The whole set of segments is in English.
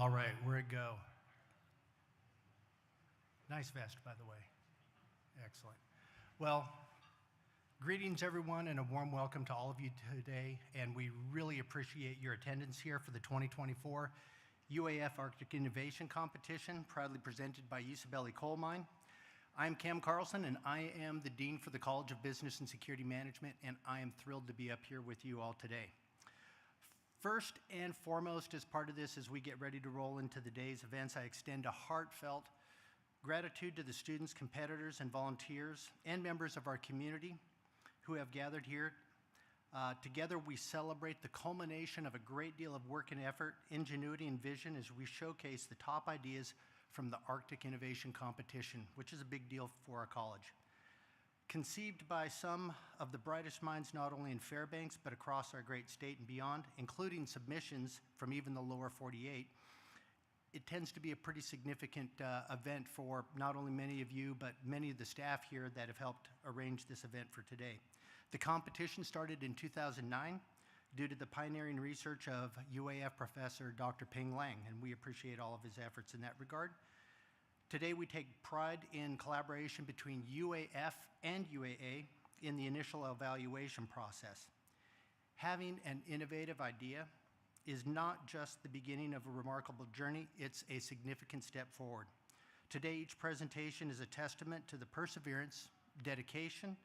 All right, where'd it go? Nice vest, by the way. Excellent. Well, greetings everyone and a warm welcome to all of you today, and we really appreciate your attendance here for the 2024 UAF Arctic Innovation Competition, proudly presented by Usibelli Coal Mine. I'm Cam Carlson, and I am the Dean for the College of Business and Security Management, and I am thrilled to be up here with you all today. First and foremost, as part of this, as we get ready to roll into the day's events, I extend a heartfelt gratitude to the students, competitors, and volunteers, and members of our community who have gathered here. Together, we celebrate the culmination of a great deal of work and effort, ingenuity, and vision as we showcase the top ideas from the Arctic Innovation Competition, which is a big deal for our college. Conceived by some of the brightest minds not only in Fairbanks, but across our great state and beyond, including submissions from even the lower 48, it tends to be a pretty significant event for not only many of you, but many of the staff here that have helped arrange this event for today. The competition started in 2009 due to the pioneering research of UAF professor Dr. Ping Lang, and we appreciate all of his efforts in that regard. Today, we take pride in collaboration between UAF and UAA in the initial evaluation process. Having an innovative idea is not just the beginning of a remarkable journey, it's a significant step forward. Today, each presentation is a testament to the perseverance, dedication,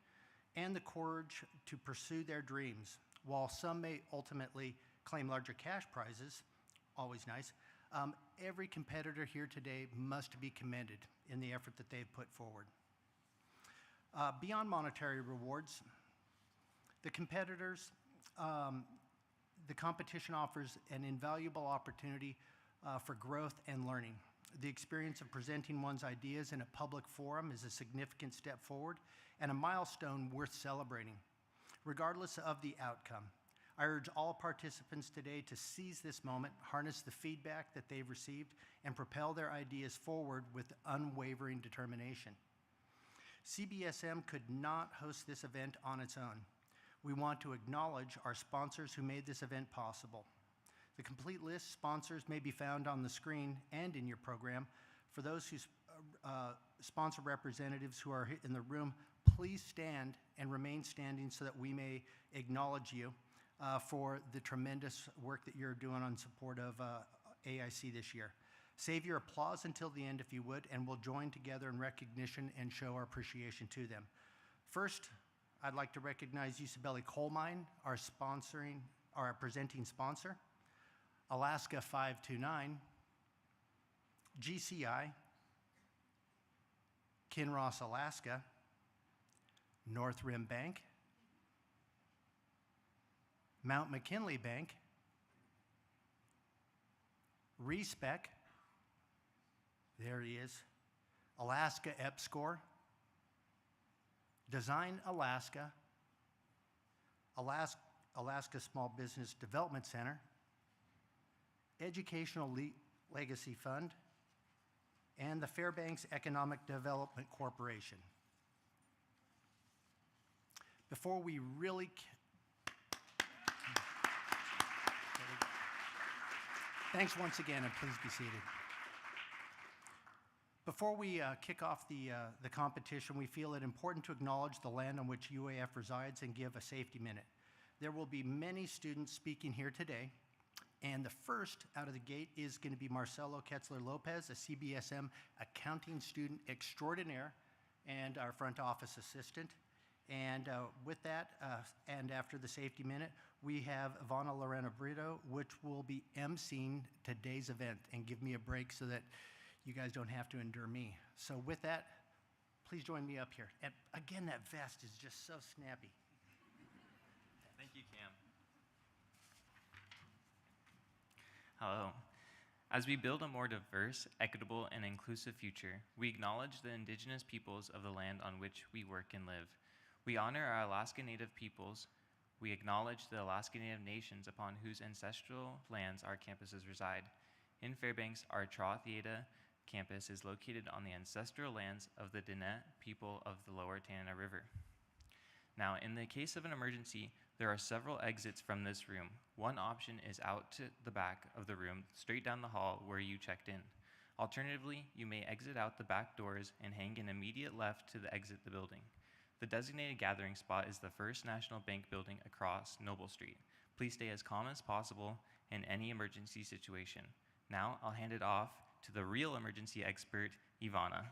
and the courage to pursue their dreams. While some may ultimately claim larger cash prizes, always nice, every competitor here today must be commended in the effort that they've put forward. Beyond monetary rewards, the competitors, the competition offers an invaluable opportunity for growth and learning. The experience of presenting one's ideas in a public forum is a significant step forward and a milestone worth celebrating, regardless of the outcome. I urge all participants today to seize this moment, harness the feedback that they've received, and propel their ideas forward with unwavering determination. CBSM could not host this event on its own. We want to acknowledge our sponsors who made this event possible. The complete list of sponsors may be found on the screen and in your program. For those who sponsor representatives who are in the room, please stand and remain standing so that we may acknowledge you for the tremendous work that you're doing on support of AIC this year. Save your applause until the end if you would, and we'll join together in recognition and show our appreciation to them. First, I'd like to recognize Usibelli Coal Mine, our presenting sponsor, Alaska 529, GCI, Kinross, Alaska, North Rim Bank, Mount McKinley Bank, Respec, there he is, Alaska EPSCOR, Design Alaska, Alaska Small Business Development Center, Educational Legacy Fund, and the Fairbanks Economic Development Corporation. Before we really Thanks once again, and please be seated. Before we kick off the competition, we feel it important to acknowledge the land on which UAF resides and give a safety minute. There will be many students speaking here today, and the first out of the gate is going to be Marcelo Ketzler-Lopez, a CBSM accounting student extraordinaire and our front office assistant. And with that, and after the safety minute, we have Ivana Lorena Brito, which will be emceeing today's event and give me a break so that you guys don't have to endure me. So with that, please join me up here. And again, that vest is just so snappy. Thank you, Cam. Hello. As we build a more diverse, equitable, and inclusive future, we acknowledge the indigenous peoples of the land on which we work and live. We honor our Alaska Native peoples. We acknowledge the Alaska Native nations upon whose ancestral lands our campuses reside. In Fairbanks, our Tra Theta campus is located on the ancestral lands of the Diné people of the lower Tanana River. Now, in the case of an emergency, There are several exits from this room. One option is out to the back of the room, straight down the hall where you checked in. Alternatively, you may exit out the back doors and hang an immediate left to exit the building. The designated gathering spot is the First National Bank building across Noble Street. Please stay as calm as possible in any emergency situation. Now, I'll hand it off to the real emergency expert, Ivana.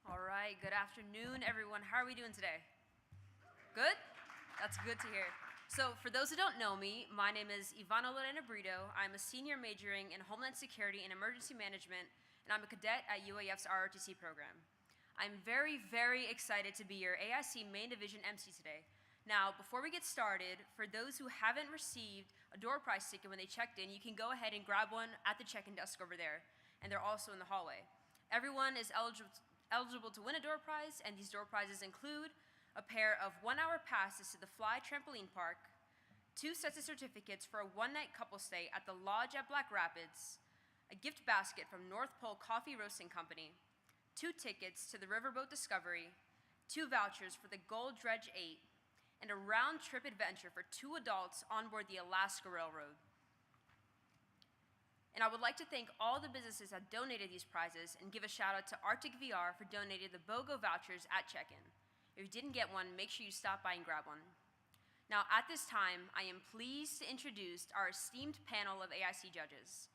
All right, good afternoon, everyone. How are we doing today? Good? That's good to hear. So, for those who don't know me, my name is Ivana Lorena Brito. I'm a senior majoring in Homeland Security and Emergency Management, and I'm a cadet at UAF's ROTC program. I'm very, very excited to be your AIC Main Division MC today. Now, before we get started, for those who haven't received a door prize ticket when they checked in, you can go ahead and grab one at the check-in desk over there, and they're also in the hallway. Everyone is eligible to win a door prize, and these door prizes include a pair of 1-hour passes to the Fly Trampoline Park, 2 sets of certificates for a one-night couple stay at the Lodge at Black Rapids, a gift basket from North Pole Coffee Roasting Company, 2 tickets to the Riverboat Discovery, 2 vouchers for the Gold Dredge 8, and a round-trip adventure for 2 adults on board the Alaska Railroad. And I would like to thank all the businesses that donated these prizes and give a shout out to Arctic VR for donating the BOGO vouchers at check-in. If you didn't get one, make sure you stop by and grab one. Now, at this time, I am pleased to introduce our esteemed panel of AIC judges.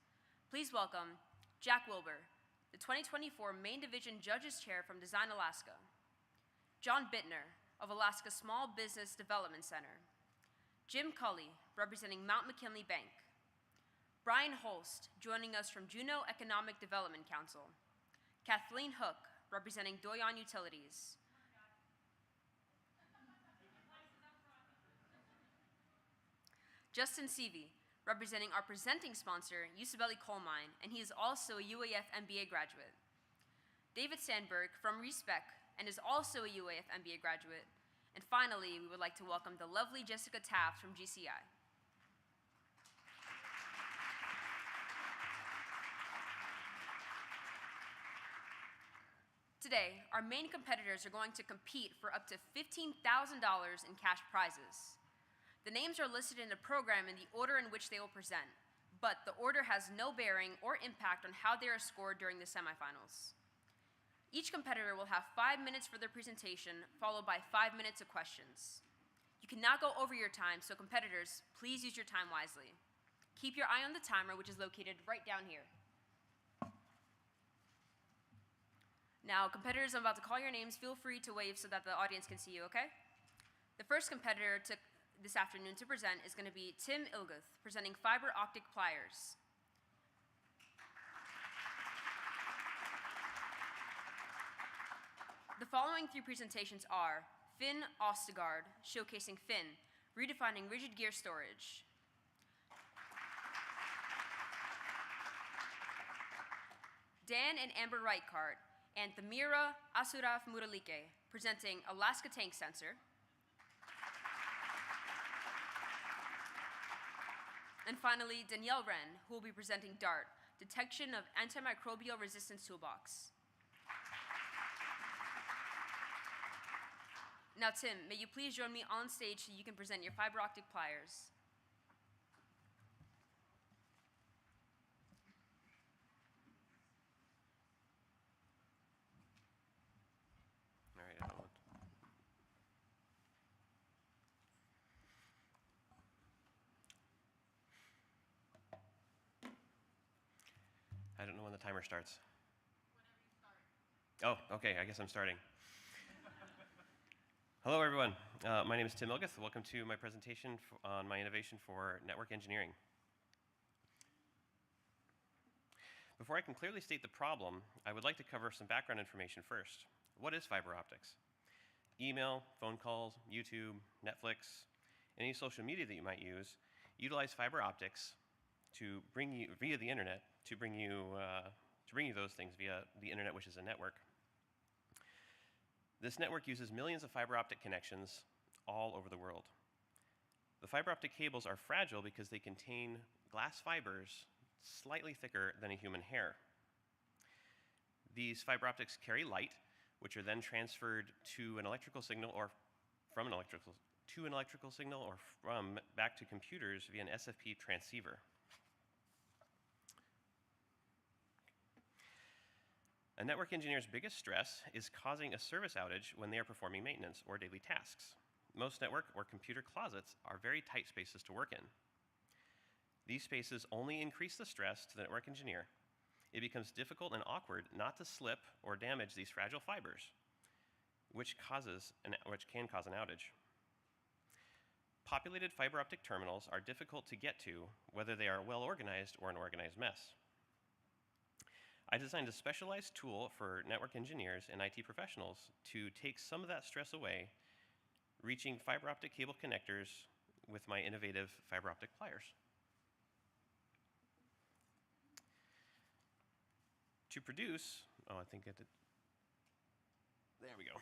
Please welcome Jack Wilbur, the 2024 Main Division Judges Chair from Design Alaska, John Bittner of Alaska Small Business Development Center, Jim Cully, representing Mount McKinley Bank, Brian Holst, joining us from Juneau Economic Development Council, Kathleen Hook, representing Doyon Utilities, Justin Seavey, representing our presenting sponsor, Usibelli Coal Mine, and he is also a UAF MBA graduate. David Sandberg from RESPEC, and is also a UAF MBA graduate. And finally, we would like to welcome the lovely Jessica Taft from GCI. Today, our main competitors are going to compete for up to $15,000 in cash prizes. The names are listed in the program in the order in which they will present, but the order has no bearing or impact on how they are scored during the semifinals. Each competitor will have 5 minutes for their presentation, followed by 5 minutes of questions. You cannot go over your time, so competitors, please use your time wisely. Keep your eye on the timer, which is located right down here. Now, competitors, I'm about to call your names. Feel free to wave so that the audience can see you, okay? The first competitor this afternoon to present is going to be Tim Ilguth, presenting fiber optic pliers. The following 3 presentations are Finn Ostegard, showcasing Finn, redefining rigid gear storage. Dan and Amber Reichart and Thamira Asuraf Muralike, presenting Alaska Tank Sensor. And finally, Danielle Wren, who will be presenting DART, Detection of Antimicrobial Resistance Toolbox. Now, Tim, may you please join me on stage so you can present your fiber optic pliers. All right, I don't know when the timer starts. Whenever you start. Oh, okay, I guess I'm starting. Hello, everyone. My name is Tim Ilguth. Welcome to my presentation on my innovation for network engineering. Before I can clearly state the problem, I would like to cover some background information first. What is fiber optics? Email, phone calls, YouTube, Netflix, any social media that you might use utilize fiber optics to bring you via the internet to bring you those things via the internet, which is a network. This network uses millions of fiber optic connections all over the world. The fiber optic cables are fragile because they contain glass fibers slightly thicker than a human hair. These fiber optics carry light, which are then transferred to an electrical signal or from an electrical to an electrical signal or from back to computers via an SFP transceiver. A network engineer's biggest stress is causing a service outage when they are performing maintenance or daily tasks. Most network or computer closets are very tight spaces to work in. These spaces only increase the stress to the network engineer. It becomes difficult and awkward not to slip or damage these fragile fibers, which can cause an outage. Populated fiber optic terminals are difficult to get to, whether they are well organized or an organized mess. I designed a specialized tool for network engineers and IT professionals to take some of that stress away, reaching fiber optic cable connectors with my innovative fiber optic pliers. To produce, there we go.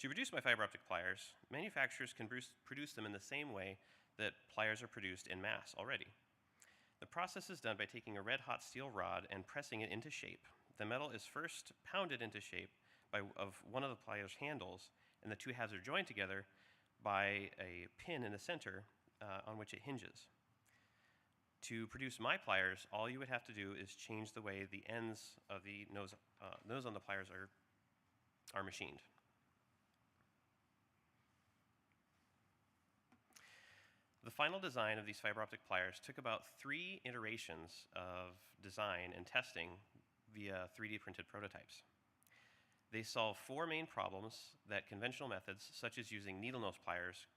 To produce my fiber optic pliers, manufacturers can produce them in the same way that pliers are produced in mass already. The process is done by taking a red-hot steel rod and pressing it into shape. The metal is first pounded into shape of one of the pliers' handles, and the two halves are joined together by a pin in the center on which it hinges. To produce my pliers, all you would have to do is change the way the ends of the nose on the pliers are machined. The final design of these fiber optic pliers took about 3 iterations of design and testing via 3D printed prototypes. They solve 4 main problems that conventional methods, such as using needle nose pliers,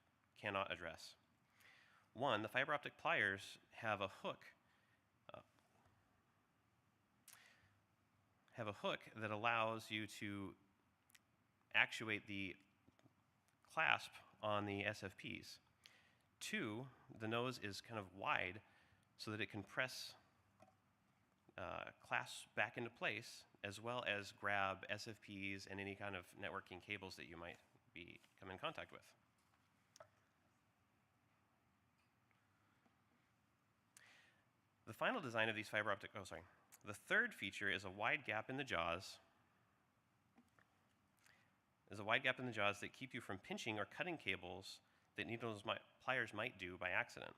cannot address. 1, the fiber optic pliers have a hook that allows you to actuate the clasp on the SFPs. 2, the nose is kind of wide so that it can press clasps back into place, as well as grab SFPs and any kind of networking cables that you might come in contact with. The final design of these the third feature is a wide gap in the jaws. There's a wide gap in the jaws that keep you from pinching or cutting cables that pliers might do by accident.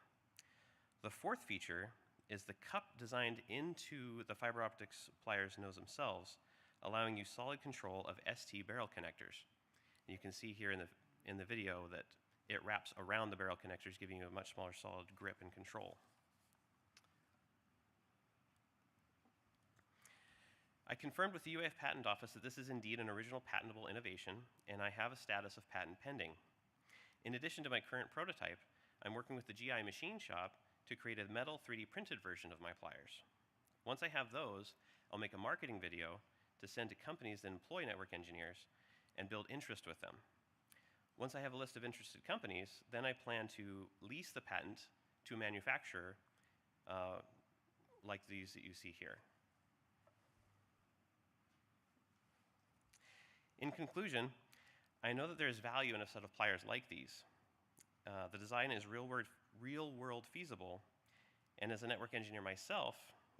The fourth feature is the cup designed into the fiber optics pliers nose themselves, allowing you solid control of ST barrel connectors. And you can see here in the video that it wraps around the barrel connectors, giving you a much smaller solid grip and control. I confirmed with the UAF Patent Office that this is indeed an original patentable innovation, and I have a status of patent pending. In addition to my current prototype, I'm working with the GI machine shop to create a metal 3D printed version of my pliers. Once I have those, I'll make a marketing video to send to companies that employ network engineers and build interest with them. Once I have a list of interested companies, then I plan to lease the patent to a manufacturer like these that you see here. In conclusion, I know that there is value in a set of pliers like these. The design is real-world feasible, and as a network engineer myself,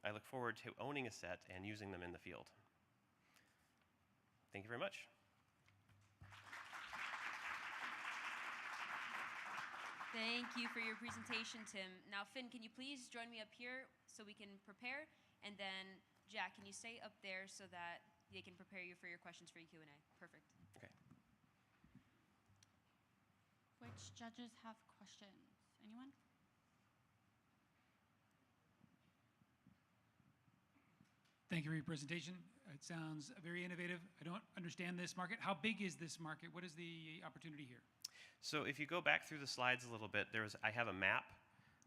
I look forward to owning a set and using them in the field. Thank you very much. Thank you for your presentation, Tim. Now, Finn, can you please join me up here so we can prepare? And then, Jack, can you stay up there so that they can prepare you for your questions for your Q&A? Perfect. Okay. Which judges have questions? Anyone? Thank you for your presentation. It sounds very innovative. I don't understand this market. How big is this market? What is the opportunity here? So if you go back through the slides a little bit, I have a map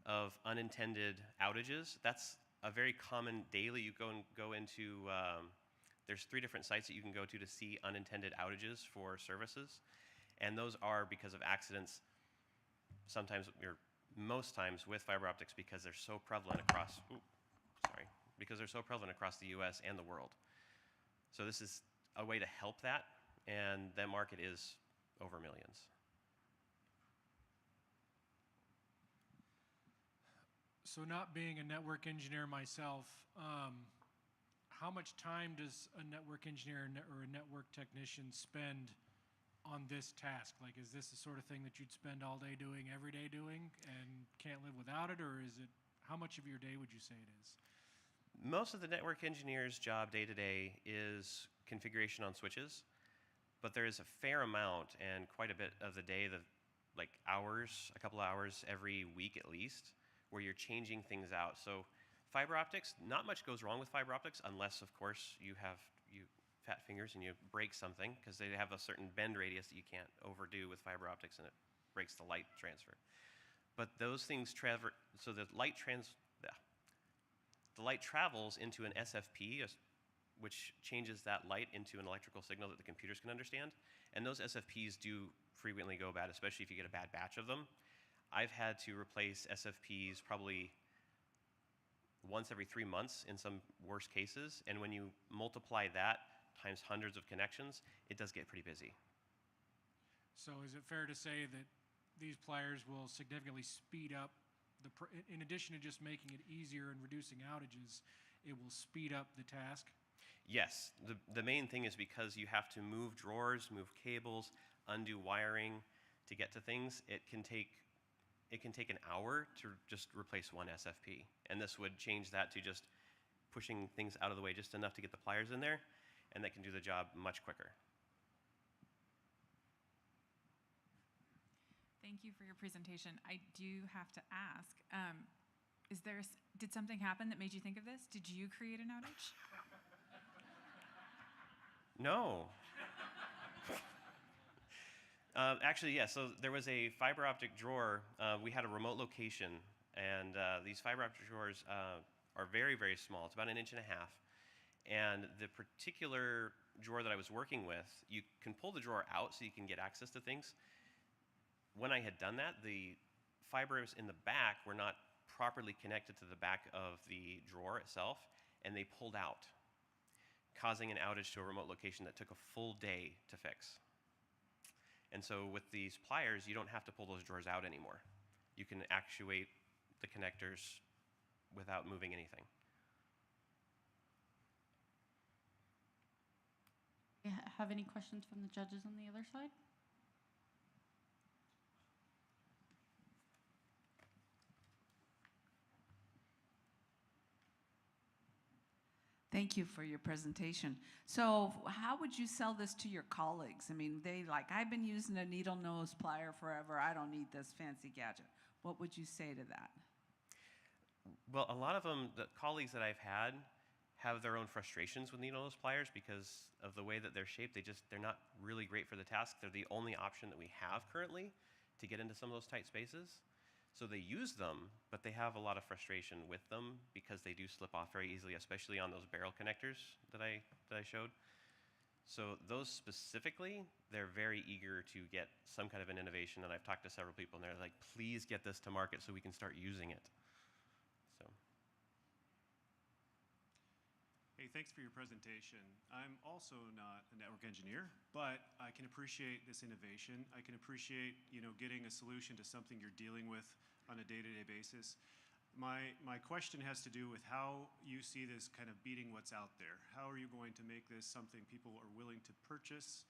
of unintended outages. That's a very common daily. You go into, there's 3 different sites that you can go to see unintended outages for services. And those are because of accidents, sometimes, or most times with fiber optics, because they're so prevalent across, the US and the world. So this is a way to help that, and that market is over millions. So not being a network engineer myself, how much time does a network engineer or a network technician spend on this task? Like, is this the sort of thing that you'd spend all day doing, every day doing, and can't live without it, or is it, how much of your day would you say it is? Most of the network engineer's job day to day is configuration on switches, but there is a fair amount and quite a bit of the day, like hours, a couple of hours every week at least, where you're changing things out. So fiber optics, not much goes wrong with fiber optics unless, of course, you have fat fingers and you break something, because they have a certain bend radius that you can't overdo with fiber optics, and it breaks the light transfer. But those things so the light travels into an SFP, which changes that light into an electrical signal that the computers can understand. And those SFPs do frequently go bad, especially if you get a bad batch of them. I've had to replace SFPs probably once every 3 months in some worst cases. And when you multiply that times hundreds of connections, it does get pretty busy. So is it fair to say that these pliers will significantly speed up in addition to just making it easier and reducing outages, it will speed up the task? Yes, the main thing is because you have to move drawers, move cables, undo wiring to get to things. It can take an hour to just replace one SFP, and this would change that to just pushing things out of the way just enough to get the pliers in there, and that can do the job much quicker. Thank you for your presentation. I do have to ask, did something happen that made you think of this? Did you create an outage? No. Actually, yeah, so there was a fiber optic drawer. We had a remote location, and these fiber optic drawers are very, very small. It's about 1.5 inches. And the particular drawer that I was working with, you can pull the drawer out so you can get access to things. When I had done that, the fibers in the back were not properly connected to the back of the drawer itself, and they pulled out, causing an outage to a remote location that took a full day to fix. And so with these pliers, you don't have to pull those drawers out anymore. You can actuate the connectors without moving anything. Have any questions from the judges on the other side? Thank you for your presentation. So how would you sell this to your colleagues? I mean, I've been using a needle nose plier forever. I don't need this fancy gadget. What would you say to that? Well, a lot of them, the colleagues that I've had, have their own frustrations with needle nose pliers because of the way that they're shaped. They're not really great for the task. They're the only option that we have currently to get into some of those tight spaces. So they use them, but they have a lot of frustration with them because they do slip off very easily, especially on those barrel connectors that I showed. So those specifically, they're very eager to get some kind of an innovation, and I've talked to several people, and they're like, please get this to market so we can start using it. So. Hey, thanks for your presentation. I'm also not a network engineer, but I can appreciate this innovation. I can appreciate, getting a solution to something you're dealing with on a day-to-day basis. My question has to do with how you see this kind of beating what's out there. How are you going to make this something people are willing to purchase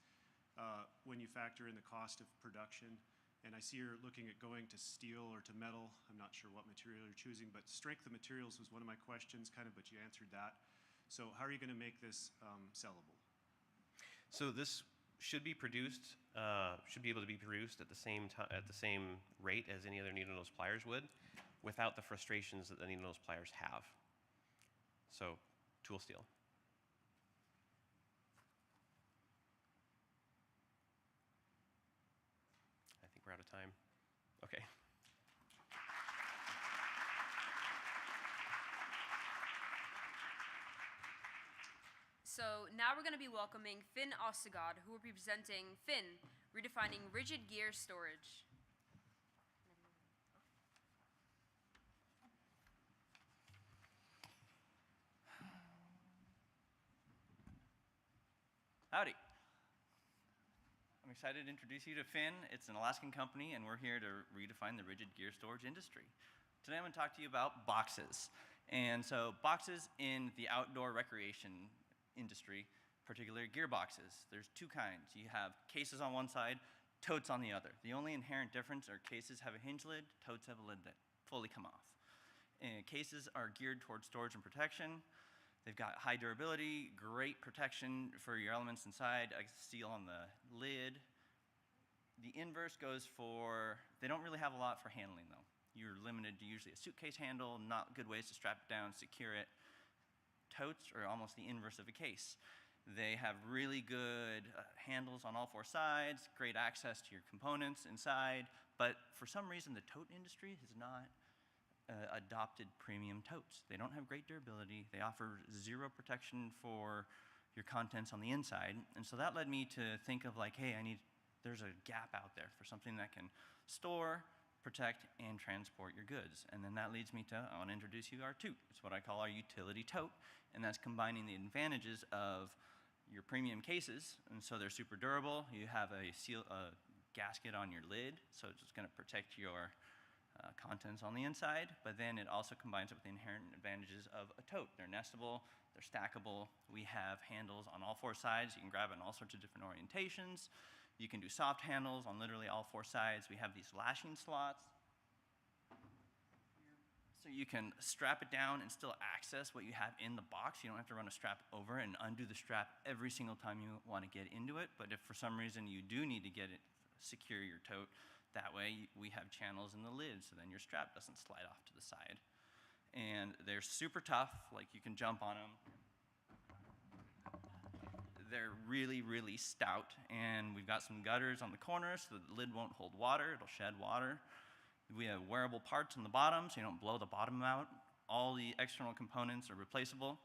when you factor in the cost of production? And I see you're looking at going to steel or to metal. I'm not sure what material you're choosing, but strength of materials was one of my questions, but you answered that. So how are you going to make this sellable? So this should be produced, should be able to be produced at the same rate as any other needle nose pliers would, without the frustrations that the needle nose pliers have. So tool steel. I think we're out of time. Okay. So now we're going to be welcoming Finn Ostegod, who will be presenting Finn, Redefining Rigid Gear Storage. Howdy. I'm excited to introduce you to Finn. It's an Alaskan company, and we're here to redefine the rigid gear storage industry. Today I'm going to talk to you about boxes. And so boxes in the outdoor recreation industry, particularly gearboxes, there's two kinds. You have cases on one side, totes on the other. The only inherent difference are cases have a hinge lid, totes have a lid that fully come off. And cases are geared towards storage and protection. They've got high durability, great protection for your elements inside, a seal on the lid. The inverse goes for, they don't really have a lot for handling though. You're limited to usually a suitcase handle, not good ways to strap it down, secure it. Totes are almost the inverse of a case. They have really good handles on all four sides, great access to your components inside, but for some reason the tote industry has not adopted premium totes. They don't have great durability. They offer zero protection for your contents on the inside, and so that led me to think of like, hey, there's a gap out there for something that can store, protect, and transport your goods. And then that leads me to, I want to introduce you our tote. It's what I call our utility tote, and that's combining the advantages of your premium cases, and so they're super durable. You have a gasket on your lid, so it's just going to protect your contents on the inside, but then it also combines it with the inherent advantages of a tote. They're nestable, they're stackable. We have handles on all four sides. You can grab it in all sorts of different orientations. You can do soft handles on literally all four sides. We have these lashing slots. So you can strap it down and still access what you have in the box. You don't have to run a strap over and undo the strap every single time you want to get into it. But if for some reason you do need to get it, secure your tote, that way we have channels in the lid so then your strap doesn't slide off to the side. And they're super tough, like you can jump on them. They're really, really stout, and we've got some gutters on the corners so the lid won't hold water, it'll shed water. We have wearable parts on the bottom so you don't blow the bottom out. All the external components are replaceable,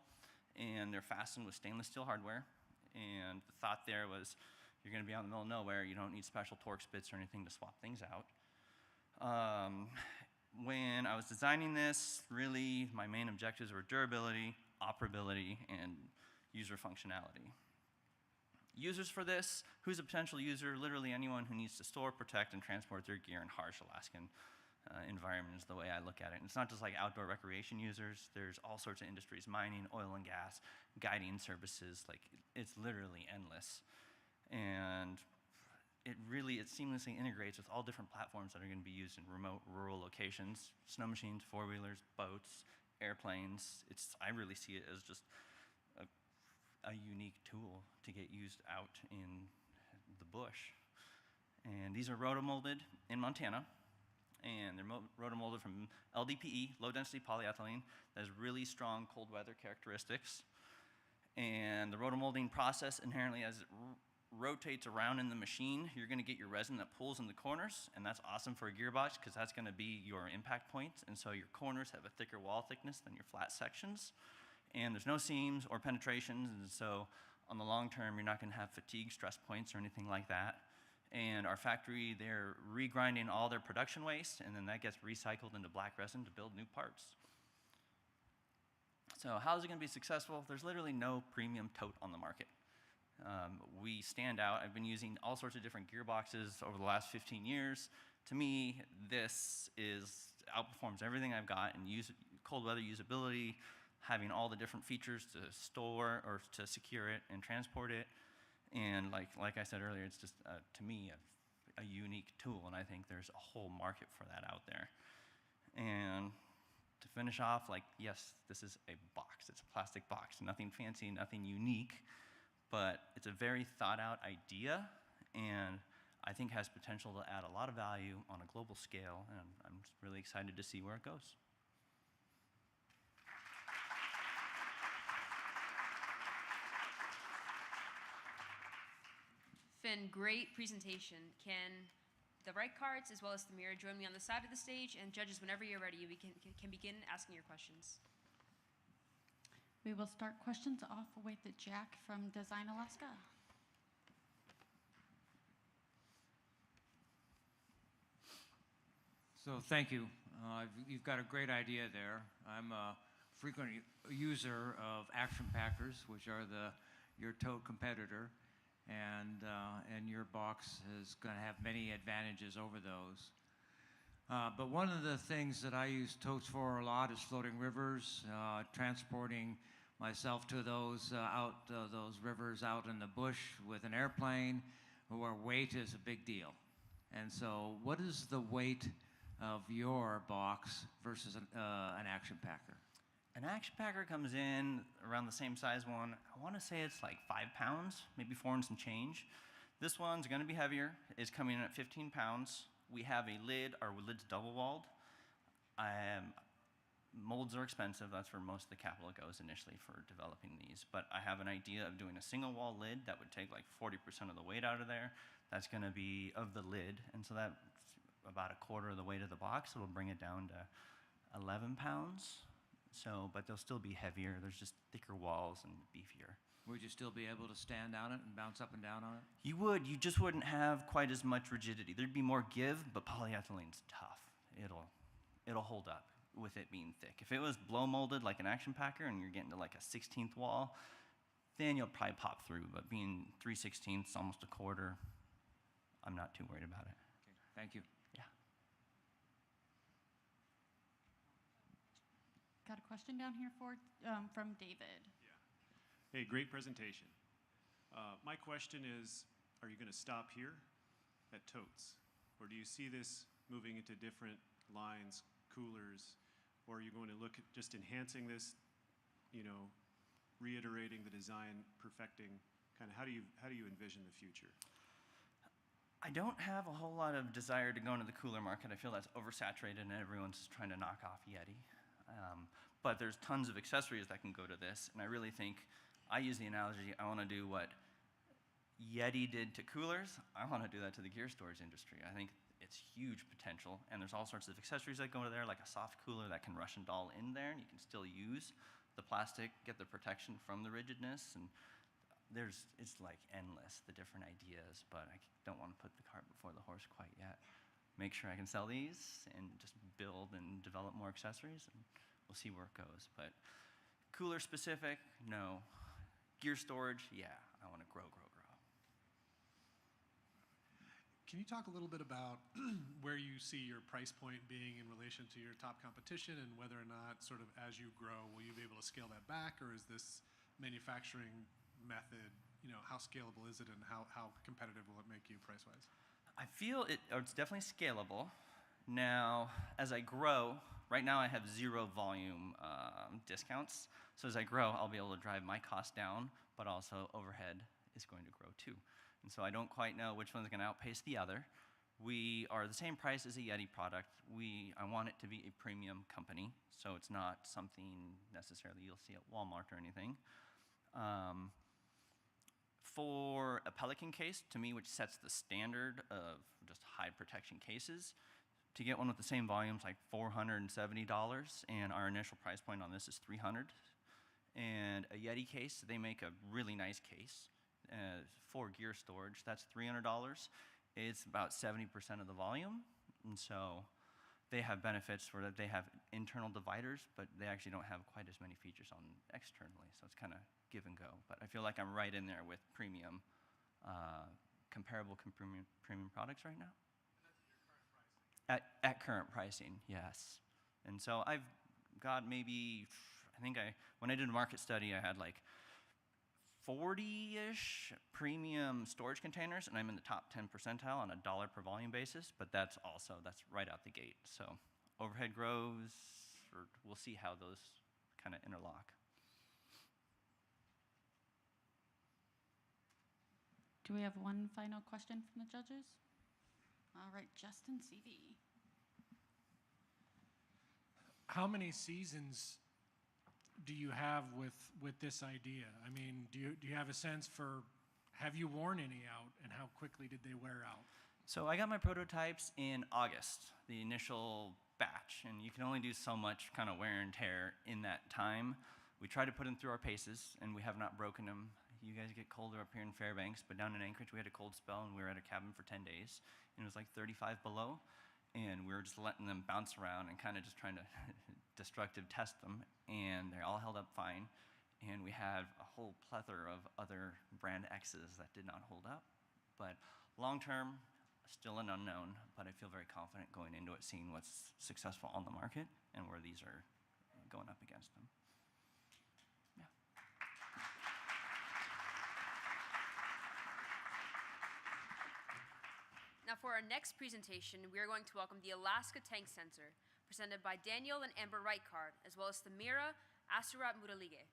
and they're fastened with stainless steel hardware. And the thought there was, you're gonna be out in the middle of nowhere, you don't need special torque spits or anything to swap things out. When I was designing this, really my main objectives were durability, operability, and user functionality. Users for this, who's a potential user? Literally anyone who needs to store, protect, and transport their gear in harsh Alaskan environment is the way I look at it. And it's not just like outdoor recreation users. There's all sorts of industries, mining, oil and gas, guiding services, like it's literally endless. And it seamlessly integrates with all different platforms that are gonna be used in remote rural locations, snow machines, four-wheelers, boats, airplanes. I really see it as just a unique tool to get used out in the bush. And these are rotomolded in Montana, and they're rotomolded from LDPE, low density polyethylene, that has really strong cold weather characteristics. And the rotomolding process inherently, as it rotates around in the machine, you're gonna get your resin that pulls in the corners, and that's awesome for a gearbox because that's gonna be your impact points, and so your corners have a thicker wall thickness than your flat sections. And there's no seams or penetrations, and so on the long term, you're not gonna have fatigue, stress points, or anything like that. And our factory, they're regrinding all their production waste, and then that gets recycled into black resin to build new parts. So how is it gonna be successful? There's literally no premium tote on the market. We stand out. I've been using all sorts of different gearboxes over the last 15 years. To me, this outperforms everything I've got in cold weather usability, having all the different features to store or to secure it and transport it. And like I said earlier, it's just, to me, a unique tool, and I think there's a whole market for that out there. And to finish off, yes, this is a box. It's a plastic box, nothing fancy, nothing unique, but it's a very thought out idea, and I think has potential to add a lot of value on a global scale, and I'm just really excited to see where it goes. Finn, great presentation. Can the right cards as well as the mirror join me on the side of the stage? And judges, whenever you're ready, you can begin asking your questions. We will start questions off with Jack from Design Alaska. So thank you. You've got a great idea there. I'm a frequent user of Action Packers, which are your tow competitor, and your box is going to have many advantages over those. But one of the things that I use totes for a lot is floating rivers, transporting myself to those those rivers out in the bush with an airplane, where weight is a big deal. And so, what is the weight of your box versus an action packer? An action packer comes in around the same size one. I want to say it's like 5 pounds, maybe 4 and some change. This one's going to be heavier. It's coming in at 15 pounds. We have a lid. Our lid's double walled. Molds are expensive. That's where most of the capital goes initially for developing these. But I have an idea of doing a single wall lid that would take like 40% of the weight out of there. That's going to be of the lid. And so that's about a quarter of the weight of the box. It'll bring it down to 11 pounds. So, but they'll still be heavier. There's just thicker walls and beefier. Would you still be able to stand on it and bounce up and down on it? You would. You just wouldn't have quite as much rigidity. There'd be more give, but polyethylene's tough. It'll hold up with it being thick. If it was blow molded like an action packer and you're getting to like a 16th wall, then you'll probably pop through. But being 3/16, almost a quarter, I'm not too worried about it. Okay, thank you. Yeah. Got a question down here from David. Hey, great presentation. My question is, are you going to stop here at totes? Or do you see this moving into different lines, coolers? Or are you going to look at just enhancing this, reiterating the design, perfecting? Kind of how do you envision the future? I don't have a whole lot of desire to go into the cooler market. I feel that's oversaturated and everyone's trying to knock off Yeti. But there's tons of accessories that can go to this, and I really think, I use the analogy, I want to do what Yeti did to coolers. I want to do that to the gear storage industry. I think it's huge potential, and there's all sorts of accessories that go to there, like a soft cooler that can Russian doll in there, and you can still use the plastic, get the protection from the rigidness, and it's like endless, the different ideas, but I don't want to put the cart before the horse quite yet. Make sure I can sell these and just build and develop more accessories, and we'll see where it goes. But cooler specific, no. Gear storage, yeah, I want to grow. Can you talk a little bit about where you see your price point being in relation to your top competition, and whether or not, sort of as you grow, will you be able to scale that back, or is this manufacturing method, how scalable is it, and how competitive will it make you price-wise? I feel it's definitely scalable. Now, as I grow, right now I have 0 volume discounts. So as I grow, I'll be able to drive my cost down, but also overhead is going to grow too. And so I don't quite know which one's going to outpace the other. We are the same price as a Yeti product. I want it to be a premium company, so it's not something necessarily you'll see at Walmart or anything. For a Pelican case, to me, which sets the standard of just high protection cases, to get one with the same volumes, like $470, and our initial price point on this is $300. And a Yeti case, they make a really nice case for gear storage. That's $300. It's about 70% of the volume, and so they have benefits where they have internal dividers, but they actually don't have quite as many features on externally, so it's kind of give and go. But I feel like I'm right in there with premium, comparable premium products right now. At current pricing, yes. And so I've got maybe, when I did a market study, I had like 40-ish premium storage containers, and I'm in the top 10 percentile on a $1 per volume basis, but that's right out the gate. So overhead grows, or we'll see how those kind of interlock. Do we have one final question from the judges? All right, Justin CV. How many seasons do you have with this idea? I mean, do you have a sense for, have you worn any out, and how quickly did they wear out? So I got my prototypes in August, the initial batch, and you can only do so much kind of wear and tear in that time. We tried to put them through our paces, and we have not broken them. You guys get colder up here in Fairbanks, but down in Anchorage we had a cold spell, and we were at a cabin for 10 days, and it was like 35 below, and we were just letting them bounce around and kind of just trying to destructive test them, and they all held up fine. And we had a whole plethora of other brand X's that did not hold up. But long term, still an unknown, but I feel very confident going into it, seeing what's successful on the market and where these are going up against them. Yeah. Now for our next presentation, we are going to welcome the Alaska Tank Sensor, presented by Daniel and Amber Reichard, as well as Thamira Asurat Muralige.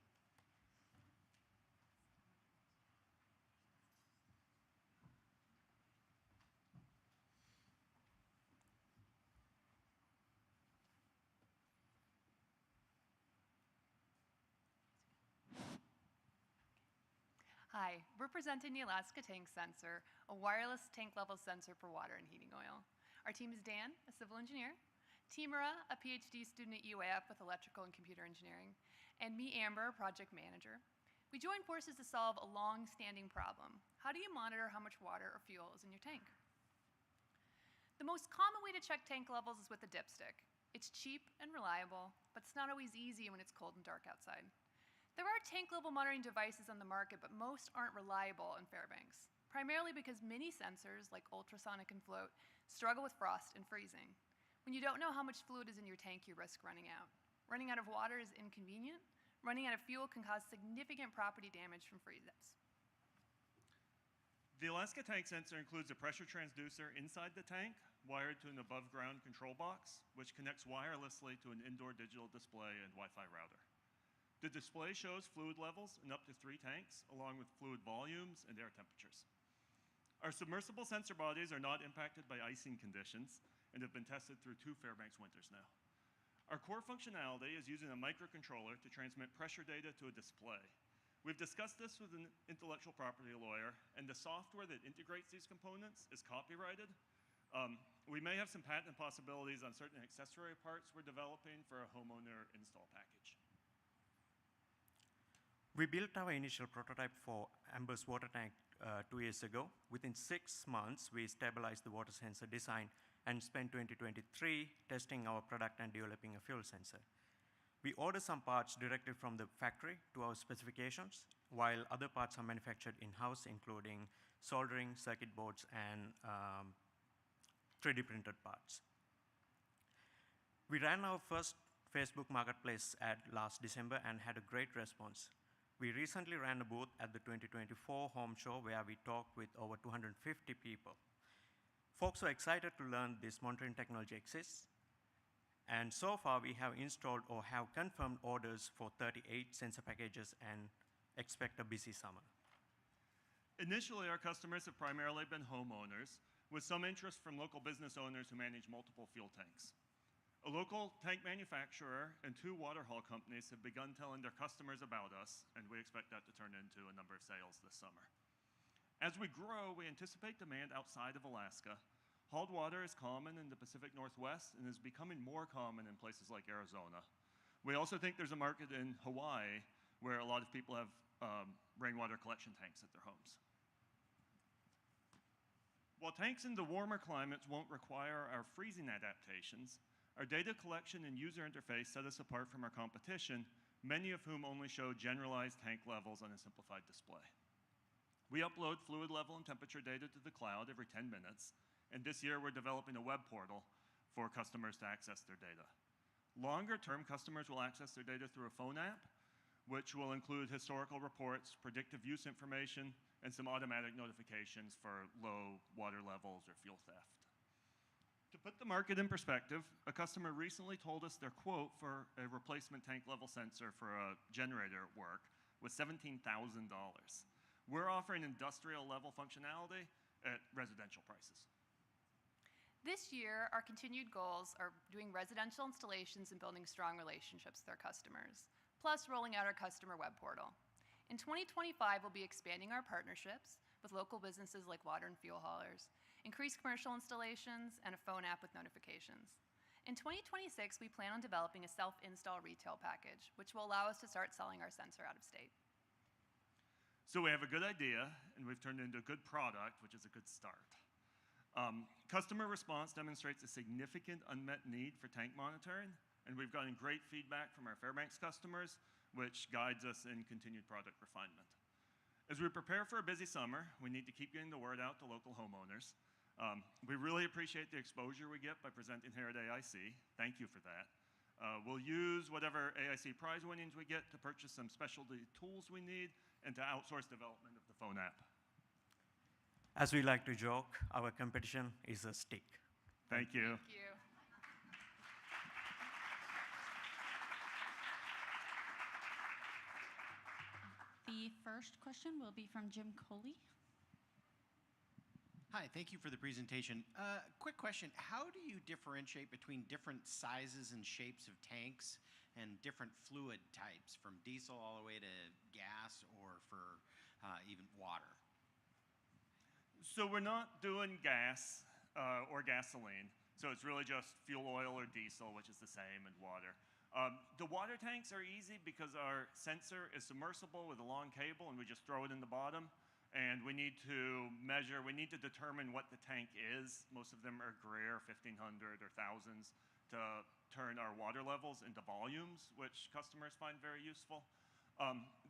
Hi, we're presenting the Alaska Tank Sensor, a wireless tank level sensor for water and heating oil. Our team is Dan, a civil engineer, Timura, a PhD student at UAF with electrical and computer engineering, and me, Amber, project manager. We joined forces to solve a long-standing problem. How do you monitor how much water or fuel is in your tank? The most common way to check tank levels is with a dipstick. It's cheap and reliable, but it's not always easy when it's cold and dark outside. There are tank level monitoring devices on the market, but most aren't reliable in Fairbanks, primarily because many sensors, like ultrasonic and float, struggle with frost and freezing. When you don't know how much fluid is in your tank, you risk running out. Running out of water is inconvenient. Running out of fuel can cause significant property damage from freeze-ups. The Alaska Tank Sensor includes a pressure transducer inside the tank, wired to an above-ground control box, which connects wirelessly to an indoor digital display and Wi-Fi router. The display shows fluid levels in up to 3 tanks, along with fluid volumes and air temperatures. Our submersible sensor bodies are not impacted by icing conditions and have been tested through 2 Fairbanks winters now. Our core functionality is using a microcontroller to transmit pressure data to a display. We've discussed this with an intellectual property lawyer, and the software that integrates these components is copyrighted. We may have some patent possibilities on certain accessory parts we're developing for a homeowner install package. We built our initial prototype for Amber's water tank 2 years ago. Within 6 months, we stabilized the water sensor design and spent 2023 testing our product and developing a fuel sensor. We order some parts directly from the factory to our specifications, while other parts are manufactured in-house, including soldering, circuit boards, and 3D printed parts. We ran our first Facebook Marketplace ad last December and had a great response. We recently ran a booth at the 2024 Home Show where we talked with over 250 people. Folks were excited to learn this monitoring technology exists. And so far, we have installed or have confirmed orders for 38 sensor packages and expect a busy summer. Initially, our customers have primarily been homeowners, with some interest from local business owners who manage multiple fuel tanks. A local tank manufacturer and 2 water haul companies have begun telling their customers about us, and we expect that to turn into a number of sales this summer. As we grow, we anticipate demand outside of Alaska. Hauled water is common in the Pacific Northwest and is becoming more common in places like Arizona. We also think there's a market in Hawaii where a lot of people have rainwater collection tanks at their homes. While tanks in the warmer climates won't require our freezing adaptations, our data collection and user interface set us apart from our competition, many of whom only show generalized tank levels on a simplified display. We upload fluid level and temperature data to the cloud every 10 minutes, and this year we're developing a web portal for customers to access their data. Longer term, customers will access their data through a phone app, which will include historical reports, predictive use information, and some automatic notifications for low water levels or fuel theft. To put the market in perspective, a customer recently told us their quote for a replacement tank level sensor for a generator at work was $17,000. We're offering industrial level functionality at residential prices. This year, our continued goals are doing residential installations and building strong relationships with our customers, plus rolling out our customer web portal. In 2025, we'll be expanding our partnerships with local businesses like water and fuel haulers, increased commercial installations, and a phone app with notifications. In 2026, we plan on developing a self-install retail package, which will allow us to start selling our sensor out of state. So we have a good idea, and we've turned it into a good product, which is a good start. Customer response demonstrates a significant unmet need for tank monitoring, and we've gotten great feedback from our Fairbanks customers, which guides us in continued product refinement. As we prepare for a busy summer, we need to keep getting the word out to local homeowners. We really appreciate the exposure we get by presenting here at AIC. Thank you for that. We'll use whatever AIC prize winnings we get to purchase some specialty tools we need and to outsource development of the phone app. As we like to joke, our competition is a stick. Thank you. Thank you. The first question will be from Jim Coley. Hi, thank you for the presentation. Quick question, how do you differentiate between different sizes and shapes of tanks and different fluid types, from diesel all the way to gas or for even water? So we're not doing gas or gasoline. So it's really just fuel oil or diesel, which is the same, and water. The water tanks are easy because our sensor is submersible with a long cable, and we just throw it in the bottom. And we need to measure, we need to determine what the tank is. Most of them are Greer, 1500 or thousands, to turn our water levels into volumes, which customers find very useful.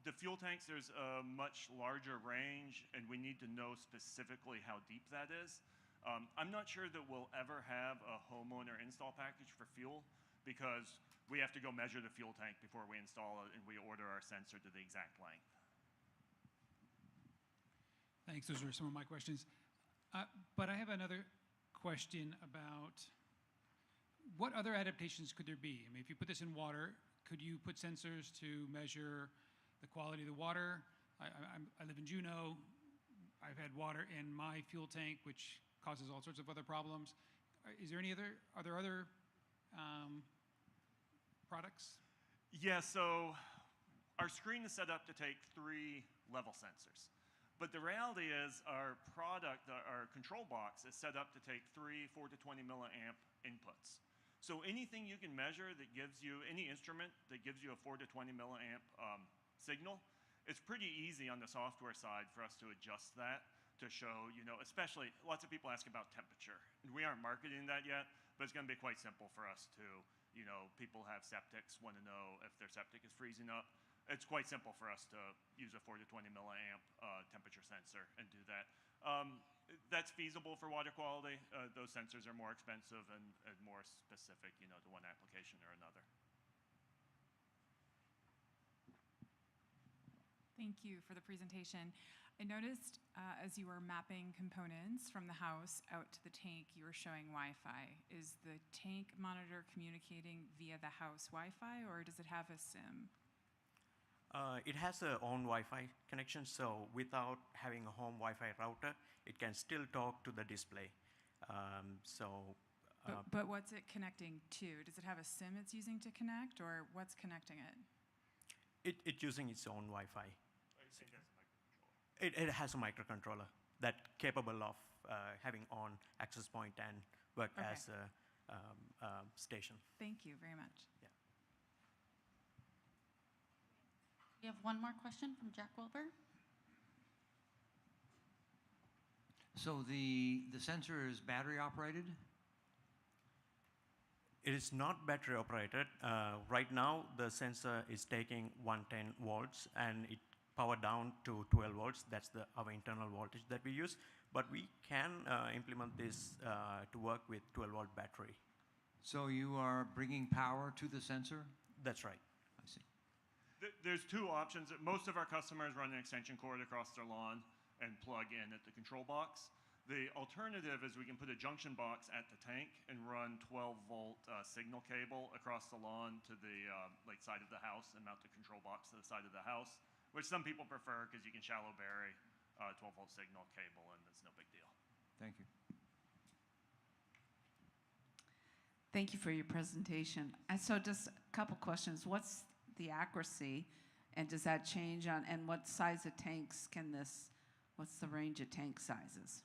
The fuel tanks, there's a much larger range, and we need to know specifically how deep that is. I'm not sure that we'll ever have a homeowner install package for fuel, because we have to go measure the fuel tank before we install it, and we order our sensor to the exact length. Thanks, those are some of my questions. But I have another question about what other adaptations could there be? I mean, if you put this in water, could you put sensors to measure the quality of the water? I live in Juneau. I've had water in my fuel tank, which causes all sorts of other problems. Are there other products? Yeah, so our screen is set up to take 3 level sensors. But the reality is our product, our control box, is set up to take 3 4 to 20 milliamp inputs. So anything you can measure that gives you, any instrument that gives you a 4 to 20 milliamp signal, it's pretty easy on the software side for us to adjust that to show, especially lots of people ask about temperature. And we aren't marketing that yet, but it's going to be quite simple for us to, people have septics, want to know if their septic is freezing up. It's quite simple for us to use a 4 to 20 milliamp temperature sensor and do that. That's feasible for water quality. Those sensors are more expensive and more specific, to one application or another. Thank you for the presentation. I noticed as you were mapping components from the house out to the tank, you were showing Wi-Fi. Is the tank monitor communicating via the house Wi-Fi, or does it have a SIM? It has its own Wi-Fi connection, so without having a home Wi-Fi router, it can still talk to the display. But what's it connecting to? Does it have a SIM it's using to connect, or what's connecting it? It's using its own Wi-Fi. It has a microcontroller that's capable of having on access point and work as a station. Thank you very much. Yeah. We have one more question from Jack Wilbur. So the sensor is battery operated? It is not battery operated. Right now, the sensor is taking 110 volts and it powered down to 12 volts. That's our internal voltage that we use. But we can implement this to work with 12-volt battery. So you are bringing power to the sensor? That's right. I see. There's 2 options. Most of our customers run an extension cord across their lawn and plug in at the control box. The alternative is we can put a junction box at the tank and run 12-volt signal cable across the lawn to the side of the house and mount the control box to the side of the house, which some people prefer because you can shallow bury 12-volt signal cable and it's no big deal. Thank you. Thank you for your presentation. And so just a couple questions. What's the accuracy, and does that change and what size of tanks what's the range of tank sizes?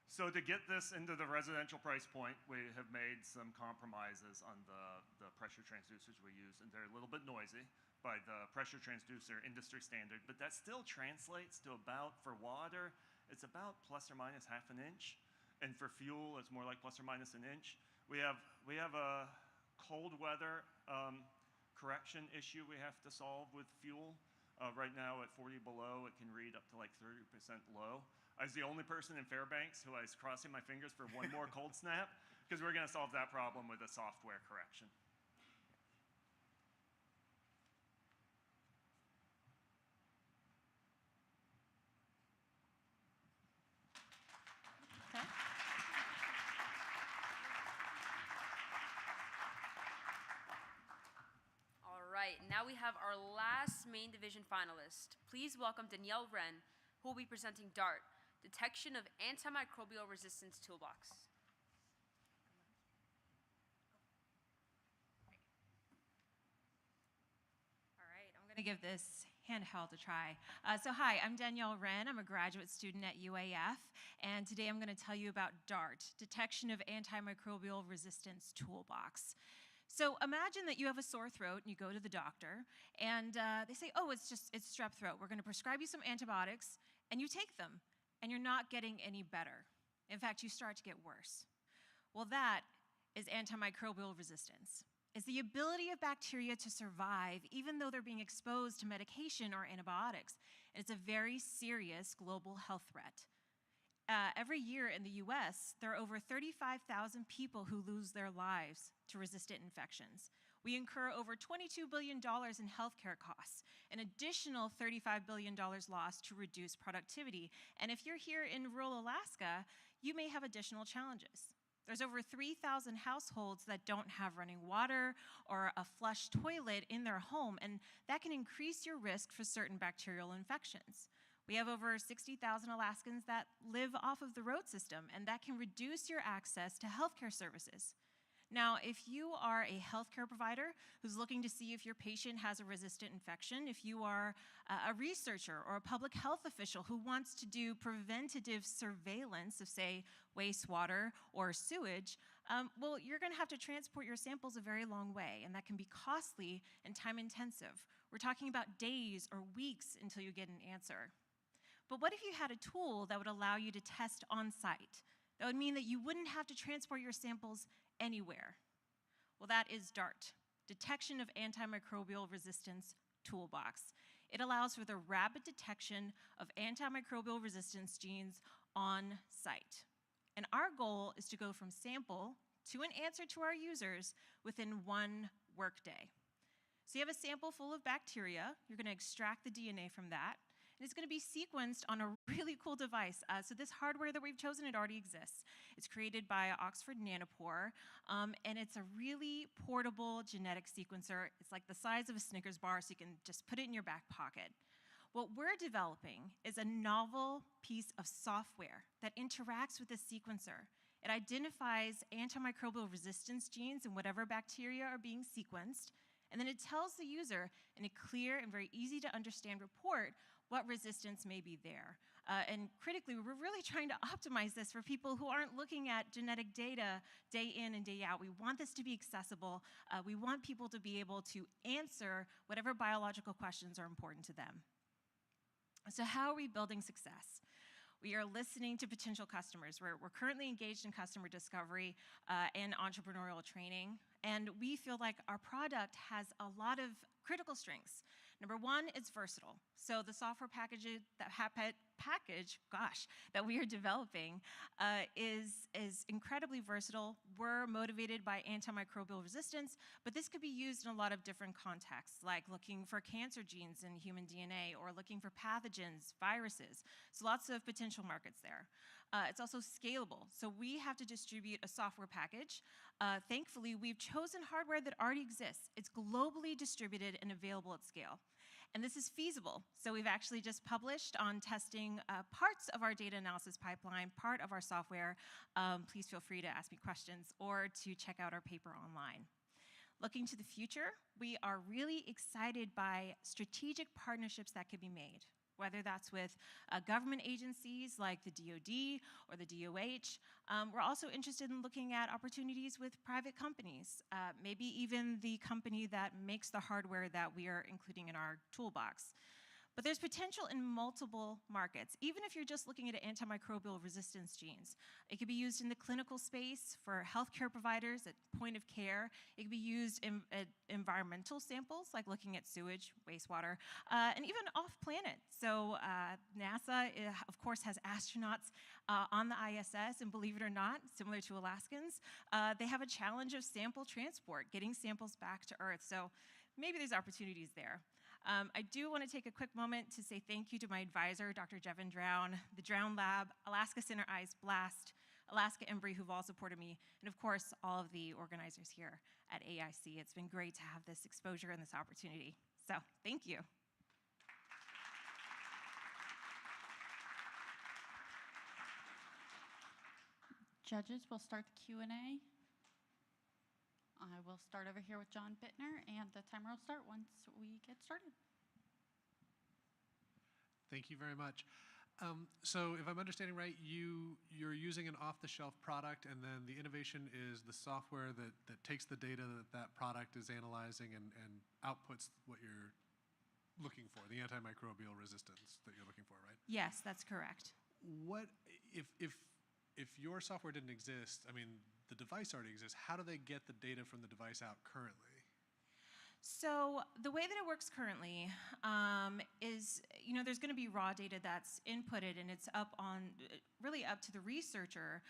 So to get this into the residential price point, we have made some compromises on the pressure transducers we use, and they're a little bit noisy by the pressure transducer industry standard, but that still translates to about, for water, it's about plus or minus half an inch, and for fuel, it's more like plus or minus an inch. We have a cold weather correction issue we have to solve with fuel. Right now at 40 below, it can read up to like 30% low. As the only person in Fairbanks who is crossing my fingers for one more cold snap, because we're going to solve that problem with a software correction. Okay. All right, now we have our last main division finalist. Please welcome Danielle Wren, who will be presenting DART, Detection of Antimicrobial Resistance Toolbox. All right, I'm going to give this handheld a try. So hi, I'm Danielle Wren. I'm a graduate student at UAF, and today I'm going to tell you about DART, Detection of Antimicrobial Resistance Toolbox. So imagine that you have a sore throat and you go to the doctor and they say, oh, it's strep throat. We're going to prescribe you some antibiotics, and you take them and you're not getting any better. In fact, you start to get worse. Well, that is antimicrobial resistance. It's the ability of bacteria to survive even though they're being exposed to medication or antibiotics. And it's a very serious global health threat. Every year in the US, there are over 35,000 people who lose their lives to resistant infections. We incur over $22 billion in healthcare costs, an additional $35 billion lost to reduce productivity. And if you're here in rural Alaska, you may have additional challenges. There's over 3,000 households that don't have running water or a flush toilet in their home, and that can increase your risk for certain bacterial infections. We have over 60,000 Alaskans that live off of the road system, and that can reduce your access to healthcare services. Now, if you are a healthcare provider who's looking to see if your patient has a resistant infection, if you are a researcher or a public health official who wants to do preventative surveillance of, say, wastewater or sewage, well, you're going to have to transport your samples a very long way, and that can be costly and time-intensive. We're talking about days or weeks until you get an answer. But what if you had a tool that would allow you to test on-site? That would mean that you wouldn't have to transport your samples anywhere. Well, that is DART, Detection of Antimicrobial Resistance Toolbox. It allows for the rapid detection of antimicrobial resistance genes on site. And our goal is to go from sample to an answer to our users within 1 workday. So you have a sample full of bacteria. You're going to extract the DNA from that. And it's going to be sequenced on a really cool device. So this hardware that we've chosen, it already exists. It's created by Oxford Nanopore, and it's a really portable genetic sequencer. It's like the size of a Snickers bar, so you can just put it in your back pocket. What we're developing is a novel piece of software that interacts with the sequencer. It identifies antimicrobial resistance genes in whatever bacteria are being sequenced, and then it tells the user in a clear and very easy to understand report what resistance may be there. And critically, we're really trying to optimize this for people who aren't looking at genetic data day in and day out. We want this to be accessible. We want people to be able to answer whatever biological questions are important to them. So how are we building success? We are listening to potential customers. We're currently engaged in customer discovery and entrepreneurial training, and we feel like our product has a lot of critical strengths. Number one, it's versatile. So the software package that we are developing is incredibly versatile. We're motivated by antimicrobial resistance, but this could be used in a lot of different contexts, like looking for cancer genes in human DNA or looking for pathogens, viruses. So lots of potential markets there. It's also scalable. So we have to distribute a software package. Thankfully, we've chosen hardware that already exists. It's globally distributed and available at scale. And this is feasible. So we've actually just published on testing parts of our data analysis pipeline, part of our software. Please feel free to ask me questions or to check out our paper online. Looking to the future, we are really excited by strategic partnerships that could be made, whether that's with government agencies like the DoD or the DOH. We're also interested in looking at opportunities with private companies, maybe even the company that makes the hardware that we are including in our toolbox. But there's potential in multiple markets, even if you're just looking at antimicrobial resistance genes. It could be used in the clinical space for healthcare providers at point of care. It could be used in environmental samples, like looking at sewage, wastewater, and even off-planet. So NASA, of course, has astronauts on the ISS, and believe it or not, similar to Alaskans, they have a challenge of sample transport, getting samples back to Earth. So maybe there's opportunities there. I do want to take a quick moment to say thank you to my advisor, Dr. Jevin Drown, the Drown Lab, Alaska Center Ice Blast, Alaska Embry, who've all supported me, and of course, all of the organizers here at AIC. It's been great to have this exposure and this opportunity. So, thank you. Judges, we'll start the Q&A. I will start over here with John Bittner, and the timer will start once we get started. Thank you very much. So if I'm understanding right, you're using an off-the-shelf product, and then the innovation is the software that takes the data that product is analyzing and outputs what you're looking for, the antimicrobial resistance that you're looking for, right? Yes, that's correct. What if your software didn't exist? I mean, the device already exists. How do they get the data from the device out currently? So the way that it works currently is, there's going to be raw data that's inputted, and it's really up to the researcher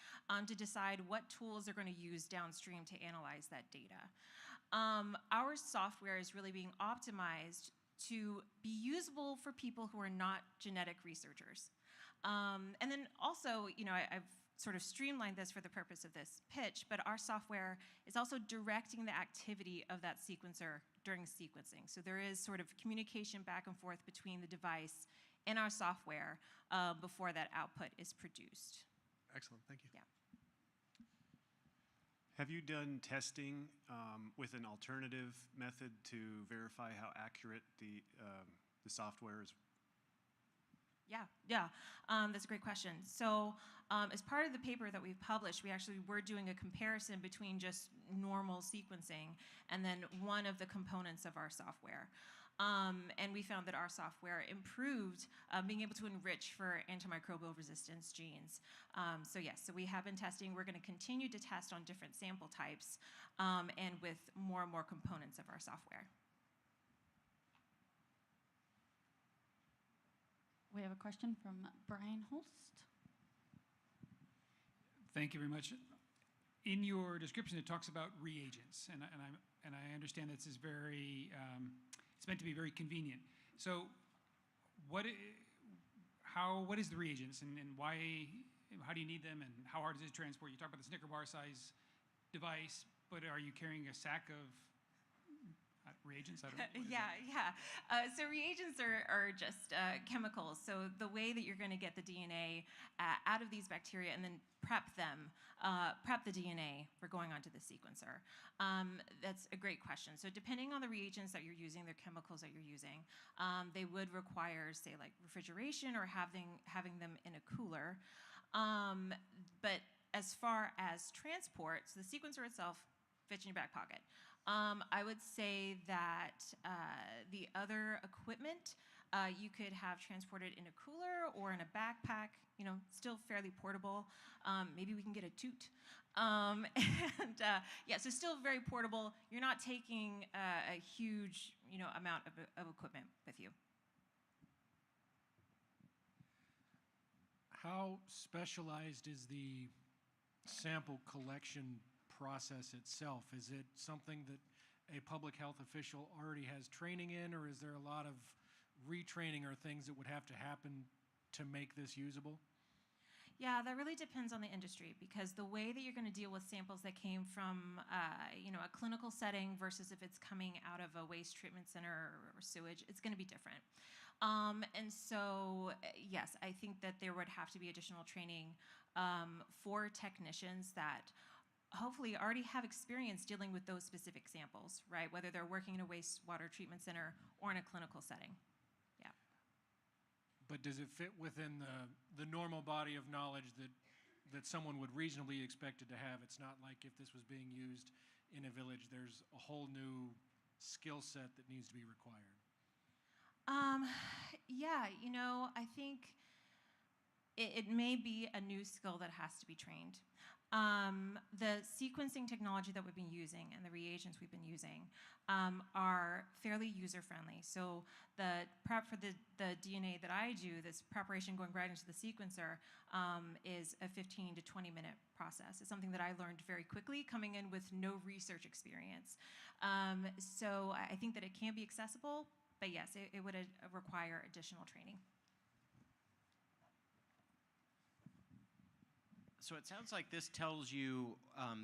to decide what tools they're going to use downstream to analyze that data. Our software is really being optimized to be usable for people who are not genetic researchers. And then also, I've sort of streamlined this for the purpose of this pitch, but our software is also directing the activity of that sequencer during sequencing. So there is sort of communication back and forth between the device and our software before that output is produced. Excellent, thank you. Yeah. Have you done testing with an alternative method to verify how accurate the software is? Yeah, that's a great question. So as part of the paper that we've published, we actually were doing a comparison between just normal sequencing and then one of the components of our software. And we found that our software improved being able to enrich for antimicrobial resistance genes. So yes, so we have been testing. We're going to continue to test on different sample types and with more and more components of our software. We have a question from Brian Holst. Thank you very much. In your description, it talks about reagents, and I understand this is very, it's meant to be very convenient. So, what is the reagents, and why? How do you need them, and how hard is it to transport? You talk about the Snicker bar size device, but are you carrying a sack of reagents? I don't know. Yeah. So reagents are just chemicals. So the way that you're going to get the DNA out of these bacteria and then prep the DNA for going onto the sequencer. That's a great question. So depending on the reagents that you're using, the chemicals that you're using, they would require, say, like refrigeration or having them in a cooler. But as far as transport, so the sequencer itself fits in your back pocket. I would say that the other equipment you could have transported in a cooler or in a backpack, still fairly portable. Maybe we can get a toot. Yeah, so still very portable. You're not taking a huge, amount of equipment with you. How specialized is the sample collection process itself? Is it something that a public health official already has training in, or is there a lot of retraining or things that would have to happen to make this usable? Yeah, that really depends on the industry, because the way that you're going to deal with samples that came from a clinical setting versus if it's coming out of a waste treatment center or sewage, it's going to be different. And so, yes, I think that there would have to be additional training for technicians that hopefully already have experience dealing with those specific samples, right? Whether they're working in a wastewater treatment center or in a clinical setting. Yeah. But does it fit within the normal body of knowledge that someone would reasonably expect it to have? It's not like if this was being used in a village, there's a whole new skill set that needs to be required. Yeah, I think it may be a new skill that has to be trained. The sequencing technology that we've been using and the reagents we've been using are fairly user-friendly. So the prep for the DNA that I do, this preparation going right into the sequencer, is a 15 to 20-minute process. It's something that I learned very quickly coming in with no research experience. So I think that it can be accessible, but yes, it would require additional training. So it sounds like this tells you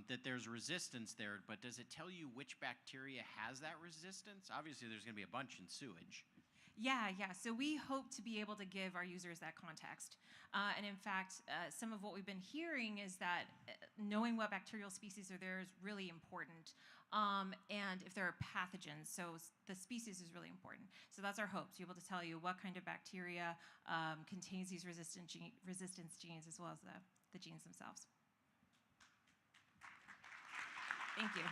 that there's resistance there, but does it tell you which bacteria has that resistance? Obviously, there's going to be a bunch in sewage. Yeah. So we hope to be able to give our users that context. And in fact, some of what we've been hearing is that knowing what bacterial species are there is really important. And if there are pathogens, so the species is really important. So that's our hope, to be able to tell you what kind of bacteria contains these resistance genes as well as the genes themselves. Thank you.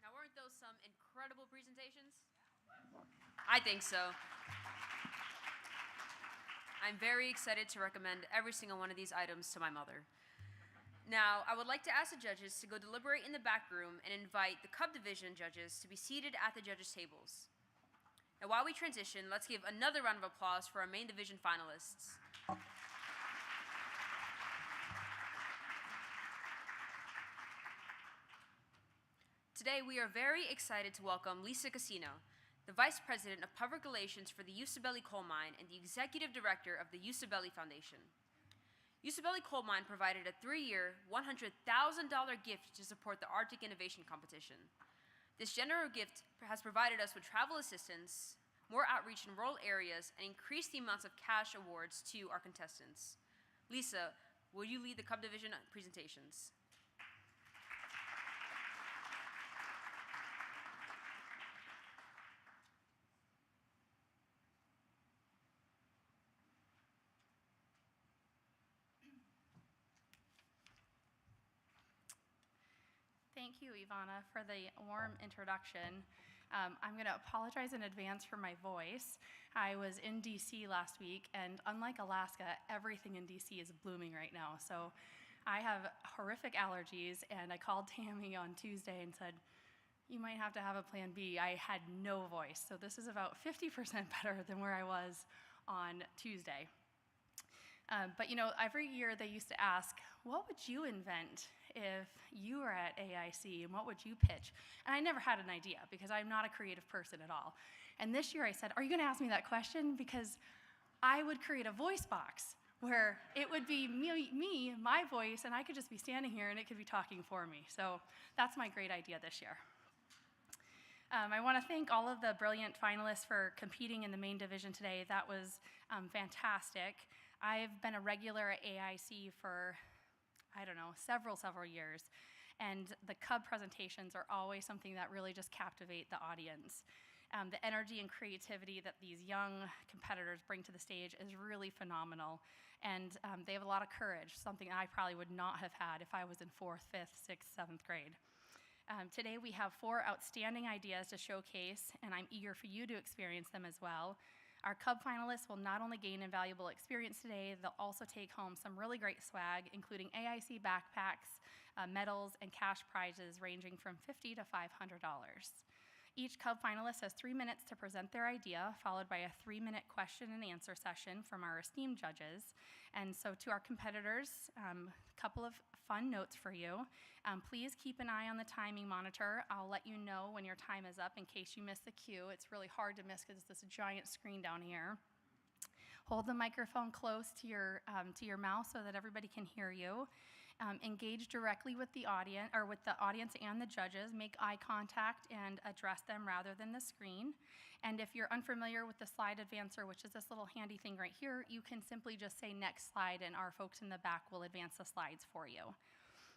Now, weren't those some incredible presentations? I think so. I'm very excited to recommend every single one of these items to my mother. Now, I would like to ask the judges to go deliberate in the back room and invite the Cub Division judges to be seated at the judges' tables. Now, while we transition, let's give another round of applause for our main division finalists. Today, we are very excited to welcome Lisa Casino, the Vice President of Public Relations for the Usibelli Coal Mine and the Executive Director of the Usibelli Foundation. Usibelli Coal Mine provided a 3-year, $100,000 gift to support the Arctic Innovation Competition. This generous gift has provided us with travel assistance, more outreach in rural areas, and increased the amounts of cash awards to our contestants. Lisa, will you lead the Cub Division presentations? Thank you, Ivana, for the warm introduction. I'm going to apologize in advance for my voice. I was in DC last week, and unlike Alaska, everything in DC is blooming right now. So I have horrific allergies, and I called Tammy on Tuesday and said, you might have to have a plan B. I had no voice. So this is about 50% better than where I was on Tuesday. But every year they used to ask, what would you invent if you were at AIC, and what would you pitch? And I never had an idea because I'm not a creative person at all. And this year I said, are you going to ask me that question? Because I would create a voice box where it would be me, my voice, and I could just be standing here and it could be talking for me. So that's my great idea this year. I want to thank all of the brilliant finalists for competing in the main division today. That was fantastic. I've been a regular at AIC for, several years. And the Cub presentations are always something that really just captivate the audience. The energy and creativity that these young competitors bring to the stage is really phenomenal. And they have a lot of courage, something I probably would not have had if I was in 4th, 5th, 6th, 7th grade. Today we have 4 outstanding ideas to showcase, and I'm eager for you to experience them as well. Our Cub finalists will not only gain invaluable experience today, they'll also take home some really great swag, including AIC backpacks, medals, and cash prizes ranging from $50 to $500. Each Cub finalist has 3 minutes to present their idea, followed by a 3-minute question and answer session from our esteemed judges. And so to our competitors, a couple of fun notes for you. Please keep an eye on the timing monitor. I'll let you know when your time is up in case you miss the cue. It's really hard to miss because it's this giant screen down here. Hold the microphone close to your mouth so that everybody can hear you. Engage directly with the audience and the judges. Make eye contact and address them rather than the screen. And if you're unfamiliar with the slide advancer, which is this little handy thing right here, you can simply just say next slide and our folks in the back will advance the slides for you.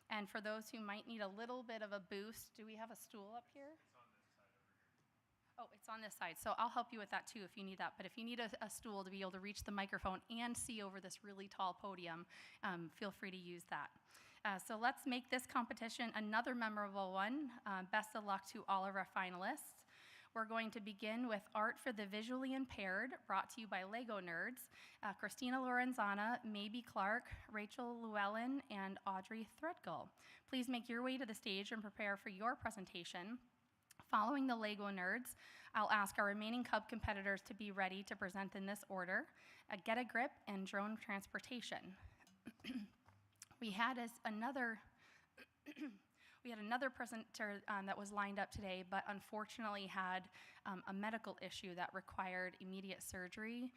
And for those who might need a little bit of a boost, do we have a stool up here? Oh, it's on this side. So I'll help you with that too if you need that. But if you need a stool to be able to reach the microphone and see over this really tall podium, feel free to use that. So let's make this competition another memorable one. Best of luck to all of our finalists. We're going to begin with Art for the Visually Impaired, brought to you by Lego Nerds. Christina Lorenzana, Maybe Clark, Rachel Llewellyn, and Audrey Threadgill. Please make your way to the stage and prepare for your presentation. Following the Lego Nerds, I'll ask our remaining Cub competitors to be ready to present in this order: Get a Grip and Drone Transportation. We had another presenter that was lined up today, but unfortunately had a medical issue that required immediate surgery.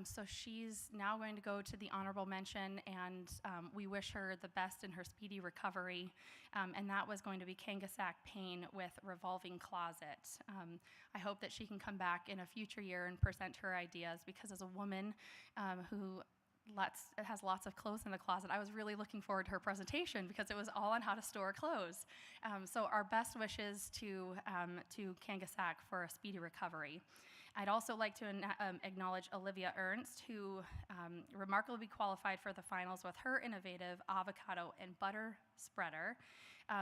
So she's now going to go to the honorable mention, and we wish her the best in her speedy recovery. And that was going to be Kangasak Payne with Revolving Closet. I hope that she can come back in a future year and present her ideas, because as a woman who has lots of clothes in the closet, I was really looking forward to her presentation because it was all on how to store clothes. So our best wishes to Kangasak for a speedy recovery. I'd also like to acknowledge Olivia Ernst, who remarkably qualified for the finals with her innovative avocado and butter spreader.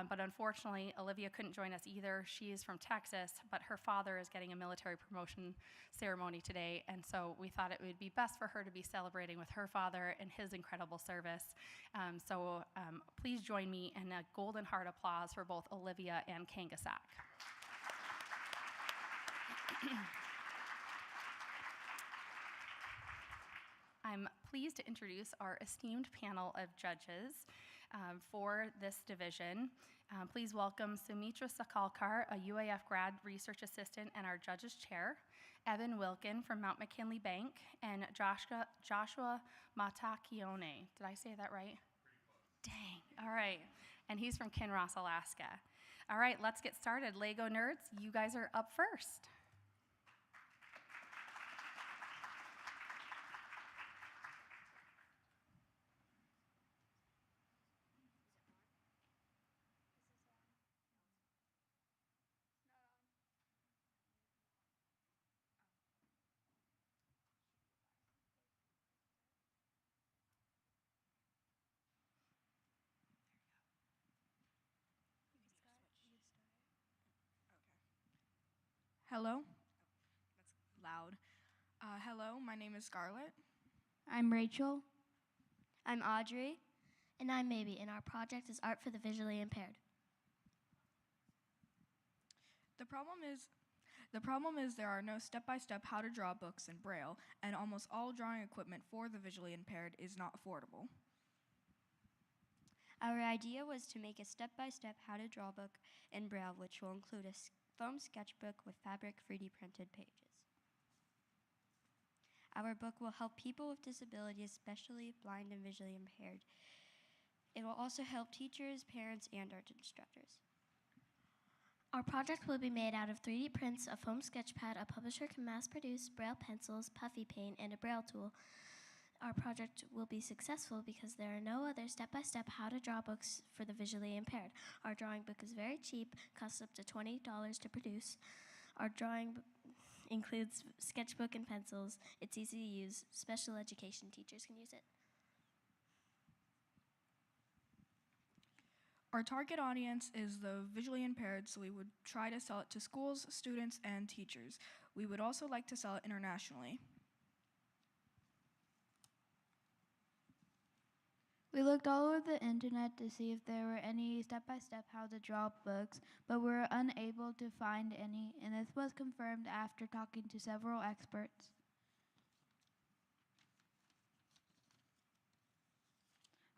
But unfortunately, Olivia couldn't join us either. She is from Texas, but her father is getting a military promotion ceremony today, and so we thought it would be best for her to be celebrating with her father and his incredible service. So please join me in a golden heart applause for both Olivia and Kangasak. I'm pleased to introduce our esteemed panel of judges for this division. Please welcome Sumitra Sakalkar, a UAF grad research assistant and our judges chair, Evan Wilkin from Mount McKinley Bank, and Joshua Matakione. Did I say that right? Dang, all right. And he's from Kinross, Alaska. All right, let's get started. Lego Nerds, you guys are up first. Hello? That's loud. Hello, my name is Scarlett. I'm Rachel. I'm Audrey. And I'm Maybe, and our project is Art for the Visually Impaired. The problem is there are no step-by-step how to draw books in Braille, and almost all drawing equipment for the visually impaired is not affordable. Our idea was to make a step-by-step how to draw book in Braille, which will include a foam sketchbook with fabric 3D printed pages. Our book will help people with disabilities, especially blind and visually impaired. It will also help teachers, parents, and art instructors. Our project will be made out of 3D prints, a foam sketchpad, a publisher can mass produce Braille pencils, puffy paint, and a Braille tool. Our project will be successful because there are no other step-by-step how to draw books for the visually impaired. Our drawing book is very cheap, costs up to $20 to produce. Our drawing includes sketchbook and pencils. It's easy to use. Special education teachers can use it. Our target audience is the visually impaired, so we would try to sell it to schools, students, and teachers. We would also like to sell it internationally. We looked all over the internet to see if there were any step-by-step how to draw books, but we were unable to find any, and this was confirmed after talking to several experts.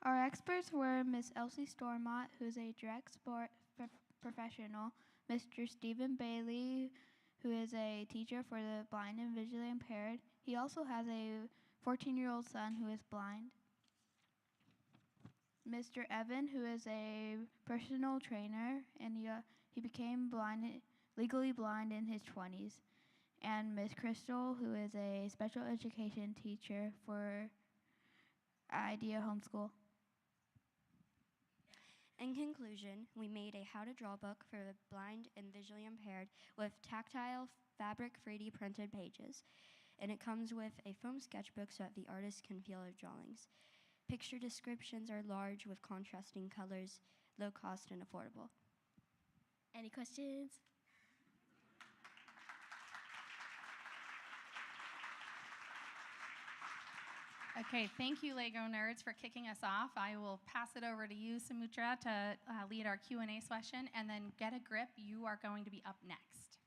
Our experts were Miss Elsie Stormont, who is a direct sport professional, Mr. Stephen Bailey, who is a teacher for the blind and visually impaired. He also has a 14-year-old son who is blind. Mr. Evan, who is a personal trainer, and he became legally blind in his 20s. And Miss Crystal, who is a special education teacher for Idea Homeschool. In conclusion, we made a how to draw book for the blind and visually impaired with tactile fabric 3D printed pages. And it comes with a foam sketchbook so that the artist can feel their drawings. Picture descriptions are large with contrasting colors, low cost, and affordable. Any questions? Okay, thank you, Lego nerds, for kicking us off. I will pass it over to you, Samutra, to lead our Q&A session, and then Get a Grip, you are going to be up next.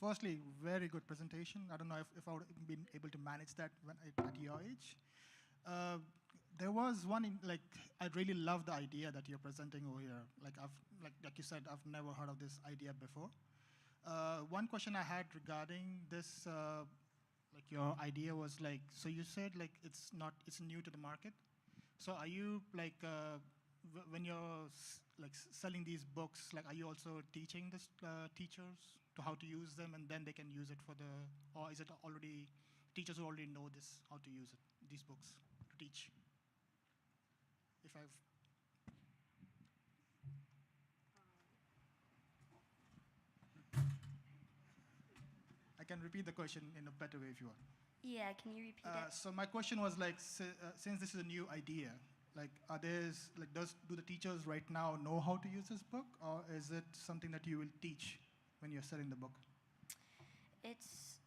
Firstly, very good presentation. I don't know if I would have been able to manage that at your age. There was one, I really love the idea that you're presenting over here. Like you said, I've never heard of this idea before. One question I had regarding this, your idea was so you said it's new to the market. So are you when you're selling these books, are you also teaching this teachers to how to use them, and then they can use it or is it already teachers who already know how to use these books to teach? I can repeat the question in a better way if you want. Yeah, can you repeat it? So my question was since this is a new idea, do the teachers right now know how to use this book, or is it something that you will teach when you're selling the book? It's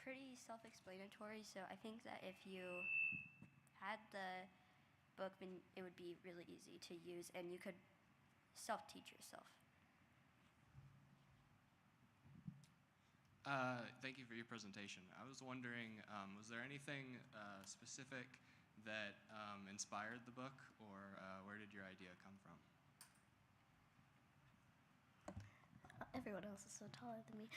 pretty self-explanatory, so I think that if you had the book, then it would be really easy to use, and you could self-teach yourself. Thank you for your presentation. I was wondering, was there anything specific that inspired the book, or where did your idea come from? Everyone else is so taller than me.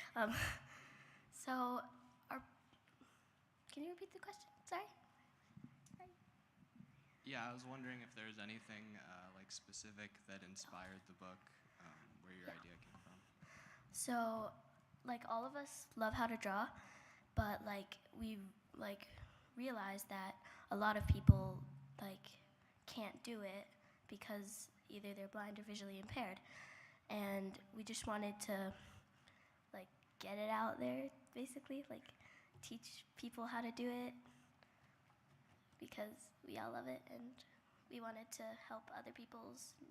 Can you repeat the question? Sorry? Yeah, I was wondering if there's anything specific that inspired the book, where your idea came from. So, all of us love how to draw, but we realized that a lot of people can't do it because either they're blind or visually impaired, and we just wanted to get it out there, basically, teach people how to do it because we all love it, and we wanted to help other people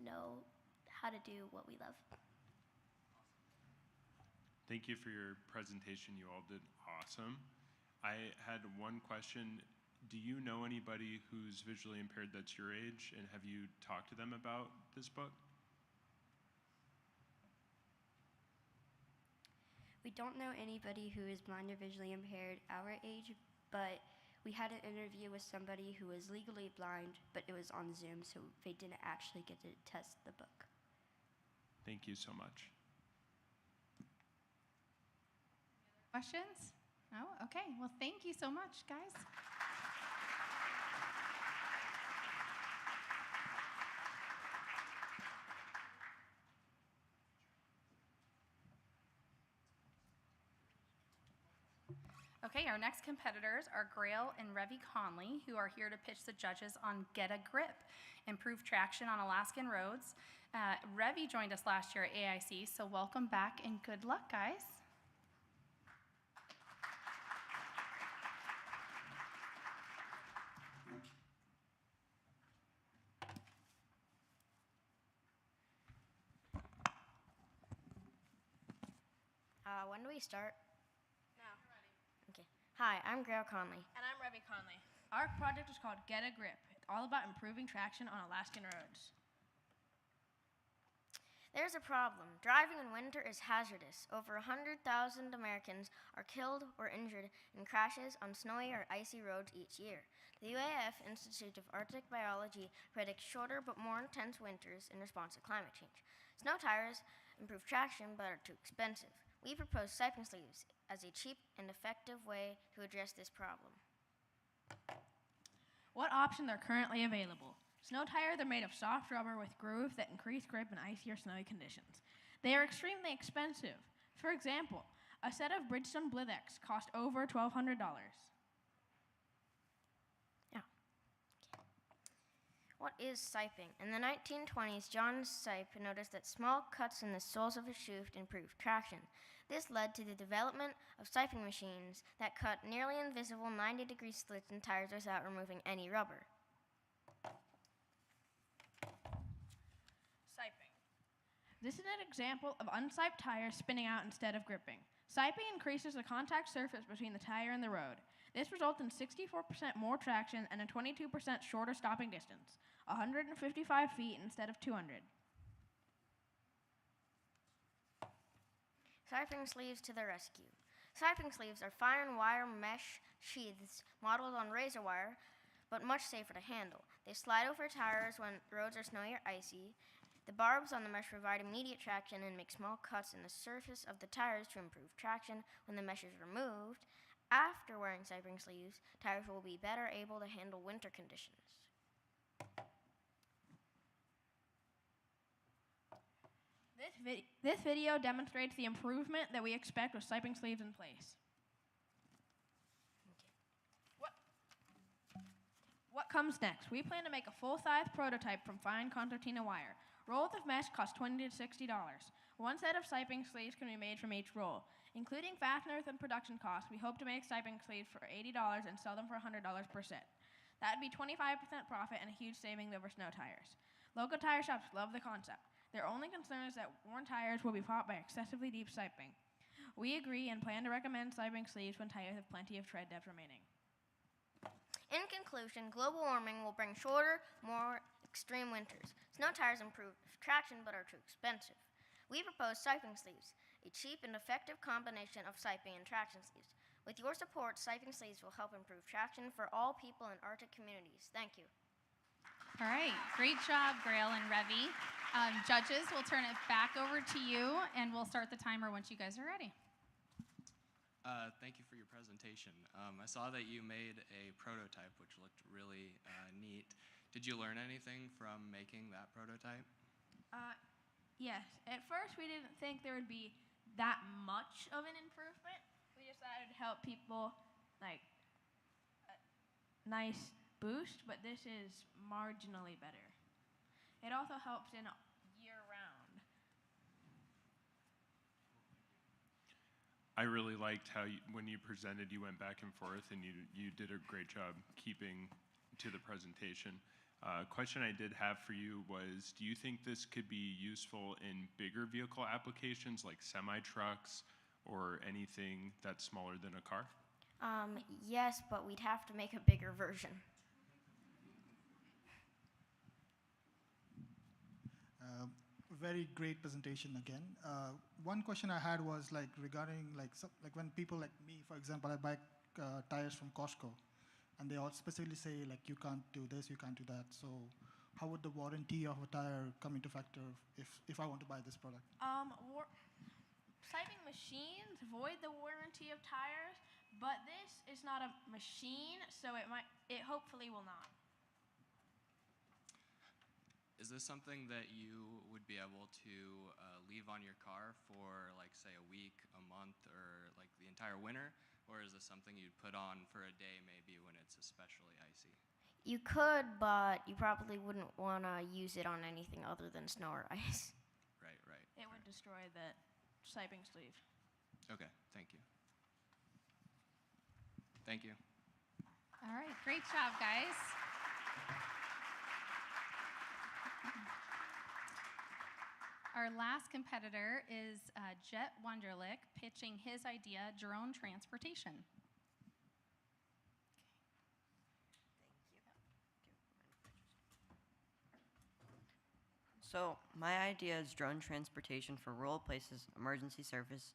know how to do what we love. Thank you for your presentation. You all did awesome. I had one question. Do you know anybody who's visually impaired that's your age, and have you talked to them about this book? We don't know anybody who is blind or visually impaired our age, but we had an interview with somebody who was legally blind, but it was on Zoom, so they didn't actually get to test the book. Thank you so much. Questions? No? Okay. Well, thank you so much, guys. Okay, our next competitors are Grail and Revy Conley, who are here to pitch the judges on Get a Grip, improved traction on Alaskan roads. Revy joined us last year at AIC, so welcome back and good luck, guys. When do we start? Now. Okay. Hi, I'm Grail Conley. And I'm Revy Conley. Our project is called Get a Grip. It's all about improving traction on Alaskan roads. There's a problem. Driving in winter is hazardous. Over 100,000 Americans are killed or injured in crashes on snowy or icy roads each year. The UAF Institute of Arctic Biology predicts shorter but more intense winters in response to climate change. Snow tires improve traction but are too expensive. We propose siping sleeves as a cheap and effective way to address this problem. What options are currently available? Snow tires are made of soft rubber with grooves that increase grip in icy or snowy conditions. They are extremely expensive. For example, a set of Bridgestone Blitheks cost over $1,200. Yeah. What is siping? In the 1920s, John Sipe noticed that small cuts in the soles of a shoe improved traction. This led to the development of siping machines that cut nearly invisible 90-degree slits in tires without removing any rubber. Siping. This is an example of unsiped tires spinning out instead of gripping. Siping increases the contact surface between the tire and the road. This results in 64% more traction and a 22% shorter stopping distance, 155 feet instead of 200. Siping sleeves to the rescue. Siping sleeves are fine wire mesh sheaths modeled on razor wire, but much safer to handle. They slide over tires when roads are snowy or icy. The barbs on the mesh provide immediate traction and make small cuts in the surface of the tires to improve traction when the mesh is removed. After wearing siping sleeves, tires will be better able to handle winter conditions. This video demonstrates the improvement that we expect with siping sleeves in place. What comes next? We plan to make a full-size prototype from fine concertina wire. Rolls of mesh cost $20 to $60. One set of siping sleeves can be made from each roll. Including fasteners and production costs, we hope to make siping sleeves for $80 and sell them for $100 per set. That would be 25% profit and a huge savings over snow tires. Local tire shops love the concept. Their only concern is that worn tires will be caught by excessively deep siping. We agree and plan to recommend siping sleeves when tires have plenty of tread depth remaining. In conclusion, global warming will bring shorter, more extreme winters. Snow tires improve traction but are too expensive. We propose siping sleeves, a cheap and effective combination of siping and traction sleeves. With your support, siping sleeves will help improve traction for all people in Arctic communities. Thank you. All right, great job, Grail and Revy. Judges, we'll turn it back over to you, and we'll start the timer once you guys are ready. Thank you for your presentation. I saw that you made a prototype, which looked really neat. Did you learn anything from making that prototype? Yes. At first, we didn't think there would be that much of an improvement. We just thought it would help people, like, a nice boost, but this is marginally better. It also helps in year-round. I really liked how when you presented, you went back and forth, and you did a great job keeping to the presentation. Question I did have for you was, do you think this could be useful in bigger vehicle applications like semi-trucks or anything that's smaller than a car? Yes, but we'd have to make a bigger version. Very great presentation again. One question I had was like regarding like when people like me, for example, I buy tires from Costco, and they all specifically say like you can't do this, you can't do that. So how would the warranty of a tire come into factor if I want to buy this product? Siping machines void the warranty of tires, but this is not a machine, so it hopefully will not. Is this something that you would be able to leave on your car for, like, say, a week, a month, or like the entire winter? Or is this something you'd put on for a day maybe when it's especially icy? You could, but you probably wouldn't want to use it on anything other than snow or ice. Right, right. It would destroy the siping sleeve. Okay, thank you. Thank you. All right, great job, guys. Our last competitor is Jet Wunderlich pitching his idea, drone transportation. So, my idea is drone transportation for rural places, emergency services,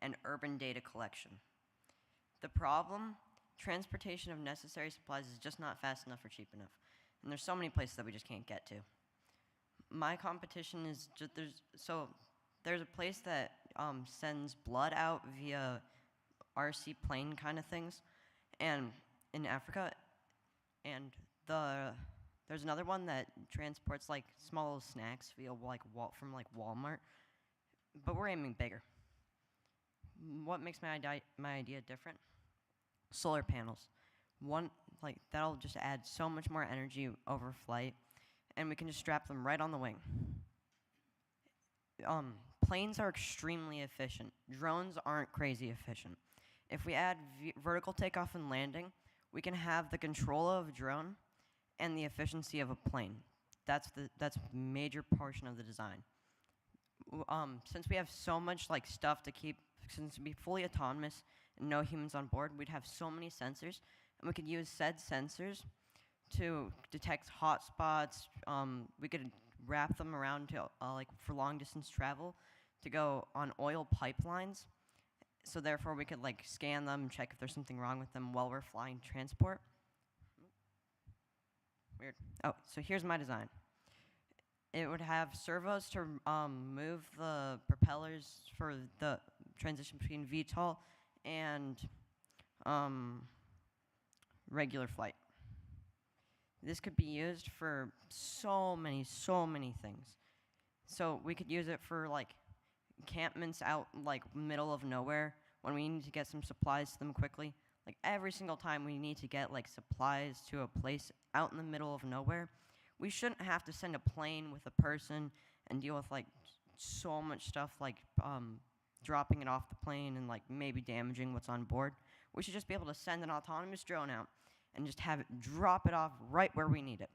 and urban data collection. The problem? Transportation of necessary supplies is just not fast enough or cheap enough. And there's so many places that we just can't get to. My competition is just, there's a place that sends blood out via RC plane kind of things, and in Africa, and there's another one that transports like small little snacks via from Walmart, but we're aiming bigger. What makes my idea different? Solar panels. That'll just add so much more energy over flight, and we can just strap them right on the wing. planes are extremely efficient. Drones aren't crazy efficient. If we add vertical takeoff and landing, we can have the control of a drone and the efficiency of a plane. That's the major portion of the design. Since we have so much like stuff to keep, since to be fully autonomous and no humans on board, we'd have so many sensors, and we could use said sensors to detect hotspots. We could wrap them around to like for long distance travel to go on oil pipelines. So therefore, we could like scan them, check if there's something wrong with them while we're flying transport. Weird. Oh, so here's my design. It would have servos to move the propellers for the transition between VTOL and regular flight. This could be used for so many things. So we could use it for like encampments out like middle of nowhere when we need to get some supplies to them quickly. Like every single time we need to get like supplies to a place out in the middle of nowhere, we shouldn't have to send a plane with a person and deal with like so much stuff like dropping it off the plane and like maybe damaging what's on board. We should just be able to send an autonomous drone out and just have it drop it off right where we need it.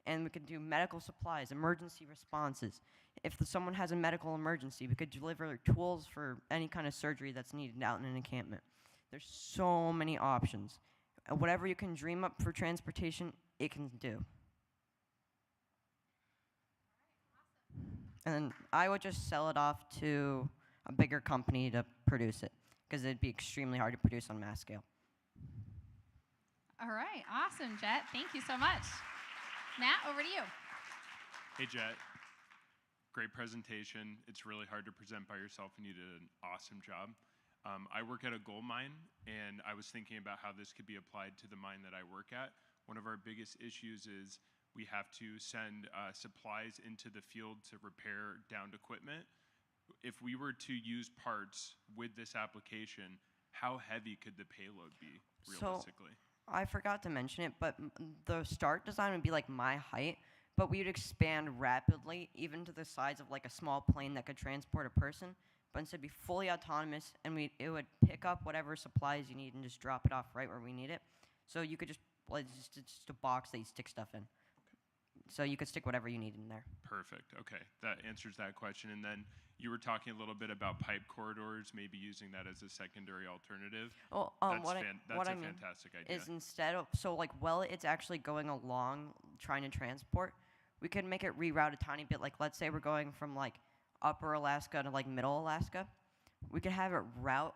And we could do medical supplies, emergency responses. If someone has a medical emergency, we could deliver tools for any kind of surgery that's needed out in an encampment. There's so many options. Whatever you can dream up for transportation, it can do. And then I would just sell it off to a bigger company to produce it, because it'd be extremely hard to produce on mass scale. All right, awesome, Jet. Thank you so much. Matt, over to you. Hey, Jet. Great presentation. It's really hard to present by yourself, and you did an awesome job. I work at a gold mine, and I was thinking about how this could be applied to the mine that I work at. One of our biggest issues is we have to send supplies into the field to repair downed equipment. If we were to use parts with this application, how heavy could the payload be, realistically? So, I forgot to mention it, but the start design would be like my height, but we would expand rapidly, even to the size of like a small plane that could transport a person, but instead be fully autonomous, and it would pick up whatever supplies you need and just drop it off right where we need it. So you could just, like, it's just a box that you stick stuff in. So you could stick whatever you need in there. Perfect. Okay, that answers that question. And then you were talking a little bit about pipe corridors, maybe using that as a secondary alternative. Well, That's a mean fantastic idea. Is instead of, so like while it's actually going along trying to transport, we could make it reroute a tiny bit. Like let's say we're going from like upper Alaska to like middle Alaska. We could have it route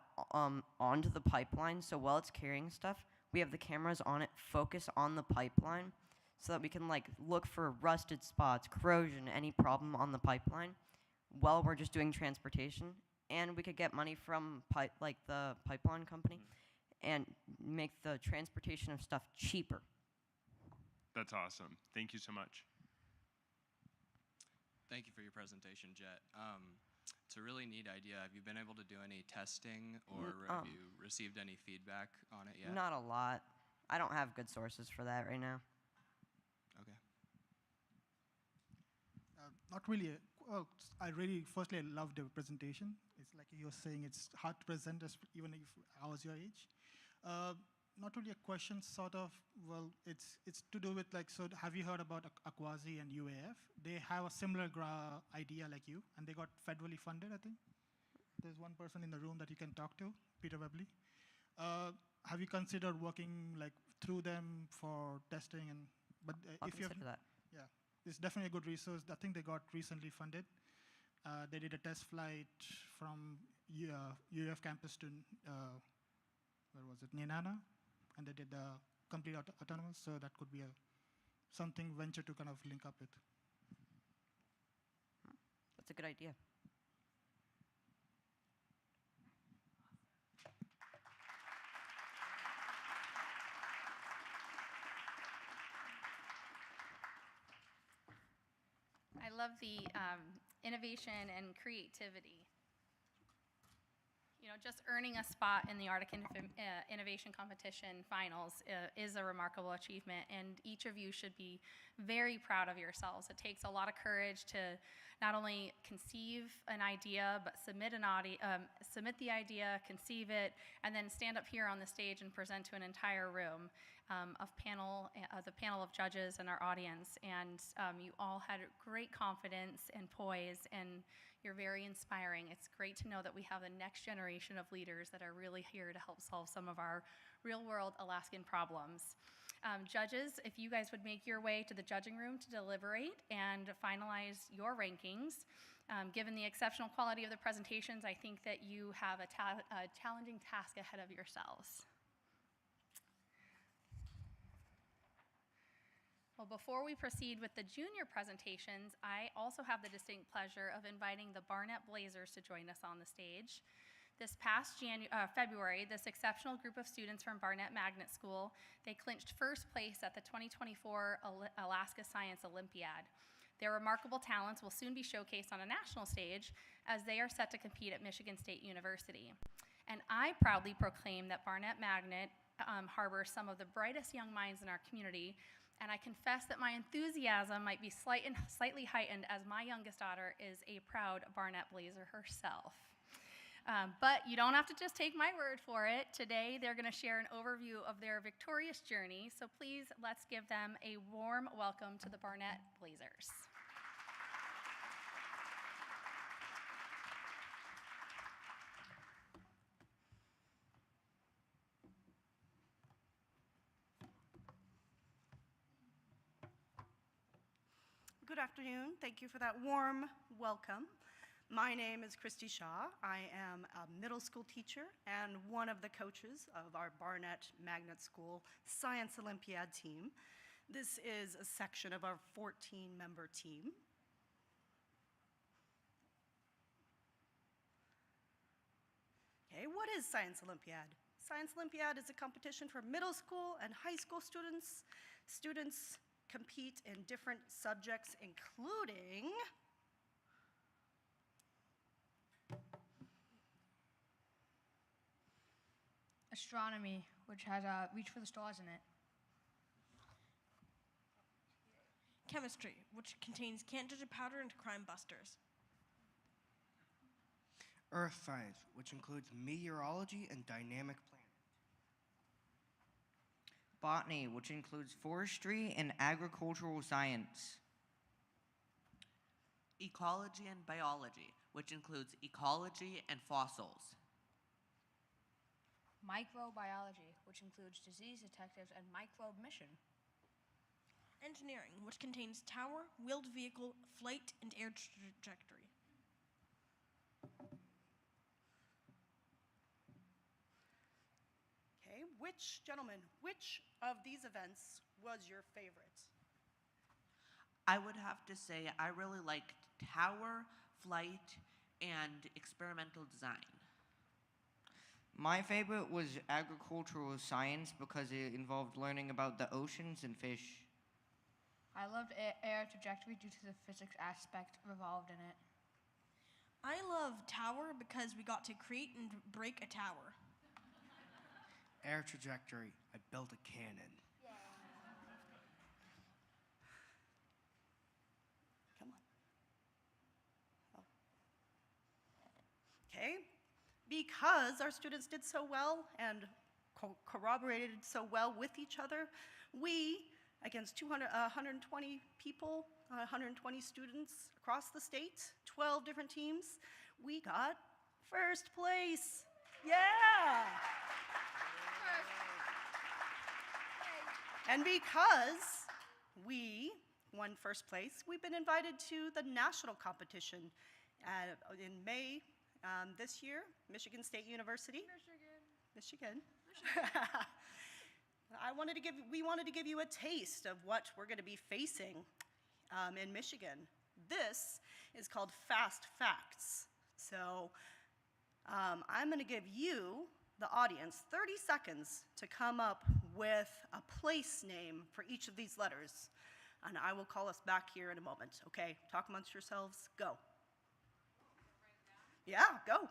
onto the pipeline. So while it's carrying stuff, we have the cameras on it, focus on the pipeline, so that we can like look for rusted spots, corrosion, any problem on the pipeline while we're just doing transportation. And we could get money from the pipeline company and make the transportation of stuff cheaper. That's awesome. Thank you so much. Thank you for your presentation, Jet. It's a really neat idea. Have you been able to do any testing, or have you received any feedback on it yet? Not a lot. I don't have good sources for that right now. Okay. Not really. Well, firstly, I loved the presentation. It's like you're saying, it's hard to present, even if I was your age. Not really a question, sort of. Well, it's to do with like, so have you heard about Aquasi and UAF? They have a similar idea like you, and they got federally funded, I think. There's one person in the room that you can talk to, Peter Webley. Have you considered working like through them for testing? And I'll if you consider that. Yeah, it's definitely a good resource. I think they got recently funded. They did a test flight from UAF campus to where was it, Nenana, and they did complete autonomous. So that could be something venture to kind of link up with. That's a good idea. I love the innovation and creativity. You know, just earning a spot in the Arctic Innovation Competition Finals is a remarkable achievement, and each of you should be very proud of yourselves. It takes a lot of courage to not only conceive an idea, but submit the idea, conceive it, and then stand up here on the stage and present to an entire room of the panel of judges and our audience. And you all had great confidence and poise, and you're very inspiring. It's great to know that we have the next generation of leaders that are really here to help solve some of our real-world Alaskan problems. Judges, if you guys would make your way to the judging room to deliberate and finalize your rankings. Given the exceptional quality of the presentations, I think that you have a challenging task ahead of yourselves. Well, before we proceed with the junior presentations, I also have the distinct pleasure of inviting the Barnett Blazers to join us on the stage. This past February, this exceptional group of students from Barnett Magnet School, they clinched first place at the 2024 Alaska Science Olympiad. Their remarkable talents will soon be showcased on a national stage as they are set to compete at Michigan State University. And I proudly proclaim that Barnett Magnet harbors some of the brightest young minds in our community, and I confess that my enthusiasm might be slightly heightened as my youngest daughter is a proud Barnett Blazer herself. But you don't have to just take my word for it. Today, they're going to share an overview of their victorious journey, so please, let's give them a warm welcome to the Barnett Blazers. Good afternoon. Thank you for that warm welcome. My name is Christy Shaw. I am a middle school teacher and one of the coaches of our Barnett Magnet School Science Olympiad team. This is a section of our 14-member team. Okay, what is Science Olympiad? Science Olympiad is a competition for middle school and high school students. Students compete in different subjects, including astronomy, which has Reach for the Stars in it. Chemistry, which contains Can't-Digit Powder and Crime Busters. Earth science, which includes meteorology and dynamic planets. Botany, which includes forestry and agricultural science. Ecology and biology, which includes ecology and fossils. Microbiology, which includes disease detectives and microbe mission. Engineering, which contains tower, wheeled vehicle, flight, and air trajectory. okay, which of these events was your favorite? I would have to say I really liked tower, flight, and experimental design. My favorite was agricultural science because it involved learning about the oceans and fish. I loved air trajectory due to the physics aspect involved in it. I love tower because we got to create and break a tower. Air trajectory, I built a cannon. Come on. Oh. Okay, because our students did so well and corroborated so well with each other, we, against 120 people, 120 students across the state, 12 different teams, we got first place. Yeah! And because we won first place, we've been invited to the national competition in May this year, Michigan State University. Michigan. We wanted to give you a taste of what we're going to be facing in Michigan. This is called Fast Facts. So I'm going to give you, the audience, 30 seconds to come up with a place name for each of these letters. And I will call us back here in a moment, okay? Talk amongst yourselves. Go. Yeah, go.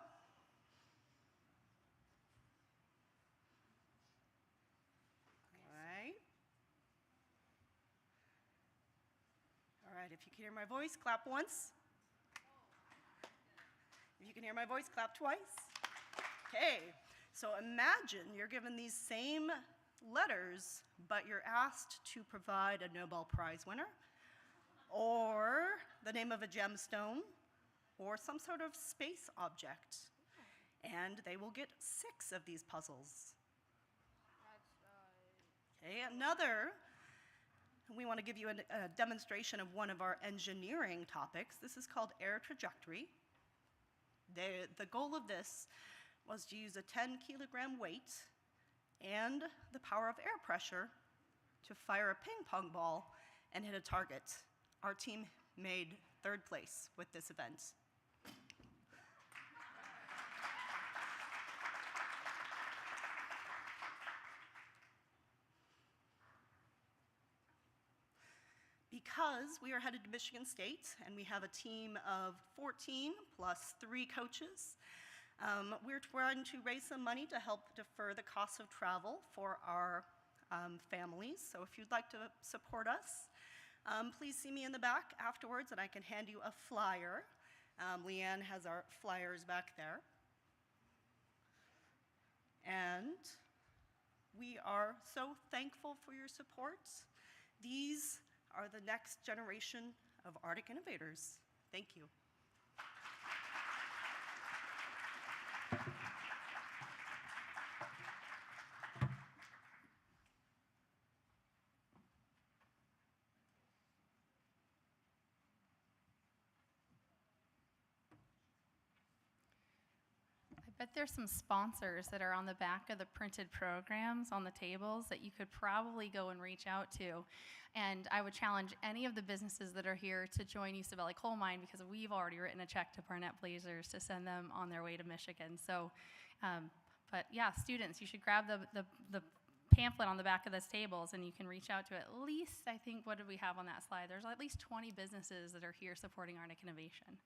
If you can hear my voice, clap once. If you can hear my voice, clap twice. Okay, so imagine you're given these same letters, but you're asked to provide a Nobel Prize winner, or the name of a gemstone, or some sort of space object. And they will get 6 of these puzzles. Okay, we want to give you a demonstration of one of our engineering topics. This is called air trajectory. The goal of this was to use a 10-kilogram weight and the power of air pressure to fire a ping pong ball and hit a target. Our team made 3rd place with this event. Because we are headed to Michigan State and we have a team of 14 plus 3 coaches, we're trying to raise some money to help defer the cost of travel for our families. So if you'd like to support us, please see me in the back afterwards and I can hand you a flyer. Leanne has our flyers back there. And we are so thankful for your support. These are the next generation of Arctic innovators. Thank you. I bet there's some sponsors that are on the back of the printed programs on the tables that you could probably go and reach out to. And I would challenge any of the businesses that are here to join Usibelli Coal Mine because we've already written a check to Barnett Blazers to send them on their way to Michigan. So, but yeah, students, you should grab the pamphlet on the back of those tables and you can reach out to at least, I think, what did we have on that slide? There's at least 20 businesses that are here supporting Arctic Innovation.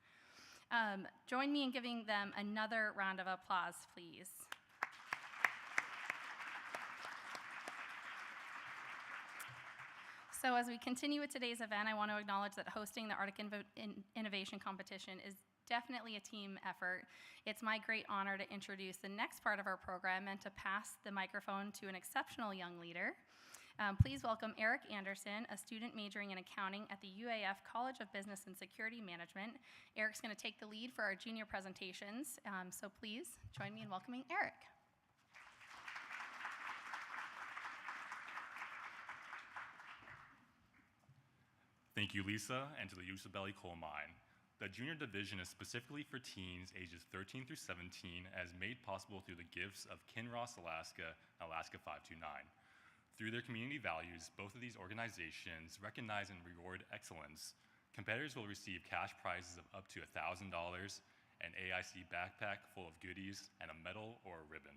Join me in giving them another round of applause, please. So as we continue with today's event, I want to acknowledge that hosting the Arctic Innovation Competition is definitely a team effort. It's my great honor to introduce the next part of our program and to pass the microphone to an exceptional young leader. Please welcome Eric Anderson, a student majoring in accounting at the UAF College of Business and Security Management. Eric's going to take the lead for our junior presentations, so please join me in welcoming Eric. Thank you, Lisa, and to the Usibelli Coal Mine. The junior division is specifically for teens ages 13 through 17, as made possible through the gifts of Kinross Alaska and Alaska 529. Through their community values, both of these organizations recognize and reward excellence. Competitors will receive cash prizes of up to $1,000, an AIC backpack full of goodies, and a medal or a ribbon.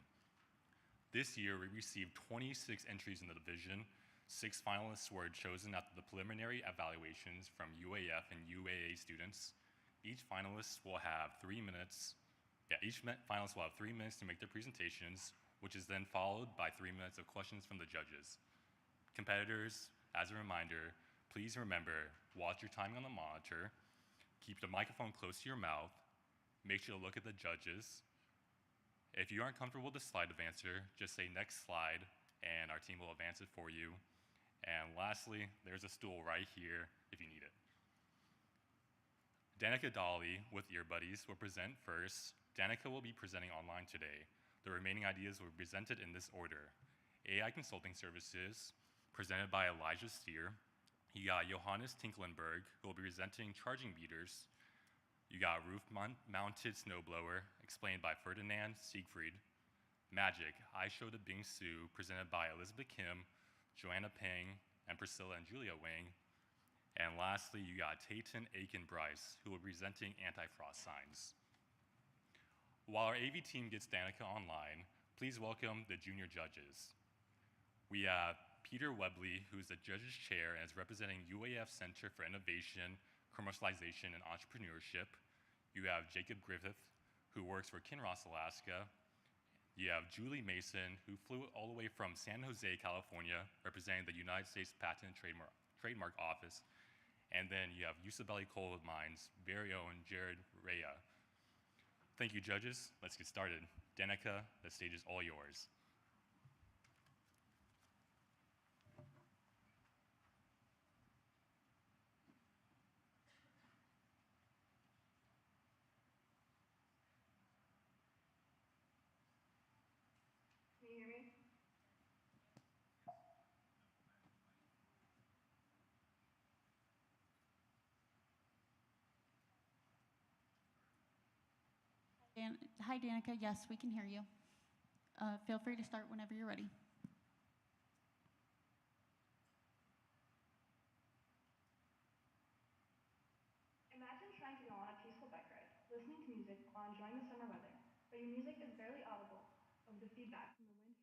This year, we received 26 entries in the division. 6 finalists were chosen after the preliminary evaluations from UAF and UAA students. Each finalist will have 3 minutes. Each finalist will have 3 minutes to make their presentations, which is then followed by 3 minutes of questions from the judges. Competitors, as a reminder, please remember, watch your timing on the monitor, keep the microphone close to your mouth, make sure to look at the judges. If you aren't comfortable with the slide advancer, just say next slide, and our team will advance it for you. And lastly, there's a stool right here if you need it. Danica Dolly with Ear Buddies will present first. Danica will be presenting online today. The remaining ideas will be presented in this order. AI Consulting Services, presented by Elijah Steer. You got Johannes Tinklenberg, who will be presenting charging meters. You got Roof-Mounted Snowblower, explained by Ferdinand Siegfried. Magic, I Show the Bing Su, presented by Elizabeth Kim, Joanna Peng, and Priscilla and Julia Wang. And lastly, you got Tayton Aiken Bryce, who will be presenting anti-frost signs. While our AV team gets Danica online, please welcome the junior judges. We have Peter Webley, who's the judge's chair and is representing UAF Center for Innovation, Commercialization, and Entrepreneurship. You have Jacob Griffith, who works for Kinross Alaska. You have Julie Mason, who flew all the way from San Jose, California, representing the United States Patent and Trademark Office. And then you have Usibelli Coal Mines' very own Jared Rea. Thank you, judges. Let's get started. Danica, the stage is all yours. Can you hear me? Hi, Danica. Yes, we can hear you. Feel free to start whenever you're ready. Imagine trying to go on a peaceful bike ride, listening to music while enjoying the summer weather, but your music is barely audible over the feedback from the wind.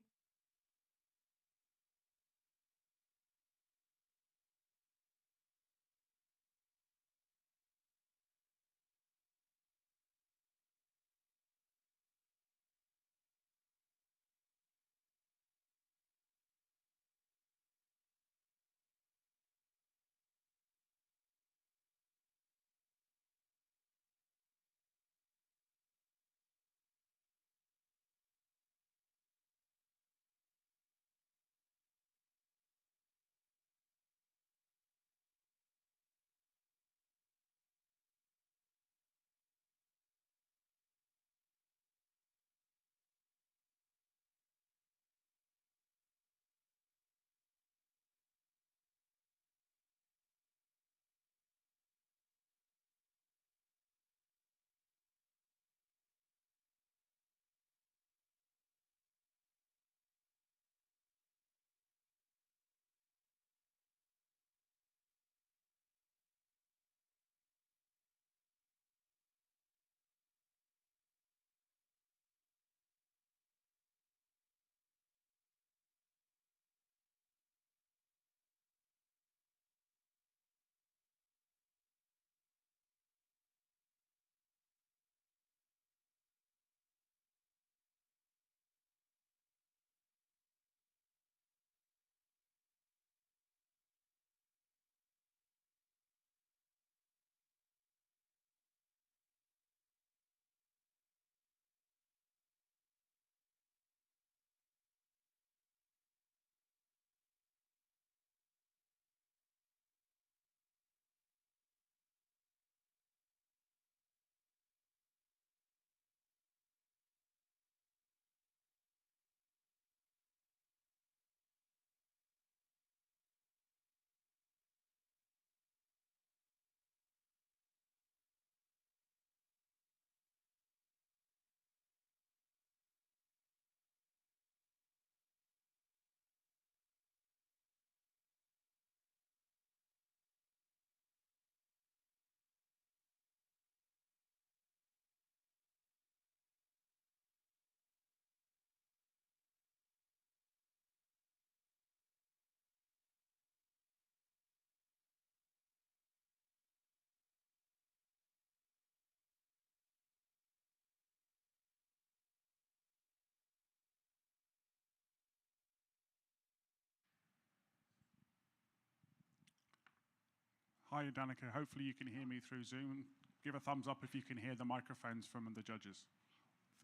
Hi, Danica. Hopefully you can hear me through Zoom. Give a thumbs up if you can hear the microphones from the judges.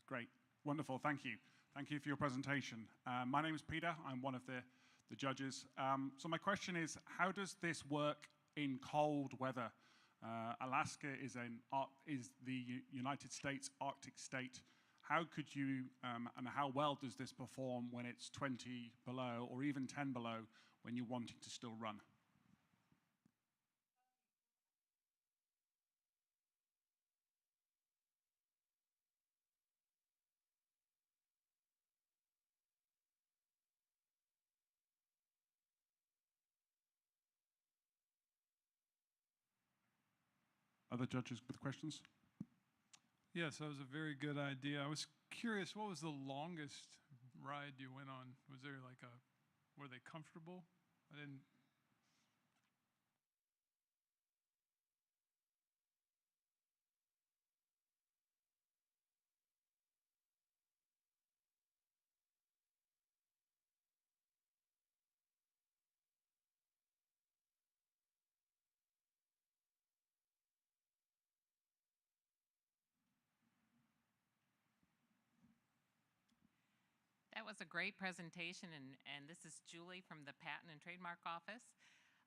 Great. Wonderful. Thank you. Thank you for your presentation. My name is Peter. I'm one of the judges. So my question is, how does this work in cold weather? Alaska is the United States Arctic state. How could you, and how well does this perform when it's 20 below or even 10 below when you're wanting to still run? Other judges with questions? Yes, that was a very good idea. I was curious, what was the longest ride you went on? Was there like were they comfortable? I didn't. was a great presentation, and this is Julie from the Patent and Trademark Office.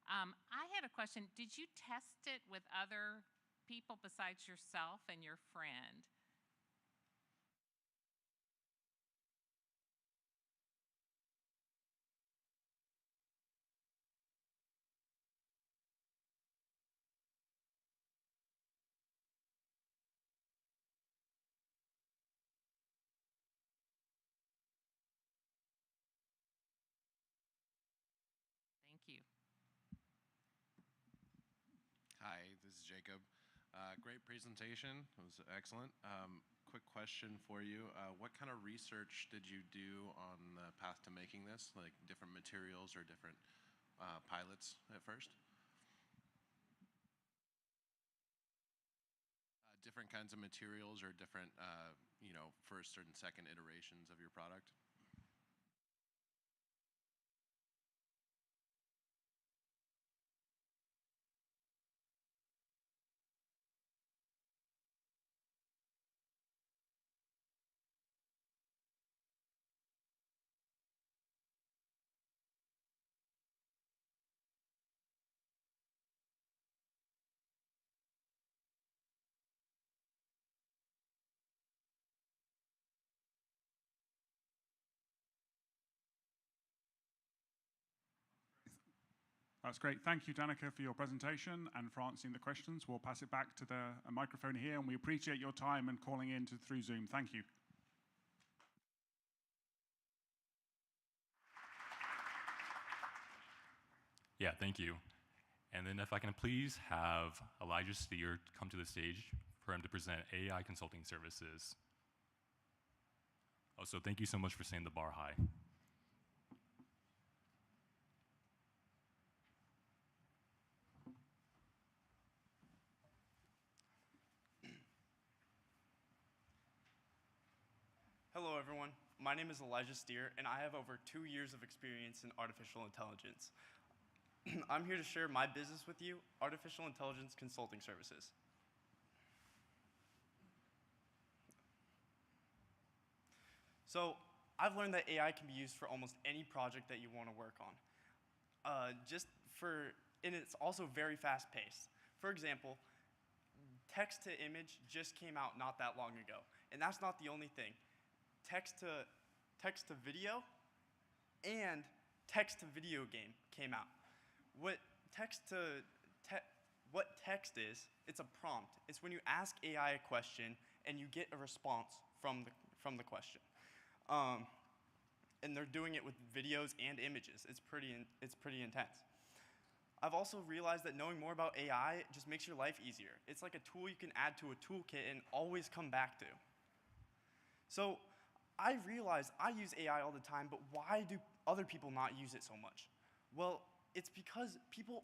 I had a question. Did you test it with other people besides yourself and your friend? Thank you. Hi, this is Jacob. Great presentation. It was excellent. Quick question for you. What kind of research did you do on the path to making this, like different materials or different pilots at first? Different kinds of materials or different, first and second iterations of your product? That's great. Thank you, Danica, for your presentation and for answering the questions. We'll pass it back to the microphone here, and we appreciate your time and calling in through Zoom. Thank you. Yeah, thank you. And then if I can please have Elijah Steer come to the stage for him to present AI consulting services. Also, thank you so much for saying the bar high. Hello, everyone. My name is Elijah Steer, and I have over 2 years of experience in artificial intelligence. I'm here to share my business with you, artificial intelligence consulting services. So I've learned that AI can be used for almost any project that you want to work on. And it's also very fast-paced. For example, text to image just came out not that long ago, and that's not the only thing. Text to video and text to video game came out. What text is, it's a prompt. It's when you ask AI a question and you get a response from the question. And they're doing it with videos and images. It's pretty intense. I've also realized that knowing more about AI just makes your life easier. It's like a tool you can add to a toolkit and always come back to. So I realize I use AI all the time, but why do other people not use it so much? Well, it's because people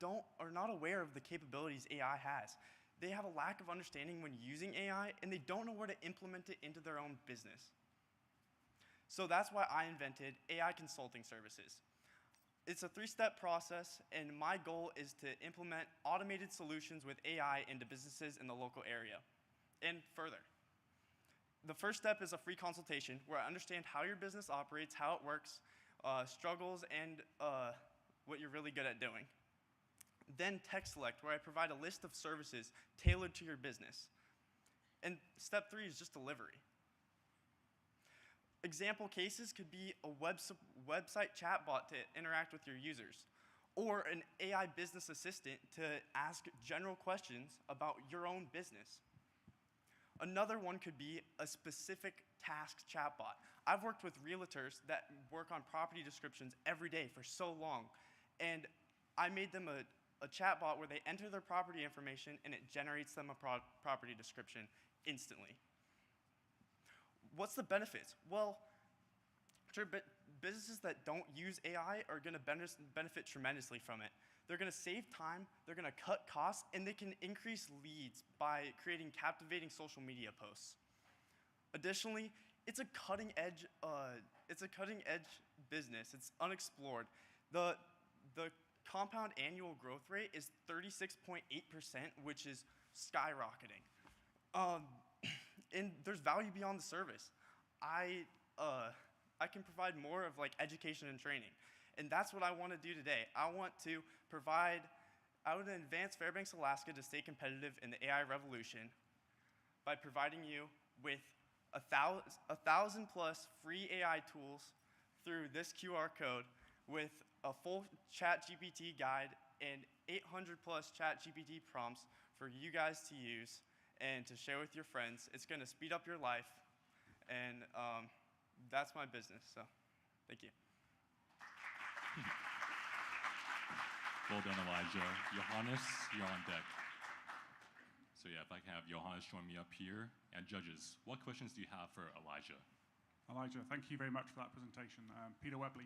are not aware of the capabilities AI has. They have a lack of understanding when using AI, and they don't know where to implement it into their own business. So that's why I invented AI consulting services. It's a 3-step process, and my goal is to implement automated solutions with AI into businesses in the local area and further. The first step is a free consultation where I understand how your business operates, how it works, struggles, and what you're really good at doing. Then Tech Select, where I provide a list of services tailored to your business. And step 3 is just delivery. Example cases could be a website chatbot to interact with your users, or an AI business assistant to ask general questions about your own business. Another one could be a specific task chatbot. I've worked with realtors that work on property descriptions every day for so long, and I made them a chatbot where they enter their property information and it generates them a property description instantly. What's the benefits? Well, businesses that don't use AI are going to benefit tremendously from it. They're going to save time, they're going to cut costs, and they can increase leads by creating captivating social media posts. Additionally, it's a cutting-edge business. It's unexplored. The compound annual growth rate is 36.8%, which is skyrocketing. And there's value beyond the service. I I can provide more of like education and training. And that's what I want to do today. I want to advance Fairbanks, Alaska to stay competitive in the AI revolution by providing you with 1,000 plus free AI tools through this QR code with a full ChatGPT guide and 800 plus ChatGPT prompts for you guys to use and to share with your friends. It's going to speed up your life, and that's my business, so thank you. Well done, Elijah. Johannes, you're on deck. So yeah, if I can have Johannes join me up here. And judges, what questions do you have for Elijah? Elijah, thank you very much for that presentation. Peter Webley,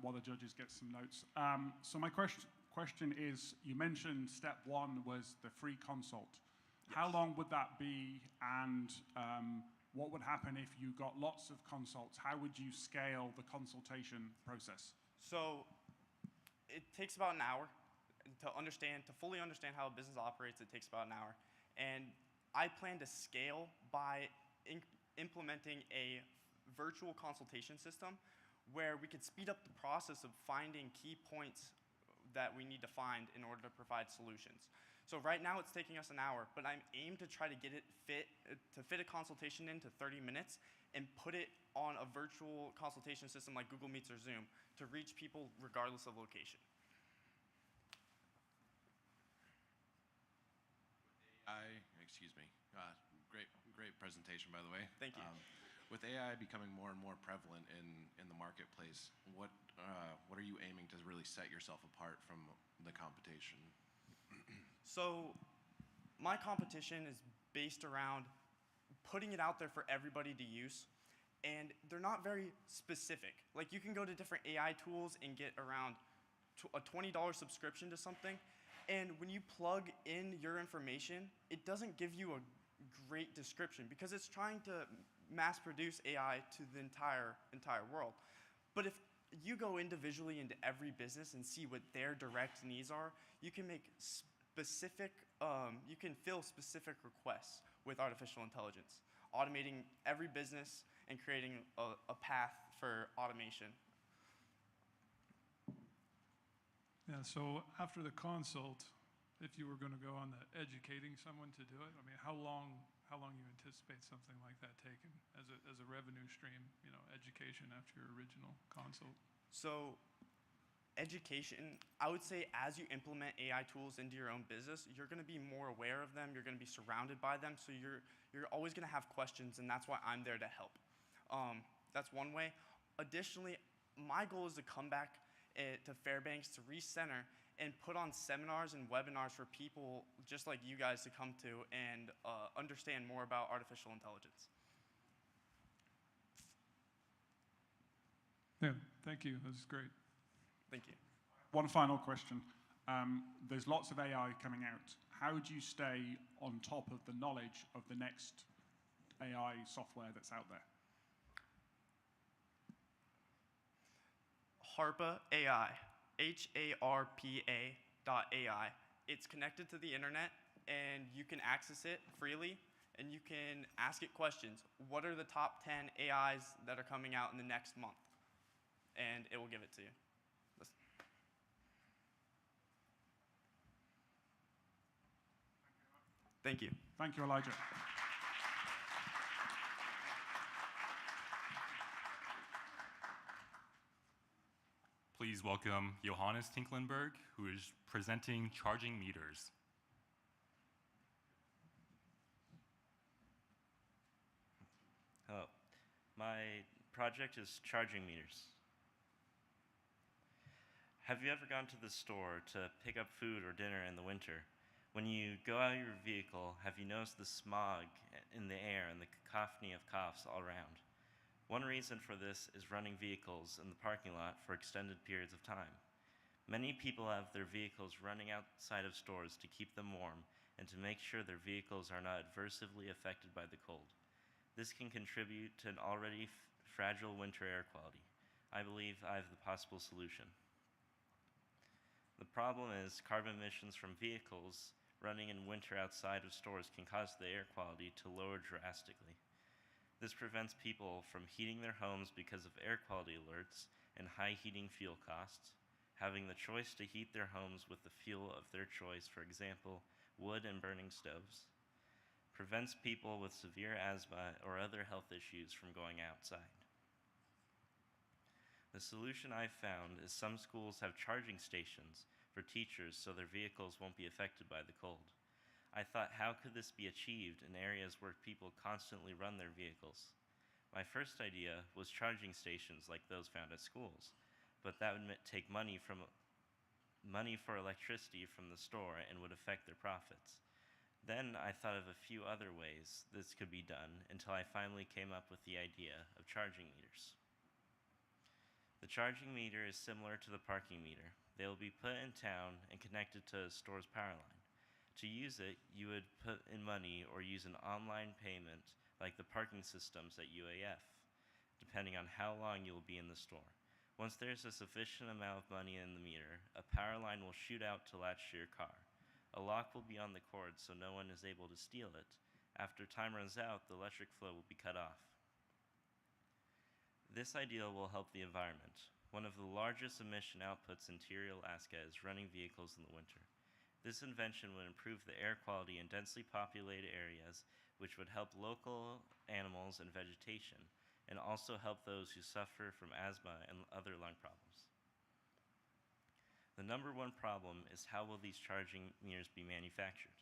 while the judges get some notes. So my question is, you mentioned step one was the free consult. Yes. How long would that be, and what would happen if you got lots of consults? How would you scale the consultation process? So it takes about an hour to fully understand how a business operates. It takes about an hour. And I plan to scale by implementing a virtual consultation system where we could speed up the process of finding key points that we need to find in order to provide solutions. So right now it's taking us an hour, but I'm aimed to try to get it fit a consultation into 30 minutes and put it on a virtual consultation system like Google Meets or Zoom to reach people regardless of location. Excuse me. Great presentation, by the way. Thank you. With AI becoming more and more prevalent in the marketplace, what are you aiming to really set yourself apart from the competition? So my competition is based around putting it out there for everybody to use, and they're not very specific. Like, you can go to different AI tools and get around a $20 subscription to something, and when you plug in your information, it doesn't give you a great description because it's trying to mass produce AI to the entire world. But if you go individually into every business and see what their direct needs are, you can make you can fill specific requests with artificial intelligence, automating every business and creating a path for automation. Yeah, so after the consult, if you were going to go on the educating someone to do it, I mean, how long you anticipate something like that taking as a revenue stream, education after your original consult? So education, I would say as you implement AI tools into your own business, you're going to be more aware of them, you're going to be surrounded by them, so you're always going to have questions, and that's why I'm there to help. That's one way. Additionally, my goal is to come back to Fairbanks to recenter and put on seminars and webinars for people just like you guys to come to and understand more about artificial intelligence. Yeah, thank you. That was great. Thank you. One final question. There's lots of AI coming out. How do you stay on top of the knowledge of the next AI software that's out there? HARPA AI, HARPA.ai. It's connected to the internet, and you can access it freely, and you can ask it questions. What are the top 10 AIs that are coming out in the next month? And it will give it to you. Thank you. Thank you, Elijah. Please welcome Johannes Tinklenberg, who is presenting charging meters. Hello. My project is charging meters. Have you ever gone to the store to pick up food or dinner in the winter? When you go out of your vehicle, have you noticed the smog in the air and the cacophony of coughs all around? One reason for this is running vehicles in the parking lot for extended periods of time. Many people have their vehicles running outside of stores to keep them warm and to make sure their vehicles are not adversely affected by the cold. This can contribute to an already fragile winter air quality. I believe I have the possible solution. The problem is carbon emissions from vehicles running in winter outside of stores can cause the air quality to lower drastically. This prevents people from heating their homes because of air quality alerts and high heating fuel costs, having the choice to heat their homes with the fuel of their choice, for example, wood and burning stoves, prevents people with severe asthma or other health issues from going outside. The solution I've found is some schools have charging stations for teachers so their vehicles won't be affected by the cold. I thought, how could this be achieved in areas where people constantly run their vehicles? My first idea was charging stations like those found at schools, but that would take money for electricity from the store and would affect their profits. Then I thought of a few other ways this could be done until I finally came up with the idea of charging meters. The charging meter is similar to the parking meter. They will be put in town and connected to a store's power line. To use it, you would put in money or use an online payment like the parking systems at UAF, depending on how long you will be in the store. Once there's a sufficient amount of money in the meter, a power line will shoot out to latch to your car. A lock will be on the cord so no one is able to steal it. After time runs out, the electric flow will be cut off. This idea will help the environment. One of the largest emission outputs in interior Alaska is running vehicles in the winter. This invention would improve the air quality in densely populated areas, which would help local animals and vegetation, and also help those who suffer from asthma and other lung problems. The number one problem is how will these charging meters be manufactured?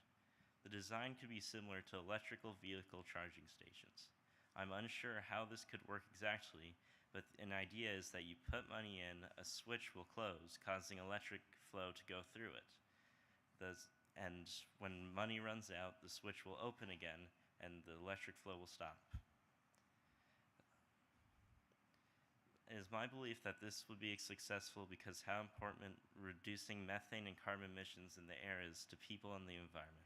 The design could be similar to electrical vehicle charging stations. I'm unsure how this could work exactly, but an idea is that you put money in, a switch will close, causing electric flow to go through it. And when money runs out, the switch will open again and the electric flow will stop. It is my belief that this would be successful because how important reducing methane and carbon emissions in the air is to people and the environment.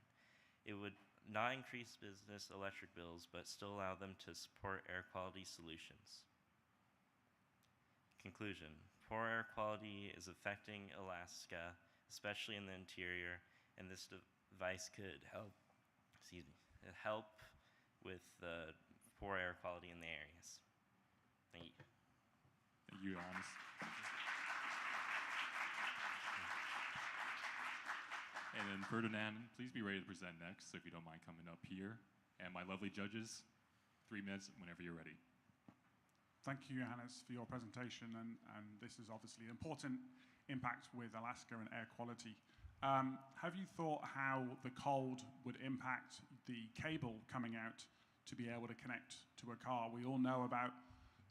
It would not increase business electric bills, but still allow them to support air quality solutions. Conclusion: poor air quality is affecting Alaska, especially in the interior, and this device could help with the poor air quality in the areas. Thank you. Thank you, Hans. And then Ferdinand, please be ready to present next, so if you don't mind coming up here. And my lovely judges, 3 minutes whenever you're ready. Thank you, Johannes, for your presentation, and this is obviously an important impact with Alaska and air quality. Have you thought how the cold would impact the cable coming out to be able to connect to a car? We all know about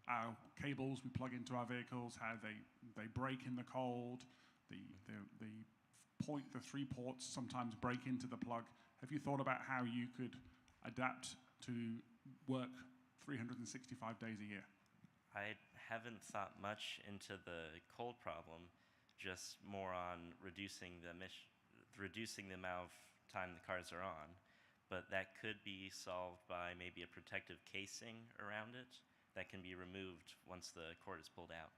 our cables we plug into our vehicles, how they break in the cold, the 3 ports sometimes break into the plug. Have you thought about how you could adapt to work 365 days a year? I haven't thought much into the cold problem, just more on reducing the amount of time the cars are on. But that could be solved by maybe a protective casing around it that can be removed once the cord is pulled out.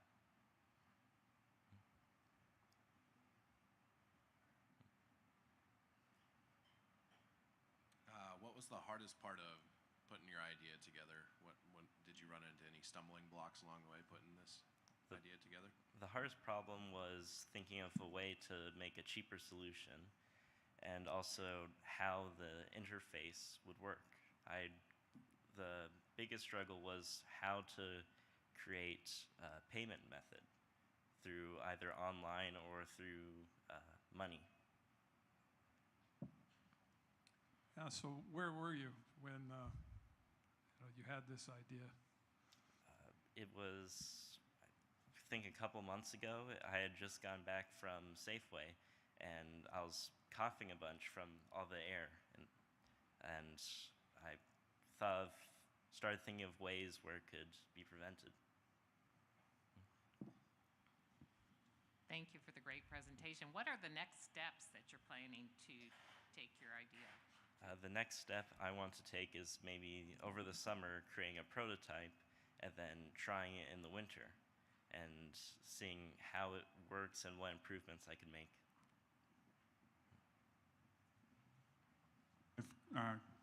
What was the hardest part of putting your idea together? What did you run into any stumbling blocks along the way putting this idea together? The hardest problem was thinking of a way to make a cheaper solution, and also how the interface would work. The biggest struggle was how to create a payment method through either online or through money. Yeah, so where were you when you had this idea? It was, I think, a couple months ago. I had just gone back from Safeway, and I was coughing a bunch from all the air, and I started thinking of ways where it could be prevented. Thank you for the great presentation. What are the next steps that you're planning to take your idea? The next step I want to take is maybe over the summer creating a prototype and then trying it in the winter and seeing how it works and what improvements I can make.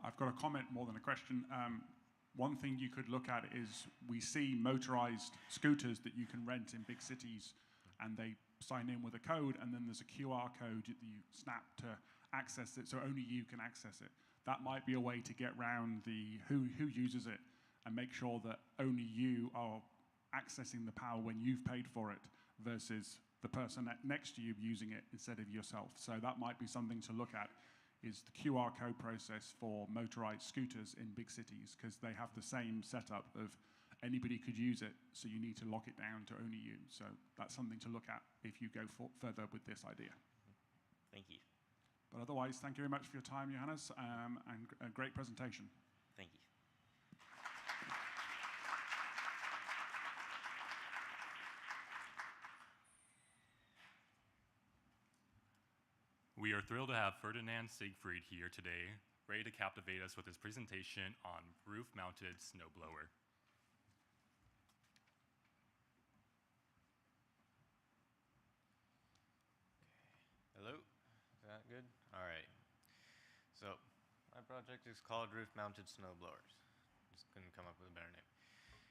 I've got a comment more than a question. one thing you could look at is we see motorized scooters that you can rent in big cities, and they sign in with a code, and then there's a QR code that you snap to access it, so only you can access it. That might be a way to get around the who uses it and make sure that only you are accessing the power when you've paid for it versus the person next to you using it instead of yourself. So that might be something to look at, is the QR code process for motorized scooters in big cities, because they have the same setup of anybody could use it, so you need to lock it down to only you. So that's something to look at if you go further with this idea. Thank you. But otherwise, thank you very much for your time, Johannes, and a great presentation. Thank you. We are thrilled to have Ferdinand Siegfried here today, ready to captivate us with his presentation on roof-mounted snowblower. Hello, is that good? All right. So, my project is called Roof-Mounted Snowblowers. Just couldn't come up with a better name.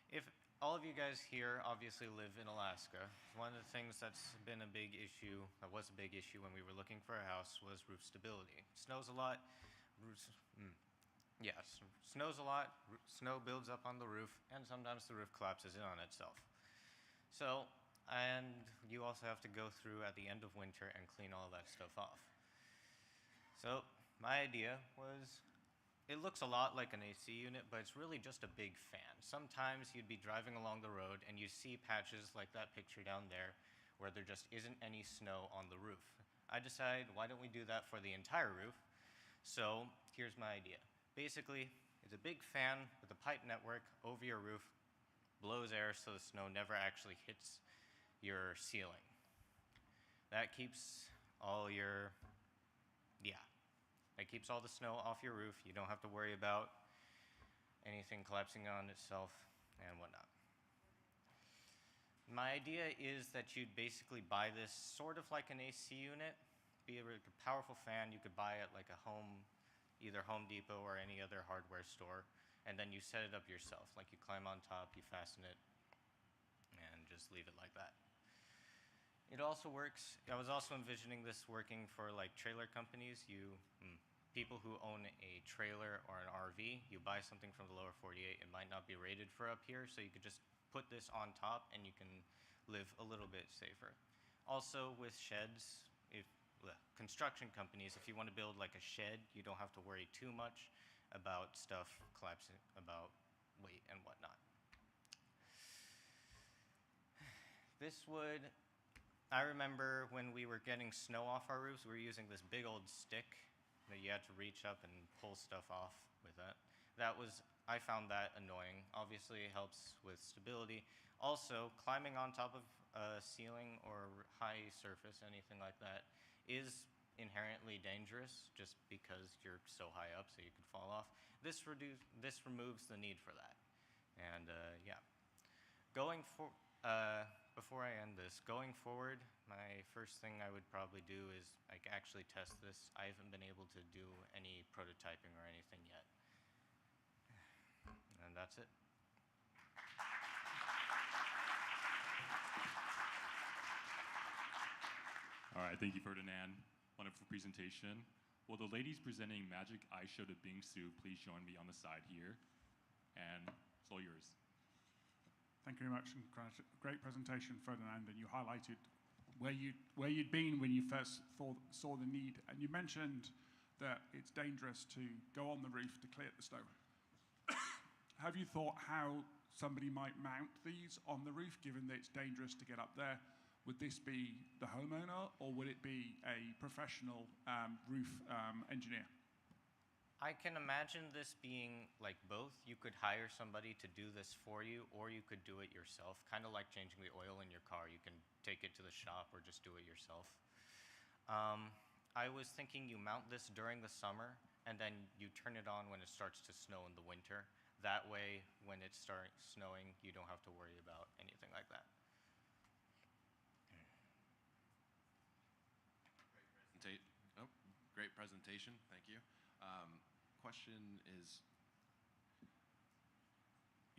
If all of you guys here obviously live in Alaska, one of the things that's been a big issue, that was a big issue when we were looking for a house, was roof stability. It snows a lot. Snows a lot. Snow builds up on the roof, and sometimes the roof collapses in on itself. So, and you also have to go through at the end of winter and clean all that stuff off. So my idea was, it looks a lot like an AC unit, but it's really just a big fan. Sometimes you'd be driving along the road and you see patches like that picture down there where there just isn't any snow on the roof. I decided, why don't we do that for the entire roof? So here's my idea. Basically, it's a big fan with a pipe network over your roof, blows air so the snow never actually hits your ceiling. That keeps all your, that keeps all the snow off your roof. You don't have to worry about anything collapsing on itself and whatnot. My idea is that you'd basically buy this sort of like an AC unit, be a really powerful fan. You could buy it like a either Home Depot or any other hardware store, and then you set it up yourself. Like you climb on top, you fasten it, and just leave it like that. It also works. I was also envisioning this working for like trailer companies. People who own a trailer or an RV, you buy something from the lower 48, it might not be rated for up here, so you could just put this on top and you can live a little bit safer. Also with sheds, construction companies, if you want to build like a shed, you don't have to worry too much about stuff collapsing, about weight and whatnot. I remember when we were getting snow off our roofs, we were using this big old stick that you had to reach up and pull stuff off with that. I found that annoying. Obviously, it helps with stability. Also, climbing on top of a ceiling or high surface, anything like that, is inherently dangerous just because you're so high up so you could fall off. This removes the need for that. And before I end this, going forward, my first thing I would probably do is like actually test this. I haven't been able to do any prototyping or anything yet. And that's it. All right, thank you, Ferdinand. Wonderful presentation. Will the ladies presenting Magic Ice Show to Bingsu please join me on the side here? And it's all yours. Thank you very much, and great presentation, Ferdinand, and you highlighted where you'd been when you first saw the need, and you mentioned that it's dangerous to go on the roof to clear the snow. Have you thought how somebody might mount these on the roof, given that it's dangerous to get up there? Would this be the homeowner, or would it be a professional roof engineer? I can imagine this being like both. You could hire somebody to do this for you, or you could do it yourself, kind of like changing the oil in your car. You can take it to the shop or just do it yourself. I was thinking you mount this during the summer, and then you turn it on when it starts to snow in the winter. That way, when it starts snowing, you don't have to worry about anything like that. Great presentation, thank you. Question is,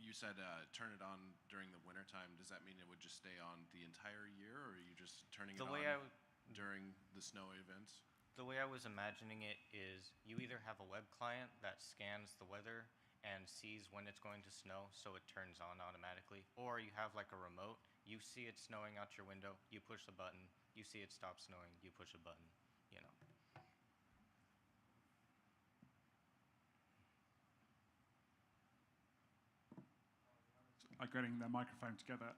You said turn it on during the wintertime. Does that mean it would just stay on the entire year, or are you just turning it on during the snow events? The way I was imagining it is you either have a web client that scans the weather and sees when it's going to snow, so it turns on automatically, or you have like a remote. You see it snowing out your window, you push the button. You see it stop snowing, you push a button, you know. Like getting the microphone together.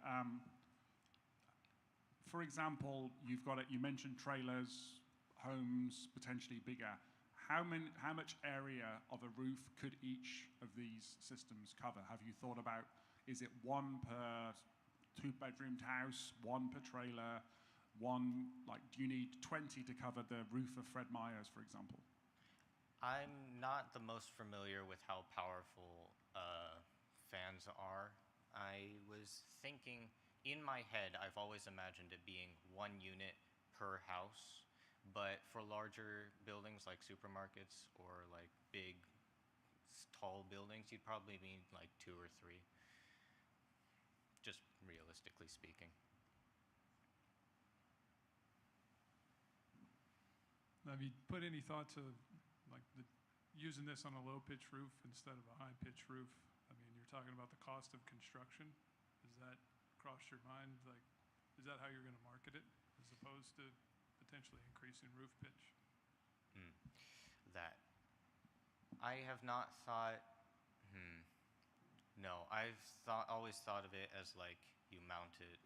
For example, you've got it. You mentioned trailers, homes, potentially bigger. How much area of a roof could each of these systems cover? Have you thought about? Is it one per two-bedroomed house, one per trailer, one? Like, do you need 20 to cover the roof of Fred Meyer's, for example? I'm not the most familiar with how powerful fans are. I was thinking, in my head, I've always imagined it being one unit per house, but for larger buildings like supermarkets or like big, tall buildings, you'd probably need like 2 or 3, just realistically speaking. Have you put any thought to like using this on a low-pitch roof instead of a high-pitch roof? I mean, you're talking about the cost of construction. Does that cross your mind? Like, is that how you're going to market it, as opposed to potentially increasing roof pitch? That I have not thought. No, I've always thought of it as like you mount it.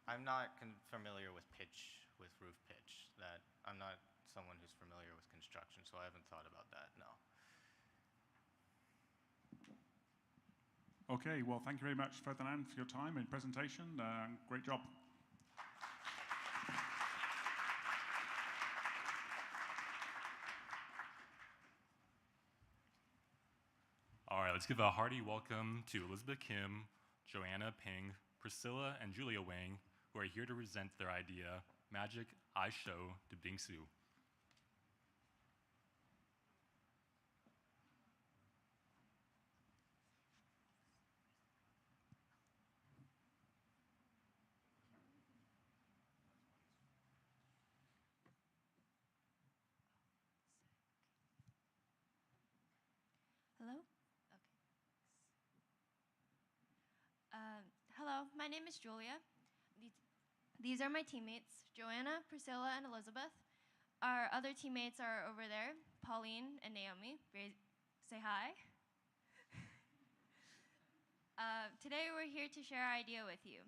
I'm not familiar with roof pitch. That I'm not someone who's familiar with construction, so I haven't thought about that. No. Okay, well, thank you very much, Ferdinand, for your time and presentation. Great job. All right, let's give a hearty welcome to Elizabeth Kim, Joanna Ping, Priscilla, and Julia Wang, who are here to present their idea, Magic I Show to Bingsu. Hello? Okay. Hello, my name is Julia. These are my teammates, Joanna, Priscilla, and Elizabeth. Our other teammates are over there, Pauline and Naomi. Say hi. Today we're here to share our idea with you,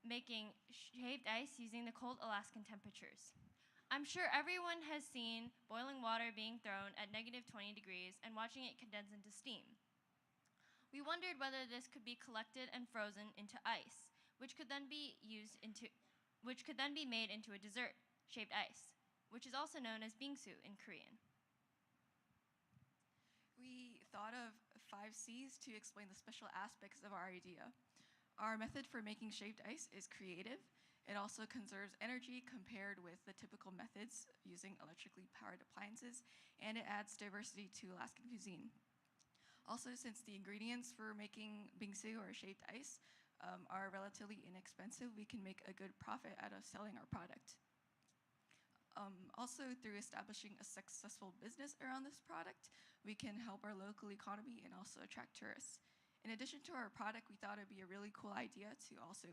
making shaved ice using the cold Alaskan temperatures. I'm sure everyone has seen boiling water being thrown at -20 degrees and watching it condense into steam. We wondered whether this could be collected and frozen into ice, which could then be made into a dessert, shaved ice, which is also known as bingsu in Korean. We thought of 5 C's to explain the special aspects of our idea. Our method for making shaved ice is creative. It also conserves energy compared with the typical methods using electrically powered appliances, and it adds diversity to Alaskan cuisine. Also, since the ingredients for making bingsu or shaved ice are relatively inexpensive, we can make a good profit out of selling our product. Also, through establishing a successful business around this product, we can help our local economy and also attract tourists. In addition to our product, we thought it'd be a really cool idea to also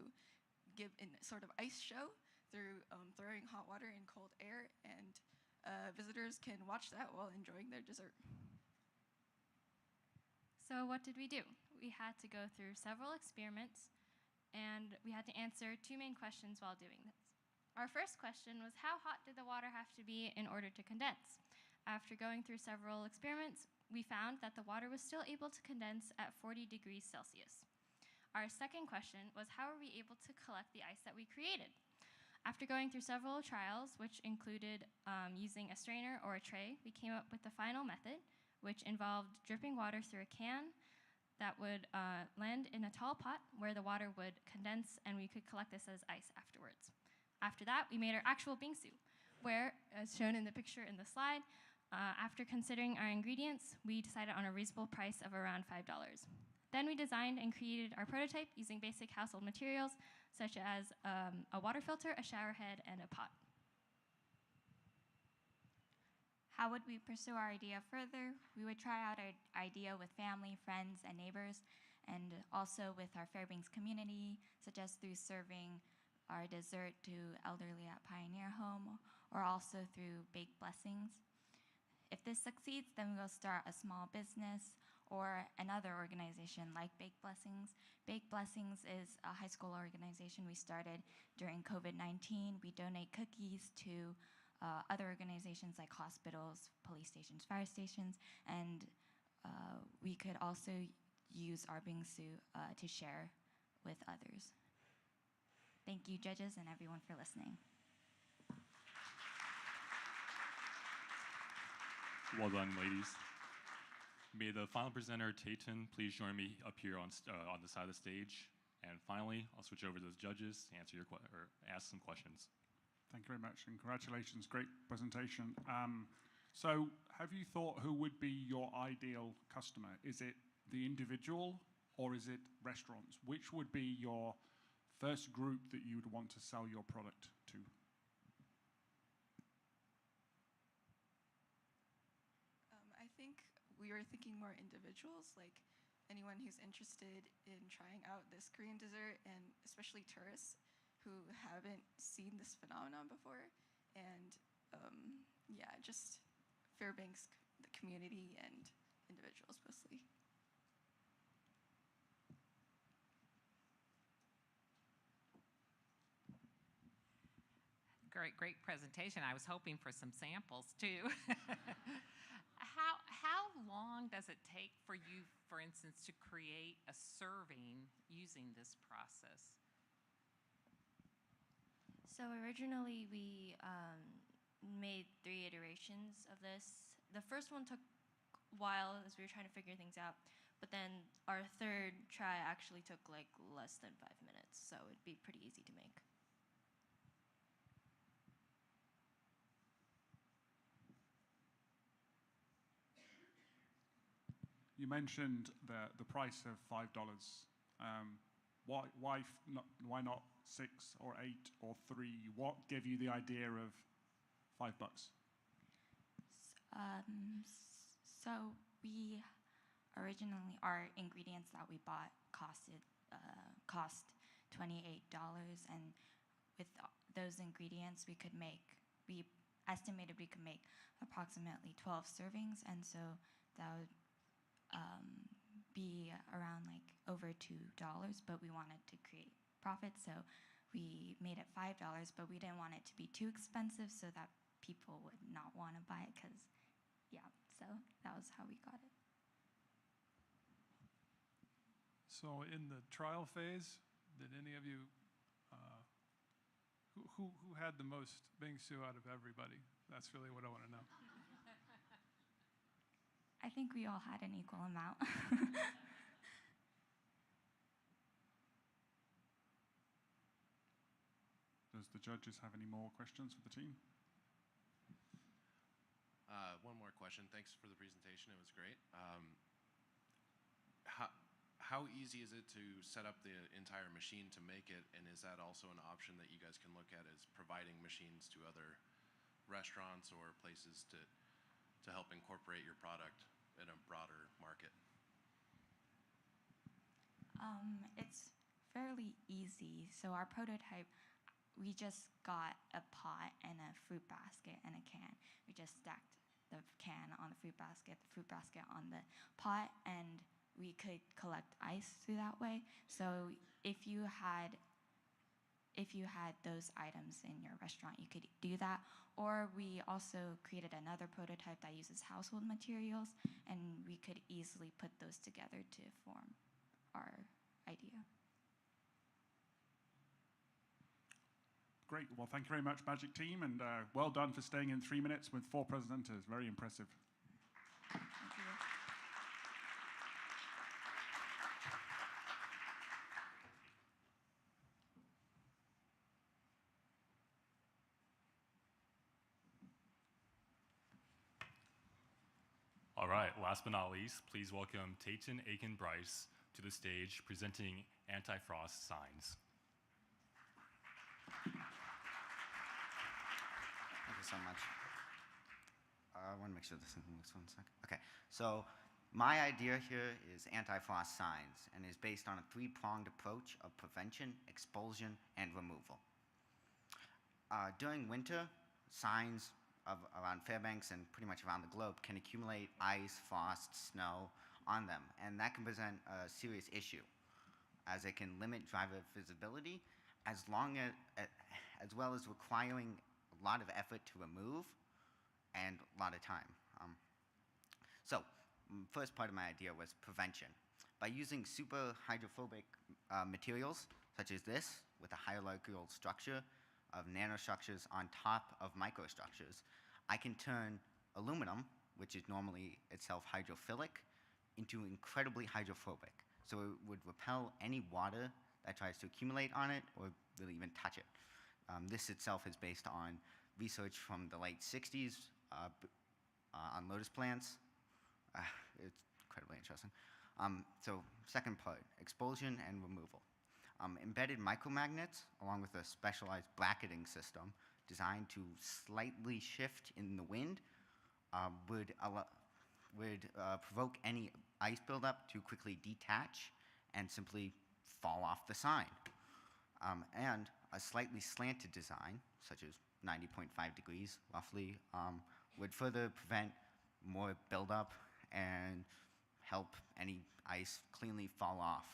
give a sort of ice show through throwing hot water in cold air, and visitors can watch that while enjoying their dessert. So what did we do? We had to go through several experiments, and we had to answer 2 main questions while doing this. Our first question was, how hot did the water have to be in order to condense? After going through several experiments, we found that the water was still able to condense at 40 degrees Celsius. Our second question was, how were we able to collect the ice that we created? After going through several trials, which included using a strainer or a tray, we came up with the final method, which involved dripping water through a can that would land in a tall pot where the water would condense, and we could collect this as ice afterwards. After that, we made our actual bingsu, where, as shown in the picture in the slide, After considering our ingredients, we decided on a reasonable price of around $5. Then we designed and created our prototype using basic household materials such as a water filter, a shower head, and a pot. How would we pursue our idea further? We would try out our idea with family, friends, and neighbors, and also with our Fairbanks community, such as through serving our dessert to elderly at Pioneer Home, or also through baked blessings. If this succeeds, then we'll start a small business or another organization like Baked Blessings. Baked Blessings is a high school organization we started during COVID-19. We donate cookies to other organizations like hospitals, police stations, fire stations, and we could also use our bingsu to share with others. Thank you, judges, and everyone for listening. Well done, ladies. May the final presenter, Tayton, please join me up here on the side of the stage. And finally, I'll switch over to the judges to answer your or ask some questions. Thank you very much, and congratulations. Great presentation. So have you thought who would be your ideal customer? Is it the individual or is it restaurants? Which would be your first group that you would want to sell your product to? I think we were thinking more individuals, like anyone who's interested in trying out this Korean dessert, and especially tourists who haven't seen this phenomenon before. And yeah, just Fairbanks, the community, and individuals mostly. Great presentation. I was hoping for some samples too. How long does it take for you, for instance, to create a serving using this process? So originally we made 3 iterations of this. The first one took a while as we were trying to figure things out, but then our third try actually took like less than 5 minutes, so it'd be pretty easy to make. You mentioned the price of $5. Why not 6 or 8 or 3? What gave you the idea of $5? So we originally, our ingredients that we bought cost $28, and with those ingredients we estimated we could make approximately 12 servings, and so that would be around like over $2, but we wanted to create profit, so we made it $5, but we didn't want it to be too expensive so that people would not want to buy it, because yeah, so that was how we got it. So in the trial phase, did any of you, who had the most bingsu out of everybody? That's really what I want to know. I think we all had an equal amount. Does the judges have any more questions for the team? One more question. Thanks for the presentation. It was great. How easy is it to set up the entire machine to make it? And is that also an option that you guys can look at as providing machines to other restaurants or places to help incorporate your product in a broader market? It's fairly easy. So our prototype, we just got a pot and a fruit basket and a can. We just stacked the can on the fruit basket on the pot, and we could collect ice through that way. So if you had those items in your restaurant, you could do that. Or we also created another prototype that uses household materials, and we could easily put those together to form our idea. Great. Well, thank you very much, Magic Team, and well done for staying in 3 minutes with 4 presenters. Very impressive. Thank you. right, last but not least, please welcome Tayton Aiken Bryce to the stage presenting anti-frost signs. Thank you so much. I want to make sure this moves 1 sec. Okay, so my idea here is anti-frost signs and is based on a three-pronged approach of prevention, expulsion, and removal. During winter, signs around Fairbanks and pretty much around the globe can accumulate ice, frost, snow on them, and that can present a serious issue as it can limit driver visibility as well as requiring a lot of effort to remove and a lot of time. First part of my idea was prevention. By using super hydrophobic materials such as this with a hierarchical structure of nanostructures on top of microstructures, I can turn aluminum, which is normally itself hydrophilic, into incredibly hydrophobic. So it would repel any water that tries to accumulate on it or really even touch it. This itself is based on research from the late 60s on lotus plants. It's incredibly interesting. Second part, expulsion and removal. Embedded micromagnets, along with a specialized bracketing system designed to slightly shift in the wind, would provoke any ice buildup to quickly detach and simply fall off the sign. And a slightly slanted design, such as 90.5 degrees roughly, would further prevent more buildup and help any ice cleanly fall off.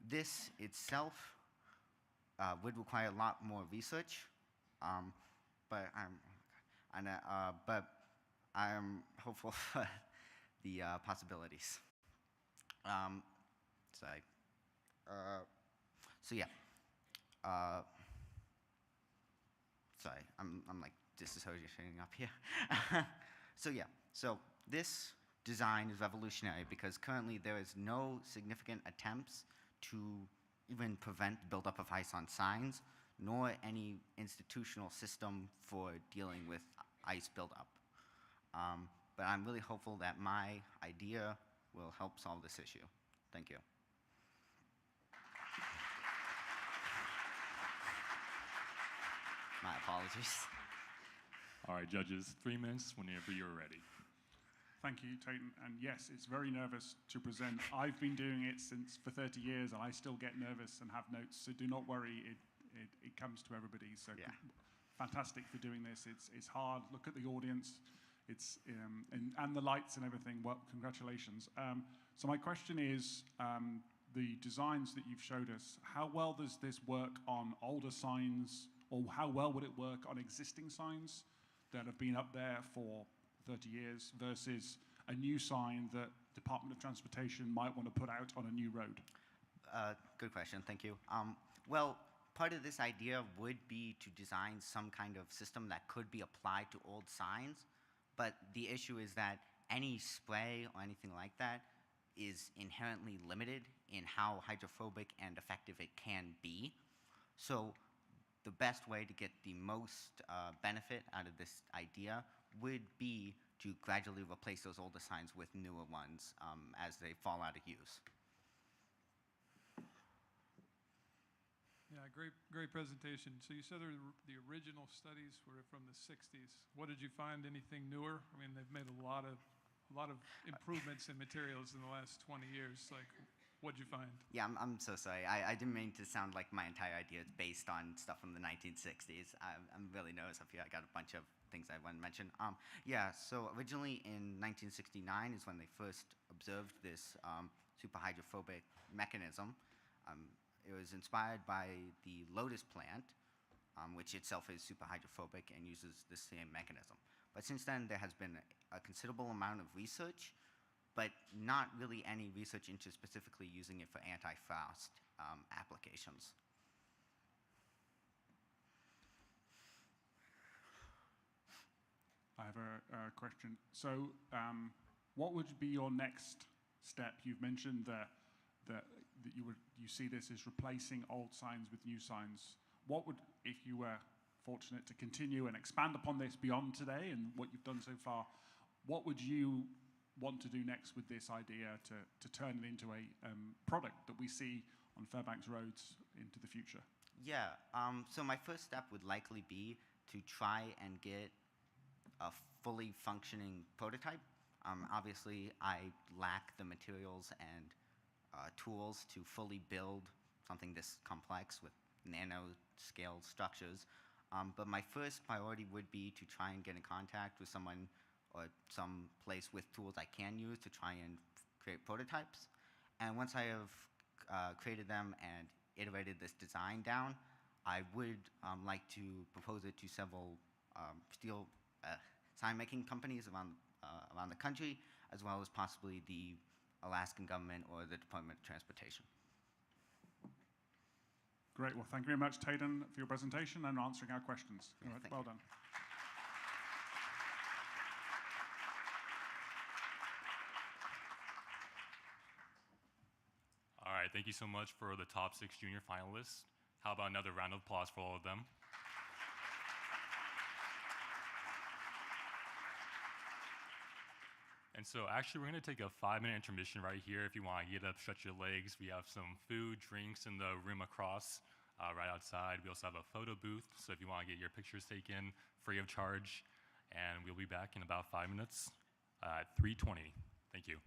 This itself would require a lot more research, but I'm hopeful for the possibilities. I'm like disassociating up here. So this design is revolutionary because currently there is no significant attempts to even prevent buildup of ice on signs, nor any institutional system for dealing with ice buildup. But I'm really hopeful that my idea will help solve this issue. Thank you. My apologies. All right, judges, 3 minutes whenever you're ready. Thank you, Tayton. And yes, it's very nervous to present. I've been doing it for 30 years, and I still get nervous and have notes. So do not worry, it comes to everybody. So yeah. Fantastic for doing this. It's hard. Look at the audience. It's and the lights and everything. Well, congratulations. So my question is, the designs that you've showed us, how well does this work on older signs, or how well would it work on existing signs that have been up there for 30 years versus a new sign that Department of Transportation might want to put out on a new road? Good question, thank you. Well, part of this idea would be to design some kind of system that could be applied to old signs, but the issue is that any spray or anything like that is inherently limited in how hydrophobic and effective it can be. So the best way to get the most benefit out of this idea would be to gradually replace those older signs with newer ones as they fall out of use. Yeah, great presentation. So you said the original studies were from the 60s. What did you find? Anything newer? I mean, they've made a lot of improvements in materials in the last 20 years. Like, what'd you find? Yeah, I'm so sorry. I didn't mean to sound like my entire idea is based on stuff from the 1960s. I'm really nervous up here. I got a bunch of things I want to mention. So originally in 1969 is when they first observed this super hydrophobic mechanism. It was inspired by the lotus plant, which itself is super hydrophobic and uses the same mechanism. But since then, there has been a considerable amount of research, but not really any research into specifically using it for anti-frost applications. I have a question. So what would be your next step? You've mentioned that you see this as replacing old signs with new signs. What would, if you were fortunate to continue and expand upon this beyond today and what you've done so far, what would you want to do next with this idea to turn it into a product that we see on Fairbanks roads into the future? Yeah, so my first step would likely be to try and get a fully functioning prototype. Obviously, I lack the materials and tools to fully build something this complex with nano-scale structures. But my first priority would be to try and get in contact with someone or some place with tools I can use to try and create prototypes. And once I have created them and iterated this design down, I would like to propose it to several steel sign-making companies around the country, as well as possibly the Alaskan government or the Department of Transportation. Great. Well, thank you very much, Tayden, for your presentation and answering our questions. Yeah, All right, thank well you. done. All right, thank you so much for the top 6 junior finalists. How about another round of applause for all of them? And so actually, we're going to take a 5-minute intermission right here. If you want to get up, stretch your legs. We have some food, drinks in the room across, right outside. We also have a photo booth, so if you want to get your pictures taken free of charge. And we'll be back in about 5 minutes at 3:20. Thank you.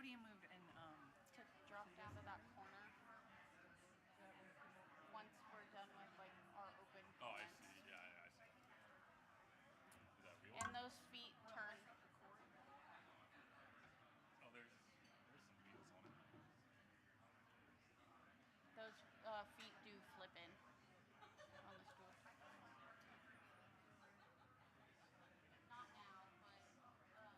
podium moved and To drop down to that corner. Once we're done with like our open Oh, I comments. see. Yeah, I see. Is that wheel? And those feet turn. Oh, there's some wheels on it. Those feet do flip in on the stool. Not now, but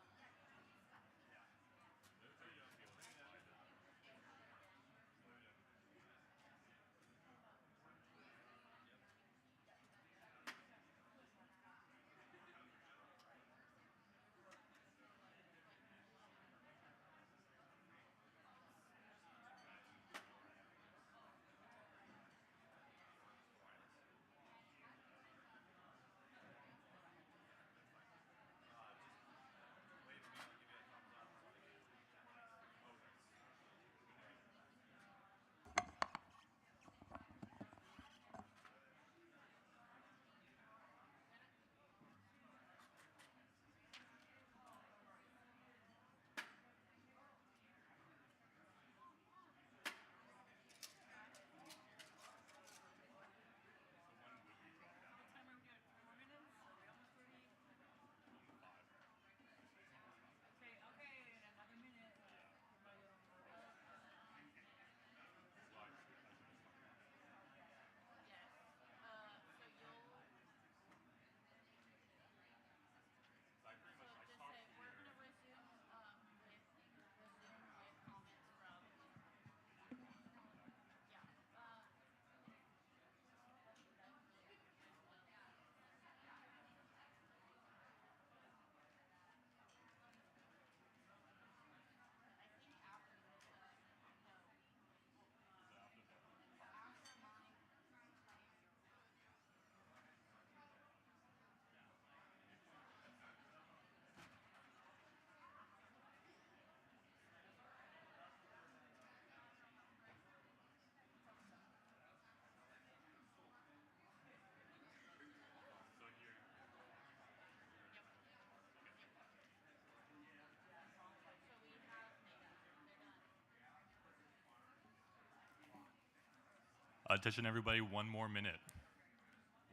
Attention, everybody, 1 more minute.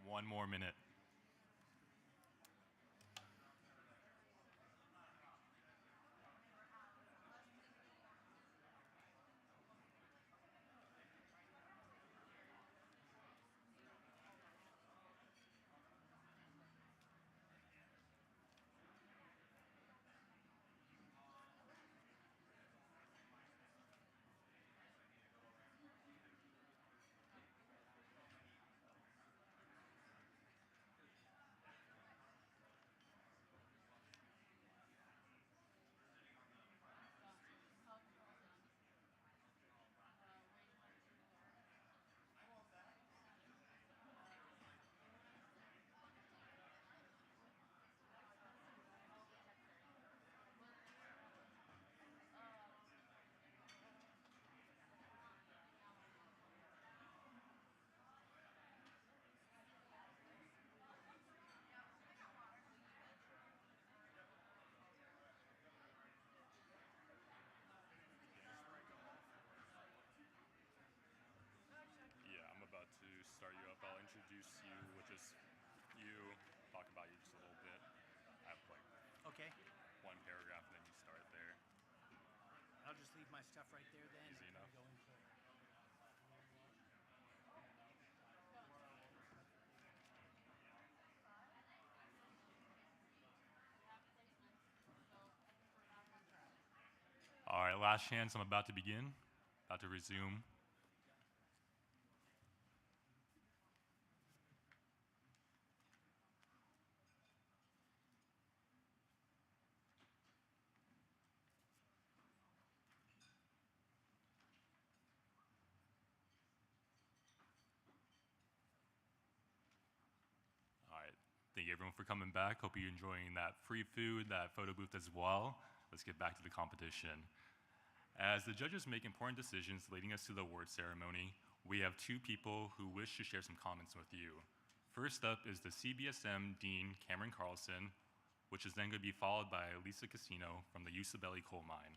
1 more minute. Yeah, I'm about to start you up. I'll introduce you with just you, talk about you just a little bit. I have like one paragraph and then you start there. I'll just leave my stuff right there then. Easy enough. Go into it. All right, last chance. I'm about to begin. About to resume. All right. Thank you everyone for coming back. Hope you're enjoying that free food, that photo booth as well. Let's get back to the competition. As the judges make important decisions leading us to the award ceremony, we have 2 people who wish to share some comments with you. First up is the CBSM Dean Cameron Carlson, which is then going to be followed by Lisa Casino from the Usibelli coal mine.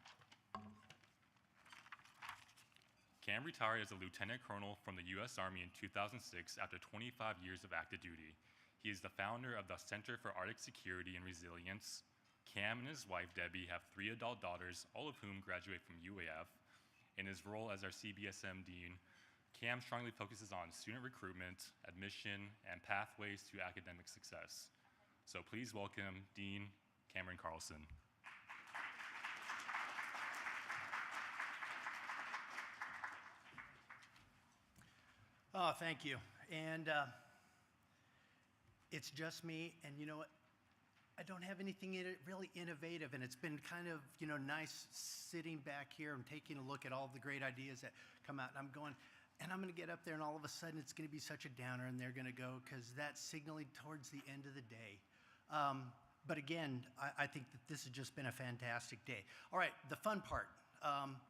Cam retired as a lieutenant colonel from the U.S. Army in 2006 after 25 years of active duty. He is the founder of the Center for Arctic Security and Resilience. Cam and his wife, Debbie, have 3 adult daughters, all of whom graduate from UAF. In his role as our CBSM Dean, Cam strongly focuses on student recruitment, admission, and pathways to academic success. So please welcome Dean Cameron Carlson. Oh, thank you. And it's just me, and you know what? I don't have anything really innovative, and it's been kind of, nice sitting back here and taking a look at all the great ideas that come out. And I'm going to get up there, and all of a sudden it's going to be such a downer, and they're going to go, because that's signaling towards the end of the day. But again, I think that this has just been a fantastic day. All right, the fun part.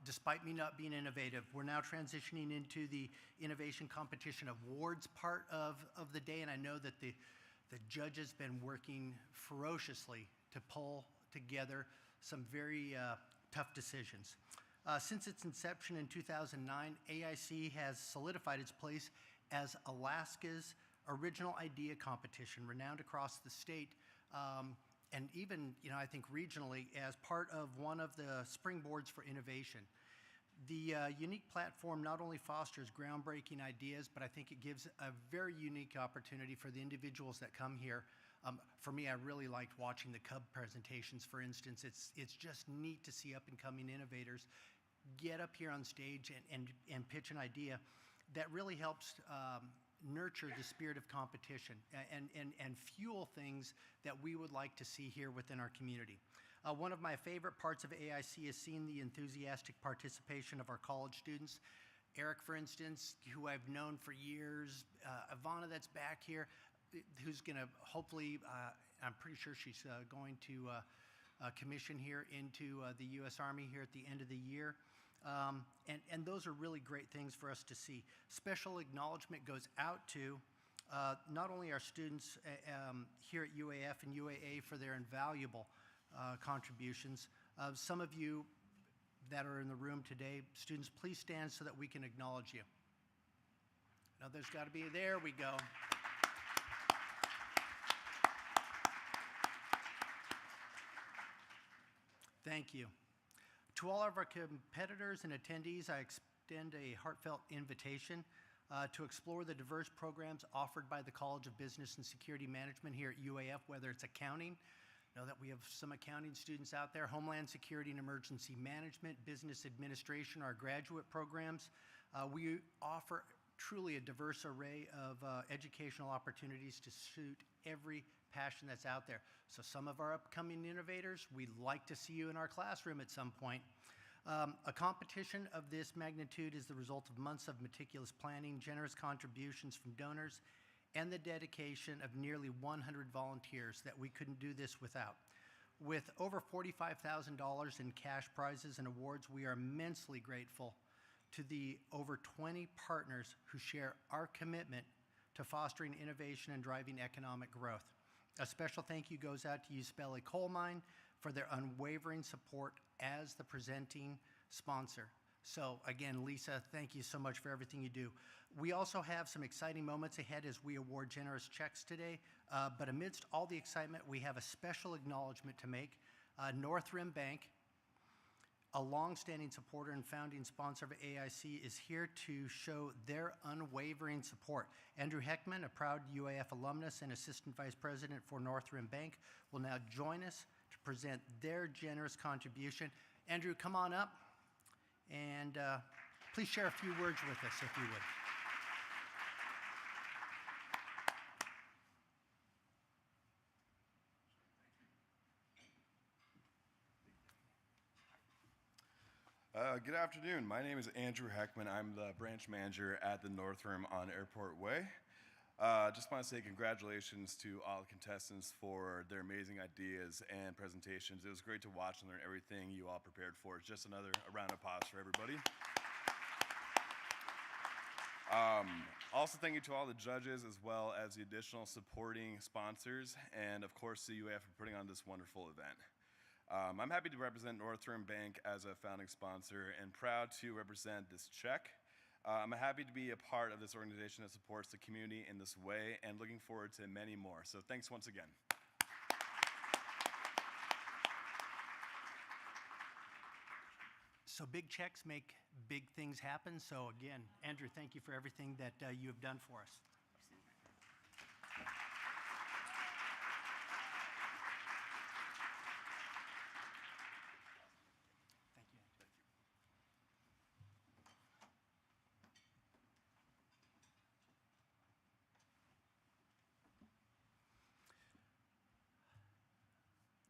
Despite me not being innovative, we're now transitioning into the innovation competition awards part of the day, and I know that the judges been working ferociously to pull together some very tough decisions. Since its inception in 2009, AIC has solidified its place as Alaska's original idea competition, renowned across the state, and even, I think regionally, as part of one of the springboards for innovation. The unique platform not only fosters groundbreaking ideas, but I think it gives a very unique opportunity for the individuals that come here. For me, I really liked watching the Cub presentations, for instance. It's just neat to see up-and-coming innovators get up here on stage and pitch an idea that really helps nurture the spirit of competition and fuel things that we would like to see here within our community. One of my favorite parts of AIC is seeing the enthusiastic participation of our college students. Eric, for instance, who I've known for years, Ivana that's back here, who's going to hopefully, I'm pretty sure she's going to commission here into the U.S. Army here at the end of the year. And those are really great things for us to see. Special acknowledgement goes out to not only our students here at UAF and UAA for their invaluable contributions. Some of you that are in the room today, students, please stand so that we can acknowledge you. Now there's got to be, there we go. Thank you. To all of our competitors and attendees, I extend a heartfelt invitation to explore the diverse programs offered by the College of Business and Security Management here at UAF, whether it's accounting. Know that we have some accounting students out there, Homeland Security and Emergency Management, Business Administration, our graduate programs. We offer truly a diverse array of educational opportunities to suit every passion that's out there. So some of our upcoming innovators, we'd like to see you in our classroom at some point. A competition of this magnitude is the result of months of meticulous planning, generous contributions from donors, and the dedication of nearly 100 volunteers that we couldn't do this without. With over $45,000 in cash prizes and awards, we are immensely grateful to the over 20 partners who share our commitment to fostering innovation and driving economic growth. A special thank you goes out to Usibelli Coal Mine for their unwavering support as the presenting sponsor. So again, Lisa, thank you so much for everything you do. We also have some exciting moments ahead as we award generous checks today, but amidst all the excitement, we have a special acknowledgement to make. North Rim Bank, a longstanding supporter and founding sponsor of AIC, is here to show their unwavering support. Andrew Heckman, a proud UAF alumnus and Assistant Vice President for North Rim Bank, will now join us to present their generous contribution. Andrew, come on up and please share a few words with us, if you would. Good afternoon. My name is Andrew Heckman. I'm the branch manager at the North Rim on Airport Way. Just want to say congratulations to all the contestants for their amazing ideas and presentations. It was great to watch and learn everything you all prepared for. It's just another round of applause for everybody. Also, thank you to all the judges as well as the additional supporting sponsors and, of course, the UAF for putting on this wonderful event. I'm happy to represent North Rim Bank as a founding sponsor and proud to represent this check I'm happy to be a part of this organization that supports the community in this way and looking forward to many more. So thanks once again. So big checks make big things happen. So again, Andrew, thank you for everything that you have done for us.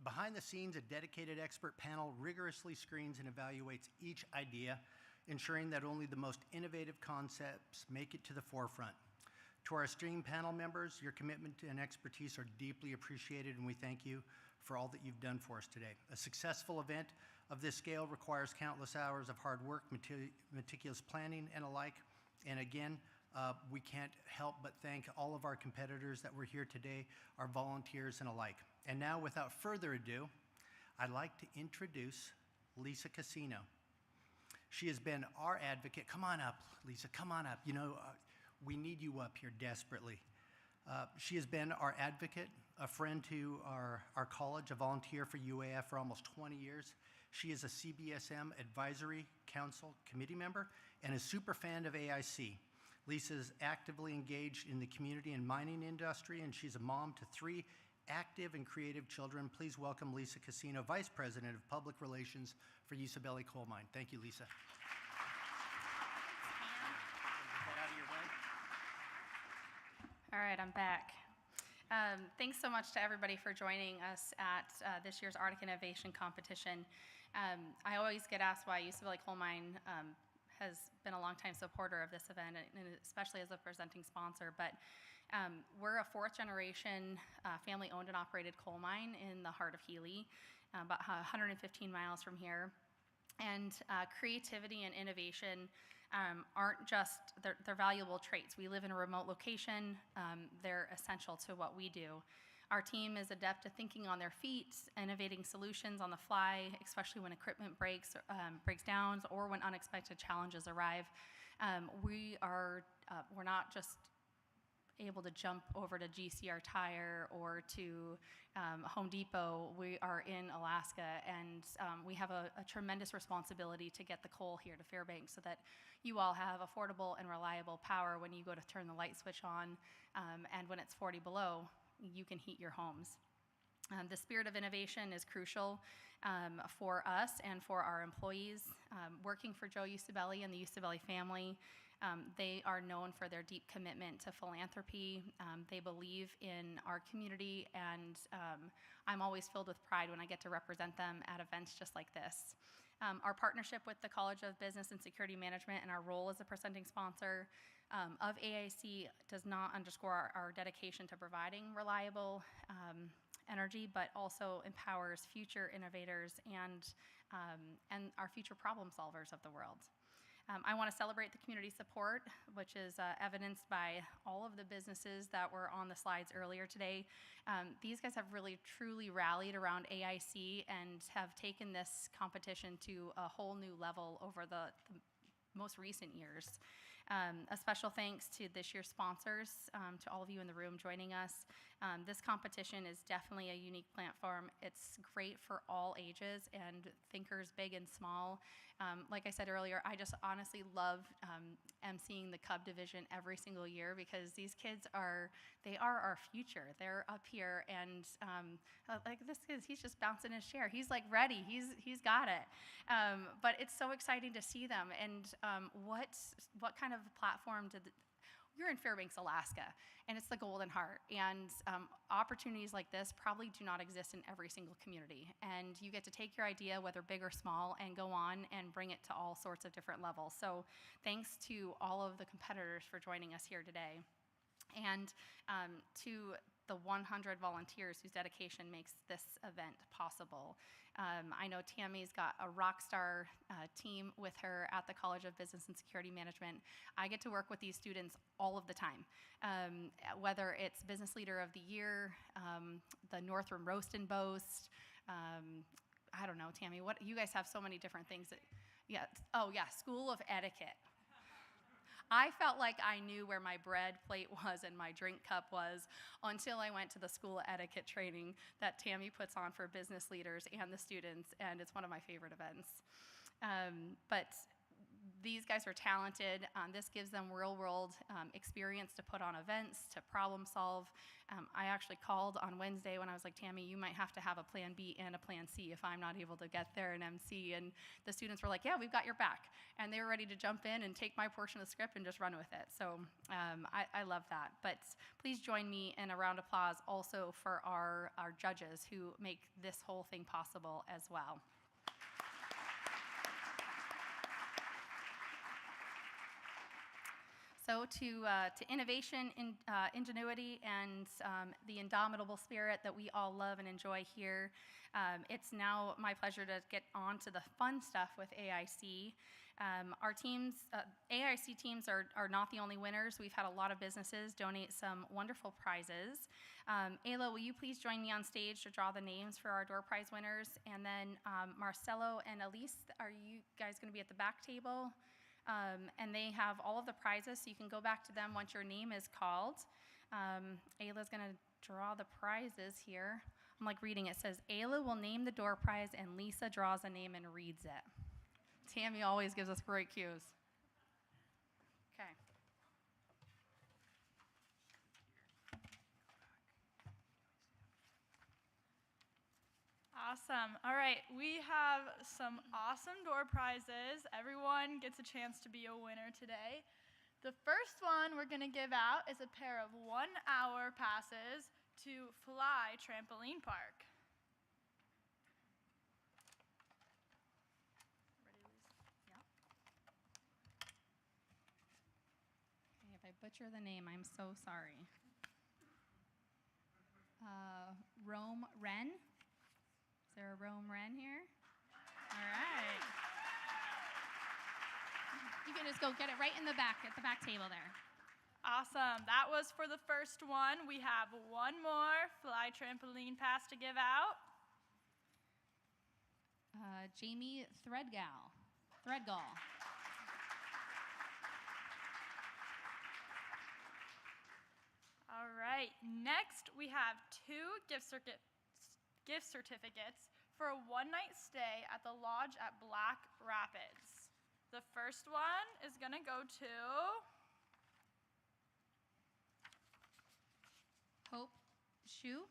Behind the scenes, a dedicated expert panel rigorously screens and evaluates each idea, ensuring that only the most innovative concepts make it to the forefront. To our esteemed panel members, your commitment and expertise are deeply appreciated, and we thank you for all that you've done for us today. A successful event of this scale requires countless hours of hard work, meticulous planning, and alike. And again, we can't help but thank all of our competitors that were here today, our volunteers, and alike. And now, without further ado, I'd like to introduce Lisa Casino. She has been our advocate. Come on up, Lisa, come on up. You know, we need you up here desperately. She has been our advocate, a friend to our college, a volunteer for UAF for almost 20 years. She is a CBSM Advisory Council committee member and a super fan of AIC. Lisa is actively engaged in the community and mining industry, and she's a mom to 3 active and creative children. Please welcome Lisa Casino, Vice President of Public Relations for Usibelli Coal Mine. Thank you, Lisa. All right, I'm back. Thanks so much to everybody for joining us at this year's Arctic Innovation Competition. I always get asked why Usibelli Coal Mine has been a longtime supporter of this event, and especially as a presenting sponsor. But we're a 4th-generation family-owned and operated coal mine in the heart of Healy, about 115 miles from here. And creativity and innovation aren't just, they're valuable traits. We live in a remote location. They're essential to what we do. Our team is adept at thinking on their feet, innovating solutions on the fly, especially when equipment breaks down or when unexpected challenges arrive. We're not just able to jump over to GCR Tire or to Home Depot. We are in Alaska, and we have a tremendous responsibility to get the coal here to Fairbanks so that you all have affordable and reliable power when you go to turn the light switch on, and when it's 40 below, you can heat your homes. The spirit of innovation is crucial for us and for our employees. Working for Joe Usibelli and the Usibelli family, they are known for their deep commitment to philanthropy. They believe in our community, and I'm always filled with pride when I get to represent them at events just like this. Our partnership with the College of Business and Security Management and our role as a presenting sponsor of AIC does not underscore our dedication to providing reliable energy, but also empowers future innovators and our future problem solvers of the world. I want to celebrate the community support, which is evidenced by all of the businesses that were on the slides earlier today. These guys have really truly rallied around AIC and have taken this competition to a whole new level over the most recent years. A special thanks to this year's sponsors, to all of you in the room joining us. This competition is definitely a unique platform. It's great for all ages and thinkers big and small. Like I said earlier, I just honestly love emceeing the Cub division every single year because these kids are our future. They're up here, and like this kid, he's just bouncing his chair. He's like ready. He's got it. But it's so exciting to see them. And what kind of platform you're in Fairbanks, Alaska, and it's the Golden Heart. And opportunities like this probably do not exist in every single community. And you get to take your idea, whether big or small, and go on and bring it to all sorts of different levels. So thanks to all of the competitors for joining us here today. And to the 100 volunteers whose dedication makes this event possible. I know Tammy's got a rock star team with her at the College of Business and Security Management. I get to work with these students all of the time, whether it's Business Leader of the Year, the Northram Roast and Boast. I don't know, Tammy, what you guys have so many different things. Oh yeah, School of Etiquette. I felt like I knew where my bread plate was and my drink cup was until I went to the school etiquette training that Tammy puts on for business leaders and the students, and it's one of my favorite events. But these guys are talented. This gives them real-world experience to put on events, to problem solve. I actually called on Wednesday when I was like, Tammy, you might have to have a plan B and a plan C if I'm not able to get there and MC. And the students were like, yeah, we've got your back. And they were ready to jump in and take my portion of the script and just run with it. So I love that. But please join me in a round of applause also for our judges who make this whole thing possible as well. So to innovation, ingenuity, and the indomitable spirit that we all love and enjoy here, it's now my pleasure to get on to the fun stuff with AIC. Our teams, AIC teams are not the only winners. We've had a lot of businesses donate some wonderful prizes. Ayla, will you please join me on stage to draw the names for our door prize winners? And then Marcelo and Elise, are you guys going to be at the back table? And they have all of the prizes, so you can go back to them once your name is called. Ayla's going to draw the prizes here. I'm like reading it. It says, Ayla will name the door prize, and Lisa draws a name and reads it. Tammy always gives us great cues. Okay. Awesome. All right, we have some awesome door prizes. Everyone gets a chance to be a winner today. The first one we're going to give out is a pair of 1-hour passes to Fly Trampoline Park. Ready, Lisa? Yeah. Okay, if I butcher the name, I'm so sorry. Rome Wren. Is there a Rome Wren here? All right. You can just go get it right in the back, at the back table there. Awesome. That was for the first one. We have one more Fly Trampoline pass to give out. Jamie Threadgall. All right. Next, we have 2 gift certificates for a one-night stay at the lodge at Black Rapids. The first one is going to go to Hope Shu.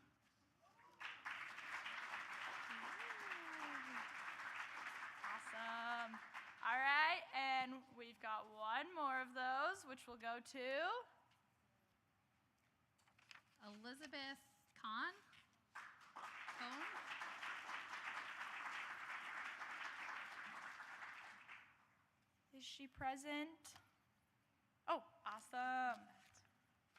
Awesome. All right, and we've got one more of those, which will go to Elizabeth Kahn. Is she present? Oh, awesome.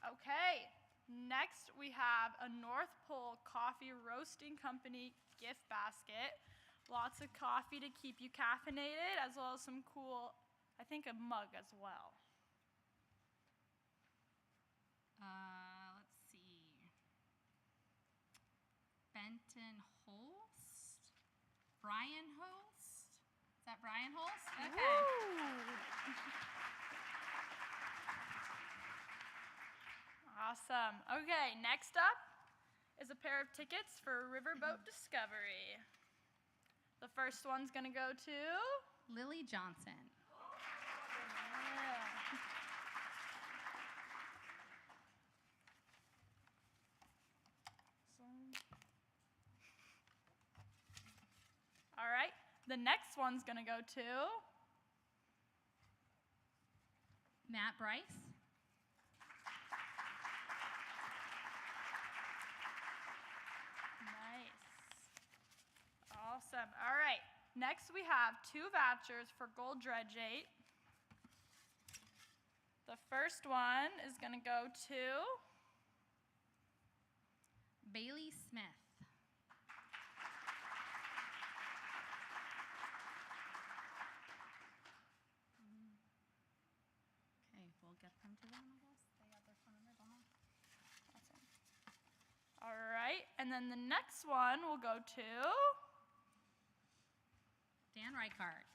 Okay, next we have a North Pole Coffee Roasting Company gift basket. Lots of coffee to keep you caffeinated, as well as some cool, I think a mug as well. Let's see. Benton Holst? Brian Holst? Is that Brian Holst? Okay. Awesome. Okay, next up is a pair of tickets for Riverboat Discovery. The first one's going to go to Lily Johnson. All right, the next one's going to go to Matt Bryce. Nice. Awesome. All right, next we have 2 vouchers for Gold Dredgate. The first one is going to go to Bailey Smith. Okay, we'll get them to them, I guess. They got their phone number behind. Awesome. All right, and then the next one will go to Dan Reichart.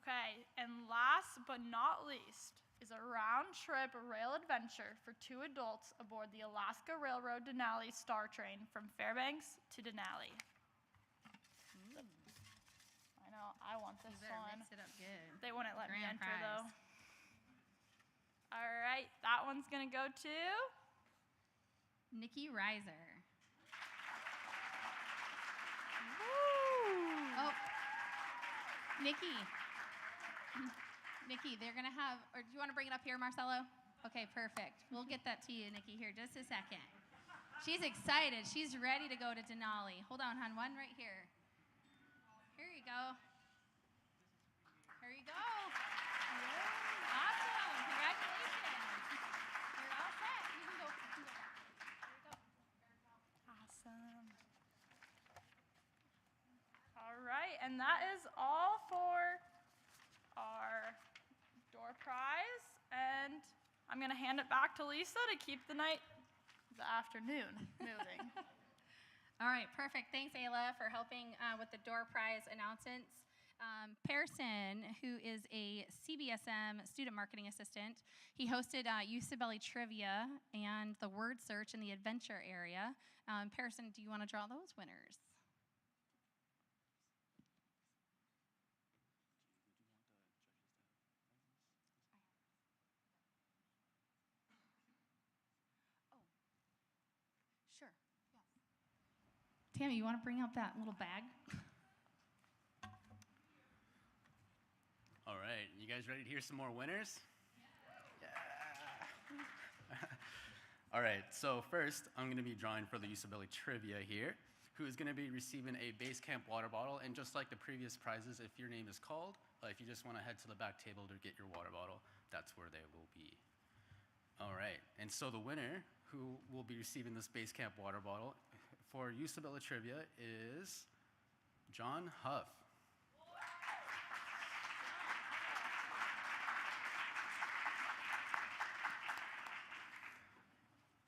Okay, and last but not least is a round-trip rail adventure for 2 adults aboard the Alaska Railroad Denali Star Train from Fairbanks to Denali. I know, I want this You better one. mix it up good. They wouldn't let me Grand enter, prize. though. All right, that one's going to go to Nikki Reiser. Woo! Oh, Nikki. Nikki, they're going to have, or do you want to bring it up here, Marcelo? Okay, perfect. We'll get that to you, Nikki, here just a second. She's excited. She's ready to go to Denali. Hold on, hon. One right here. Here you go. Here you go. Awesome. Congratulations. You're all set. You can go back. There you go. Awesome. All right, and that is all for our door prize. And I'm going to hand it back to Lisa to keep the afternoon moving. All right, perfect. Thanks, Ayla, for helping with the door prize announcements. Pearson, who is a CBSM student marketing assistant, he hosted Usibelli Trivia and the word search in the adventure area. Pearson, do you want to draw those winners? Sure. Tammy, you want to bring out that little bag? All right, you guys ready to hear some more winners? Yeah. All right, so first I'm going to be drawing for the Usibelli Trivia here, who is going to be receiving a base camp water bottle. And just like the previous prizes, if your name is called, if you just want to head to the back table to get your water bottle, that's where they will be. All right, and so the winner who will be receiving this base camp water bottle for Usibelli Trivia is John Huff.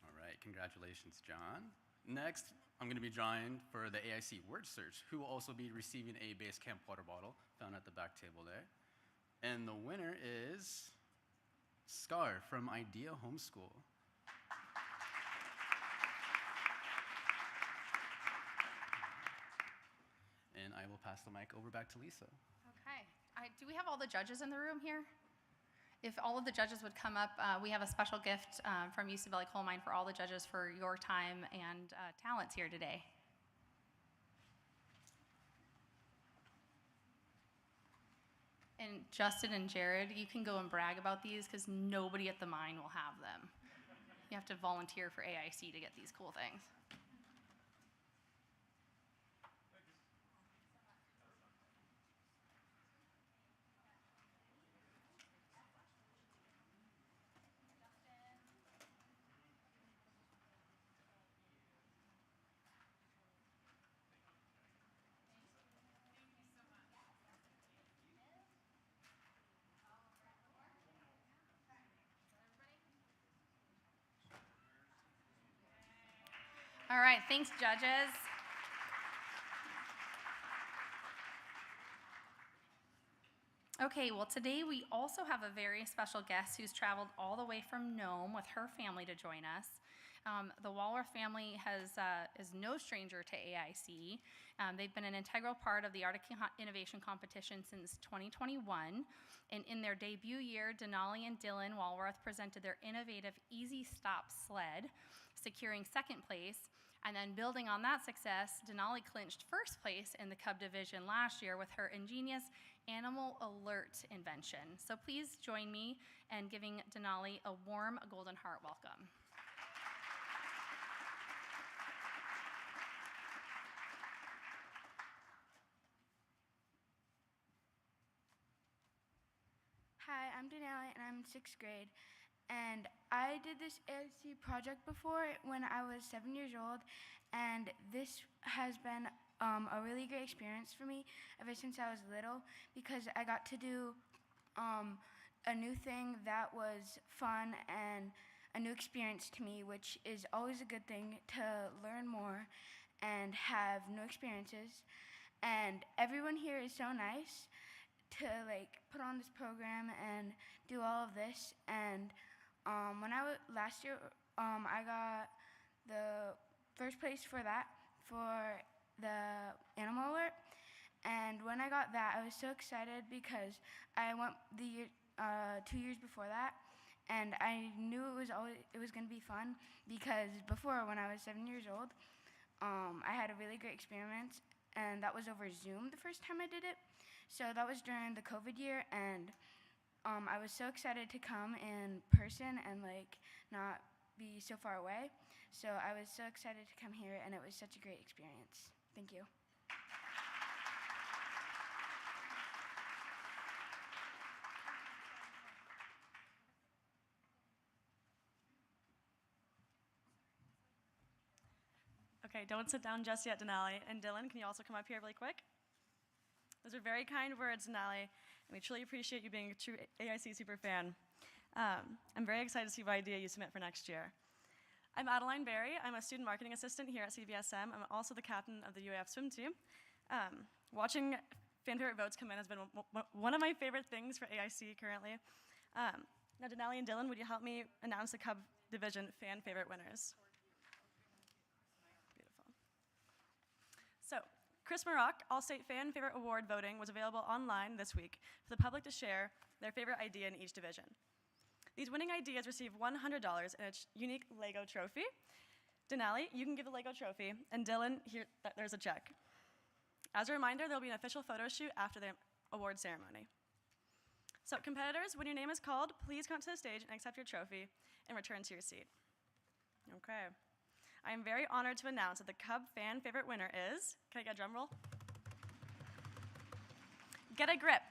All right, congratulations, John. Next, I'm going to be drawing for the AIC word search, who will also be receiving a base camp water bottle found at the back table there. And the winner is Scar from Idea Homeschool. And I will pass the mic over back to Lisa. Okay. Do we have all the judges in the room here? If all of the judges would come up, we have a special gift from Usibelli Coal Mine for all the judges for your time and talents here today. And Justin and Jared, you can go and brag about these because nobody at the mine will have them. You have to volunteer for AIC to get these cool things. All right, thanks, judges. Okay, well, today we also have a very special guest who's traveled all the way from Nome with her family to join us. The Walworth family is no stranger to AIC. They've been an integral part of the Arctic Innovation Competition since 2021. And in their debut year, Denali and Dylan Walworth presented their innovative Easy Stop sled, securing second place. And then building on that success, Denali clinched first place in the Cub Division last year with her ingenious Animal Alert invention. So please join me in giving Denali a warm Golden Heart welcome. Hi, I'm Denali and I'm in 6th grade. And I did this AIC project before when I was 7 years old, and this has been a really great experience for me ever since I was little because I got to do a new thing that was fun and a new experience to me, which is always a good thing to learn more and have new experiences. And everyone here is so nice. to like put on this program and do all of this. And when I was last year, I got the first place for that for the animal alert. And when I got that, I was so excited because I went the year, 2 years before that, and I knew it was going to be fun because before, when I was 7 years old, I had a really great experience, and that was over Zoom the first time I did it. So that was during the COVID year, and I was so excited to come in person and like not be so far away. So I was so excited to come here, and it was such a great experience. Thank you. Okay, don't sit down just yet, Denali. And Dylan, can you also come up here really quick? Those are very kind words, Denali, and we truly appreciate you being a true AIC super fan. I'm very excited to see what idea you submit for next year. I'm Adeline Berry. I'm a student marketing assistant here at CVSM. I'm also the captain of the UAF swim team. Watching fan favorite votes come in has been one of my favorite things for AIC currently. Now, Denali and Dylan, would you help me announce the Cub Division fan favorite winners? So, Chris Maroc, All-State Fan Favorite Award voting was available online this week for the public to share their favorite idea in each division. These winning ideas receive $100 in a unique Lego trophy. Denali, you can give the Lego trophy, and Dylan, here, there's a check. As a reminder, there will be an official photo shoot after the award ceremony. So, competitors, when your name is called, please come to the stage and accept your trophy and return to your seat. Okay. I am very honored to announce that the Cub fan favorite winner is, can I get a drum roll? Get a Grip.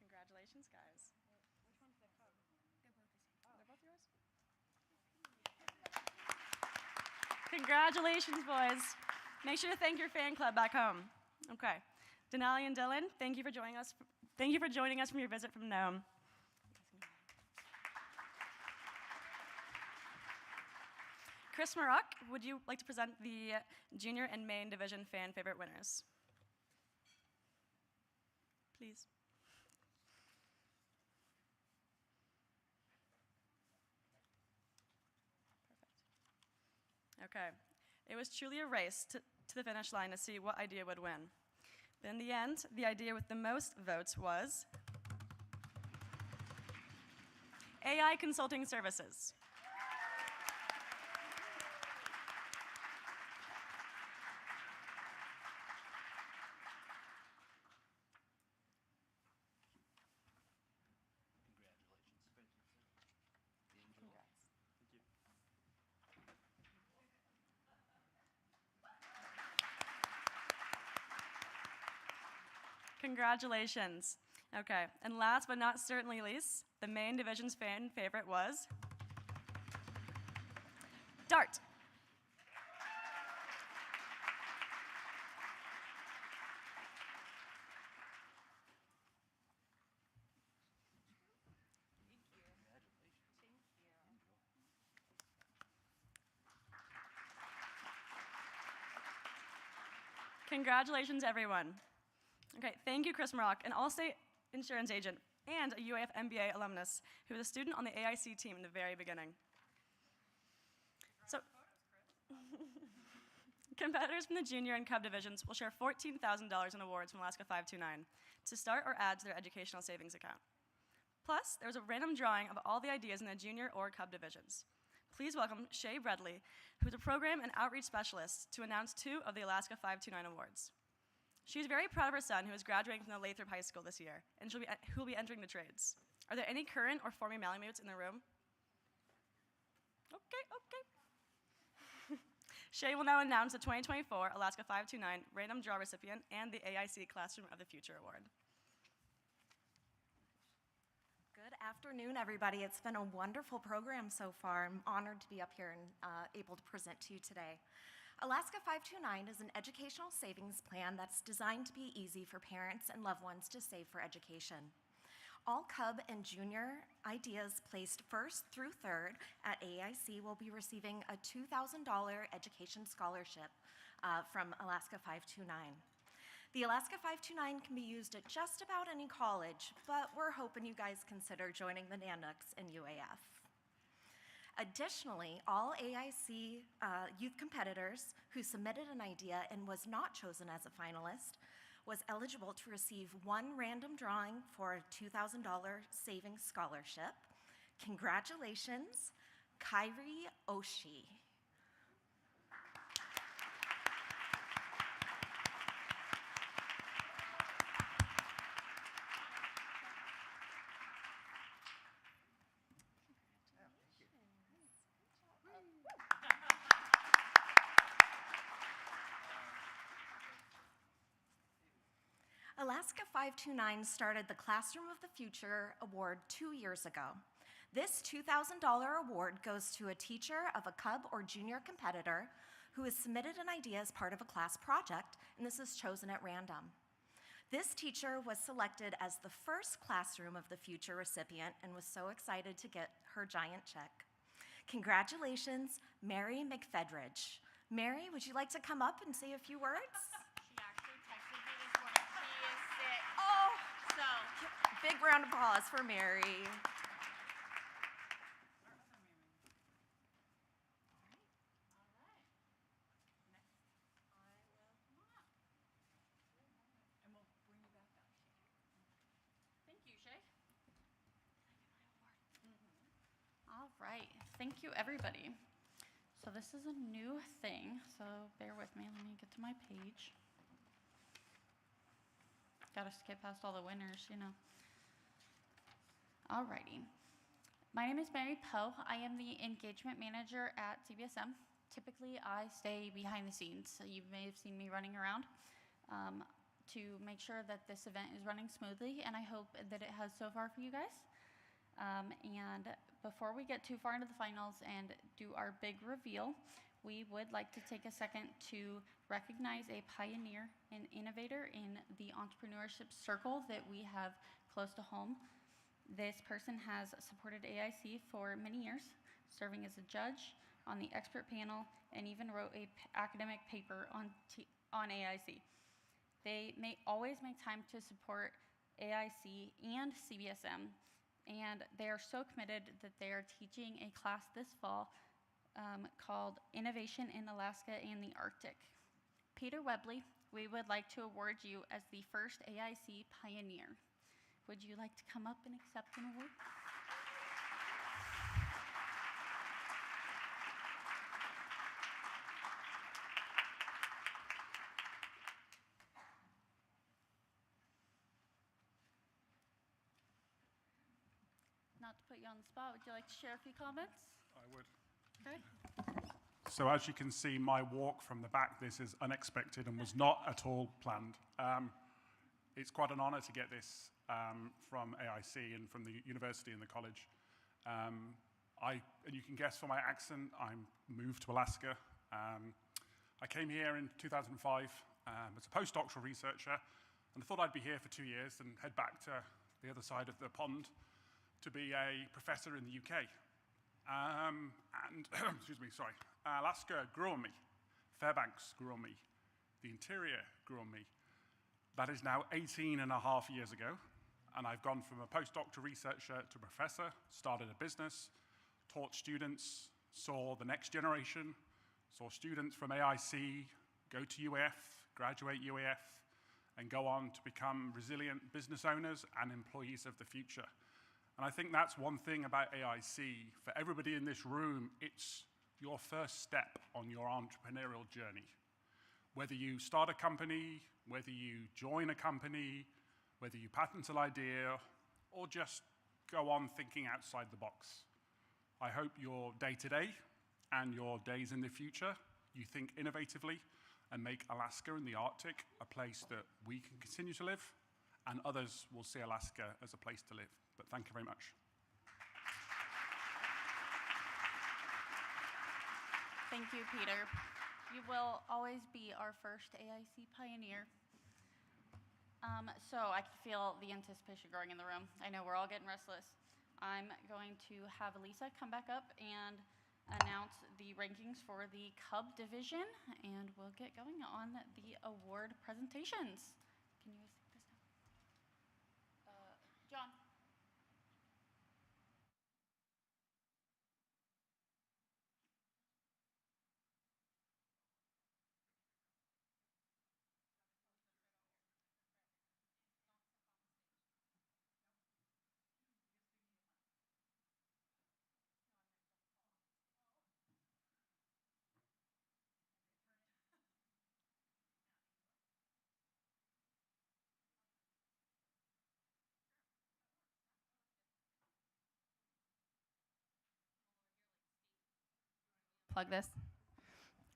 Congratulations, guys. Which one's the Cub? They're both yours? Congratulations, boys. Make sure to thank your fan club back home. Okay. Denali and Dylan, thank you for joining us. Thank you for joining us from your visit from Nome. Chris Maroc, would you like to present the junior and main division fan favorite winners? Please. Okay. It was truly a race to the finish line to see what idea would win. But in the end, the idea with the most votes was AI Consulting Services. Congratulations. Okay, and last but not certainly least, the main division's fan favorite was Dart. Congratulations, everyone. Okay, thank you, Chris Maroc, an All-State insurance agent and a UAF MBA alumnus who was a student on the AIC team in the very beginning. So, competitors from the junior and Cub divisions will share $14,000 in awards from Alaska 529 to start or add to their educational savings account. Plus, there's a random drawing of all the ideas in the junior or Cub divisions. Please welcome Shay Bredley, who's a program and outreach specialist, to announce 2 of the Alaska 529 awards. She's very proud of her son, who is graduating from the Lathrop High School this year, and who will be entering the trades. Are there any current or former Malamutes in the room? Okay. Shay will now announce the 2024 Alaska 529 Random Draw recipient and the AIC Classroom of the Future Award. Good afternoon, everybody. It's been a wonderful program so far. I'm honored to be up here and able to present to you today. Alaska 529 is an educational savings plan that's designed to be easy for parents and loved ones to save for education. All Cub and Junior ideas placed first through third at AIC will be receiving a $2,000 education scholarship from Alaska 529. The Alaska 529 can be used at just about any college, but we're hoping you guys consider joining the Nanooks and UAF. Additionally, all AIC youth competitors who submitted an idea and was not chosen as a finalist was eligible to receive one random drawing for a $2,000 savings scholarship. Congratulations, Kyrie Oshie. Alaska 529 started the Classroom of the Future Award 2 years ago. This $2,000 award goes to a teacher of a Cub or junior competitor who has submitted an idea as part of a class project, and this is chosen at random. This teacher was selected as the first Classroom of the Future recipient and was so excited to get her giant check. Congratulations, Mary McFedridge. Mary, would you like to come up and say a few words? Big round of applause for Mary. Thank you, Shay. All right, thank you, everybody. So this is a new thing, so bear with me. Let me get to my page. Gotta skip past all the winners, you know. Alrighty. My name is Mary Poe. I am the engagement manager at CBSM. Typically, I stay behind the scenes. So you may have seen me running around to make sure that this event is running smoothly, and I hope that it has so far for you guys. And before we get too far into the finals and do our big reveal, we would like to take a second to recognize a pioneer and innovator in the entrepreneurship circle that we have close to home. This person has supported AIC for many years, serving as a judge on the expert panel, and even wrote an academic paper on AIC. They always make time to support AIC and CBSM, and they are so committed that they are teaching a class this fall called Innovation in Alaska and the Arctic. Peter Webley, we would like to award you as the first AIC pioneer. Would you like to come up and accept an award? Not to put you on the spot, would you like to share a few comments? I would. Okay. So as you can see, my walk from the back, this is unexpected and was not at all planned. It's quite an honor to get this from AIC and from the university and the college. And you can guess from my accent, I'm moved to Alaska. I came here in 2005 as a postdoctoral researcher, and I thought I'd be here for 2 years and head back to the other side of the pond to be a professor in the UK. Excuse me, sorry. Alaska grew on me. Fairbanks grew on me. The interior grew on me. That is now 18 and a half years ago, and I've gone from a postdoctoral researcher to professor, started a business, taught students, saw the next generation, saw students from AIC go to UAF, graduate UAF, and go on to become resilient business owners and employees of the future. And I think that's one thing about AIC. For everybody in this room, it's your first step on your entrepreneurial journey. Whether you start a company, whether you join a company, whether you patent an idea, or just go on thinking outside the box. I hope your day-to-day and your days in the future, you think innovatively and make Alaska and the Arctic a place that we can continue to live, and others will see Alaska as a place to live. But thank you very much. Thank you, Peter. You will always be our first AIC pioneer. So I can feel the anticipation growing in the room. I know we're all getting restless. I'm going to have Lisa come back up and announce the rankings for the Cub division, and we'll get going on the award presentations. Can you guys take this down? John. Plug this.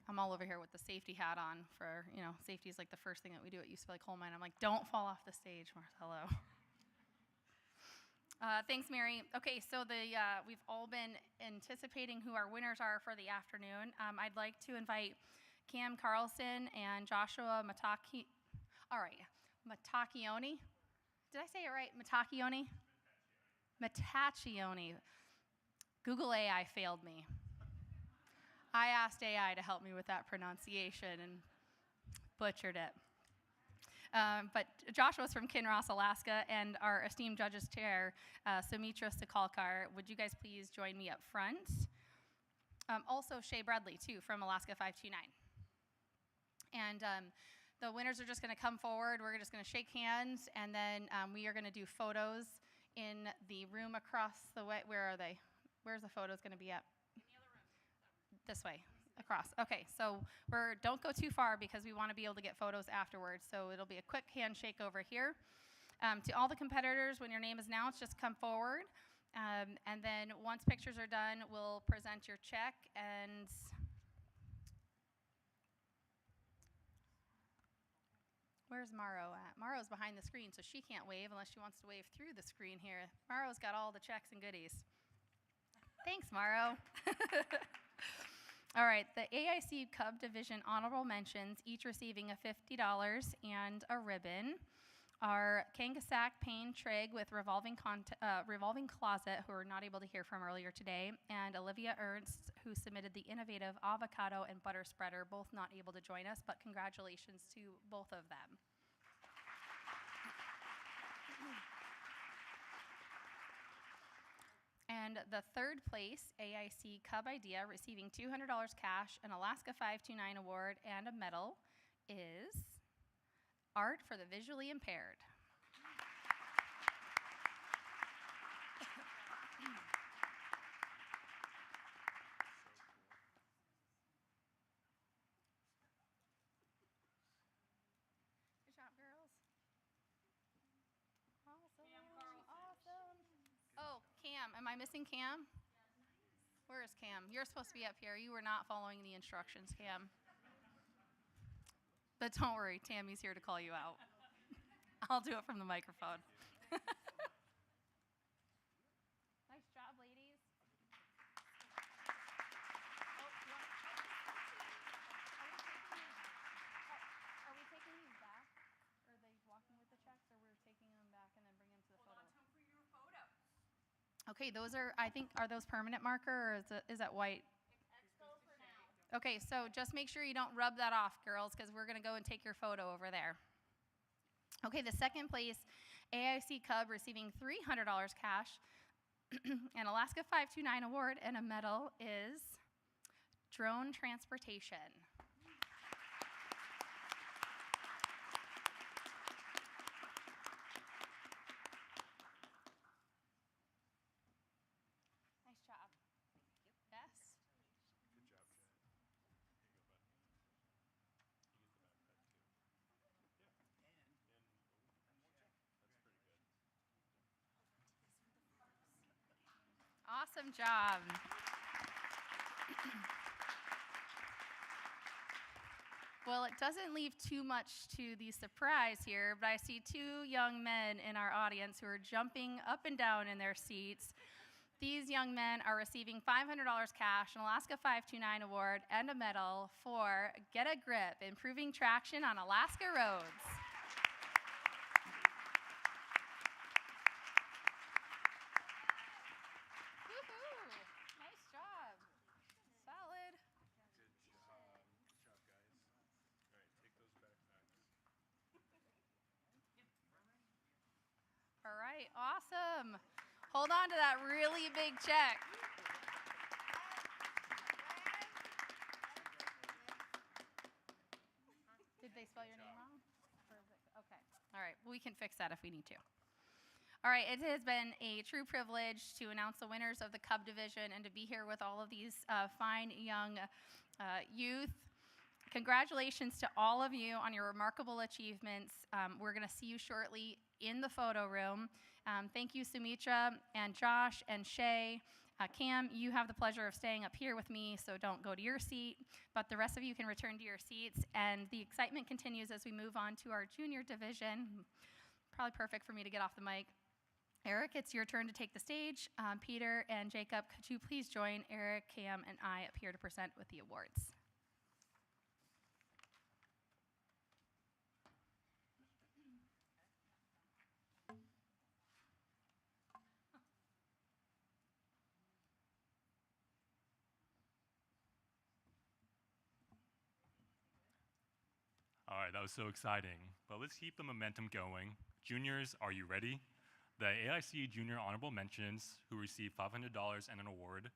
I'm all over here with the safety hat on for, safety is like the first thing that we do at Usibelli Coal Mine. I'm like, don't fall off the stage, Marcelo. Thanks, Mary. Okay, so we've all been anticipating who our winners are for the afternoon. I'd like to invite Cam Carlson and Joshua Matacchione. Did I say it right? Matacchione. Google AI failed me. I asked AI to help me with that pronunciation and butchered it. But Joshua's from Kinross, Alaska, and our esteemed judges chair, Sumitra Sakalkar. Would you guys please join me up front? Also, Shay Bradley, too, from Alaska 529. And the winners are just going to come forward. We're just going to shake hands, and then we are going to do photos in the room across the way. Where are they? Where's the photos going to be at? This way, across. Okay, so don't go too far because we want to be able to get photos afterwards. So it'll be a quick handshake over here. To all the competitors, when your name is announced, just come forward. And then once pictures are done, we'll present your check. And where's Maro at? Maro's behind the screen, so she can't wave unless she wants to wave through the screen here. Maro's got all the checks and goodies. Thanks, Maro. All right, the AIC Cub Division honorable mentions, each receiving a $50 and a ribbon, are Kangasak Payne Trigg with Revolving Closet, who are not able to hear from earlier today, and Olivia Ernst, who submitted the innovative avocado and butter spreader, both not able to join us, but congratulations to both of them. And the third place, AIC Cub Idea, receiving $200 cash, an Alaska 529 award, and a medal, is Art for the Visually Impaired. Good job, girls. Awesome. Oh, Cam. Am I missing Cam? Where is Cam? You're supposed to be up here. You were not following the instructions, Cam. But don't worry, Tammy's here to call you out. I'll do it from the microphone. Nice job, ladies. Are we taking these back? Are they walking with the checks, or we're taking them back and then bringing them to the photo? Hold on to them for your photo. Okay, those are, I think, are those permanent marker, or is that white? Expo for now. Okay, so just make sure you don't rub that off, girls, because we're going to go and take your photo over there. Okay, the second place, AIC Cub receiving $300 cash, an Alaska 529 award, and a medal is Drone Transportation. Nice job. Yes. Good job, Chad. Awesome job. Well, it doesn't leave too much to the surprise here, but I see two young men in our audience who are jumping up and down in their seats. These young men are receiving $500 cash, an Alaska 529 award, and a medal for Get a Grip, improving traction on Alaska roads. right, awesome. Hold on to that really big check. Did they spell your name wrong? Okay. All right, we can fix that if we need to. All right, it has been a true privilege to announce the winners of the Cub Division and to be here with all of these fine young youth. Congratulations to all of you on your remarkable achievements. We're going to see you shortly in the photo room. Thank you, Sumitra and Josh and Shay. Cam, you have the pleasure of staying up here with me, so don't go to your seat. But the rest of you can return to your seats. And the excitement continues as we move on to our junior division. Probably perfect for me to get off the mic. Eric, it's your turn to take the stage. Peter and Jacob, could you please join Eric, Cam, and I up here to present with the awards? All right, that was so exciting. But let's keep the momentum going. Juniors, are you ready? The AIC Junior Honorable Mentions who received $500 and an award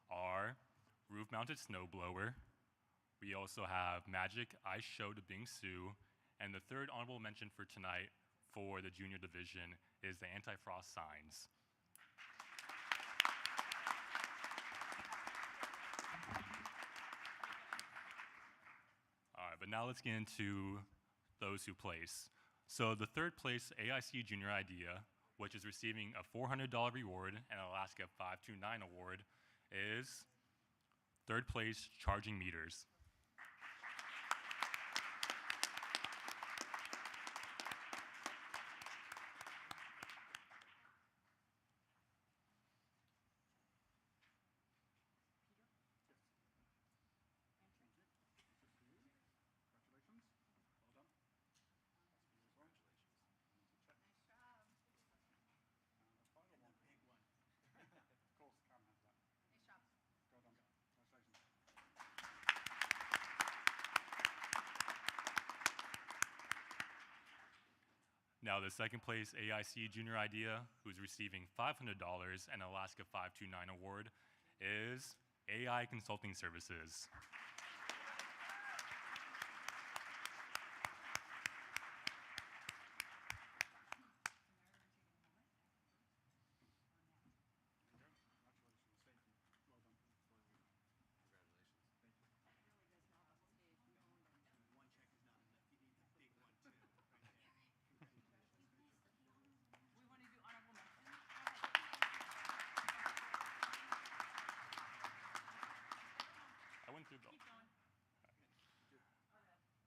are Roof-Mounted Snowblower. We also have Magic Ice Show to Bing Su. And the third honorable mention for tonight for the junior division is the anti-frost signs. All right, but now let's get into those who place. So the third place AIC Junior Idea, which is receiving a $400 reward and Alaska 529 award, is third place Charging Meters. Now, the second place AIC Junior Idea, who's receiving $500 and Alaska 529 award, is AI Consulting Services.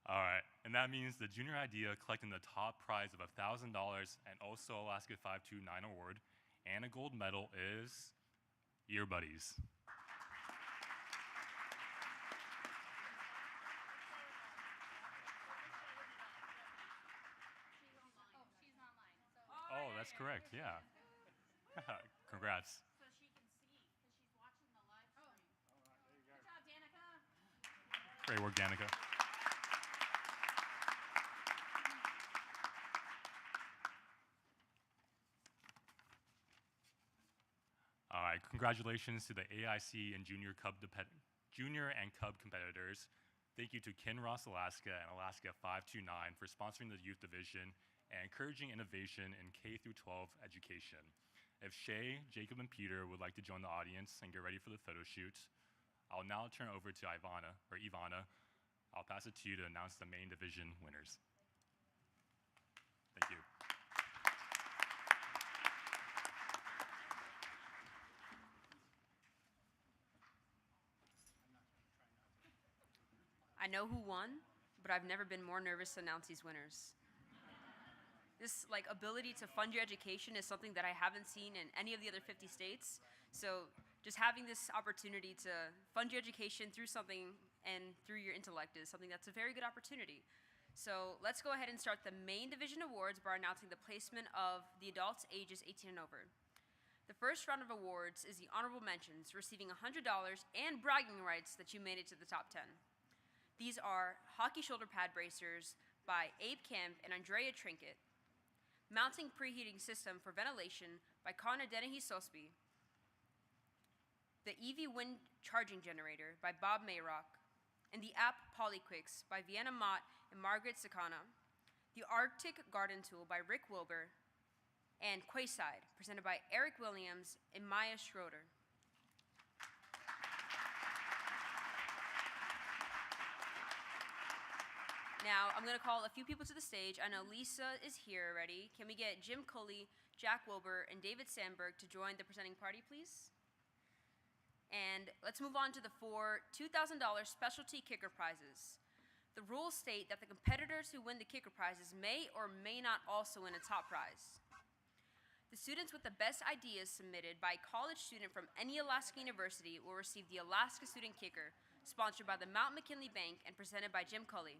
All right, and that means the Junior Idea collecting the top prize of $1,000 and also Alaska 529 award and a gold medal is Ear Buddies. Oh, that's correct, yeah. Congrats. So she can see, because she's watching the live stream. Good job, Danica. Great work, Danica. All right, congratulations to the AIC and Junior and Cub competitors. Thank you to Kinross Alaska and Alaska 529 for sponsoring the youth division and encouraging innovation in K-12 education. If Shay, Jacob, and Peter would like to join the audience and get ready for the photo shoot, I'll now turn it over to Ivana. I'll pass it to you to announce the main division winners. Thank you. I know who won, but I've never been more nervous to announce these winners. This ability to fund your education is something that I haven't seen in any of the other 50 states. So just having this opportunity to fund your education through something and through your intellect is something that's a very good opportunity. So let's go ahead and start the main division awards by announcing the placement of the adults ages 18 and over. The first round of awards is the honorable mentions, receiving $100 and bragging rights that you made it to the top 10. These are hockey shoulder pad bracers by Abe Kemp and Andrea Trinket, Mounting Preheating System for Ventilation by Connor Dennehy Sosby. The EV Wind Charging Generator by Bob Mayrock. And the app Polyquicks by Vienna Mott and Margaret Sakana. The Arctic Garden Tool by Rick Wilbur. And Quayside, presented by Eric Williams and Maya Schroeder. Now, I'm going to call a few people to the stage. I know Lisa is here already. Can we get Jim Cully, Jack Wilbur, and David Sandberg to join the presenting party, please? And let's move on to the 4 $2,000 specialty kicker prizes. The rules state that the competitors who win the kicker prizes may or may not also win a top prize. The students with the best ideas submitted by a college student from any Alaska university will receive the Alaska Student Kicker, sponsored by the Mount McKinley Bank and presented by Jim Cully.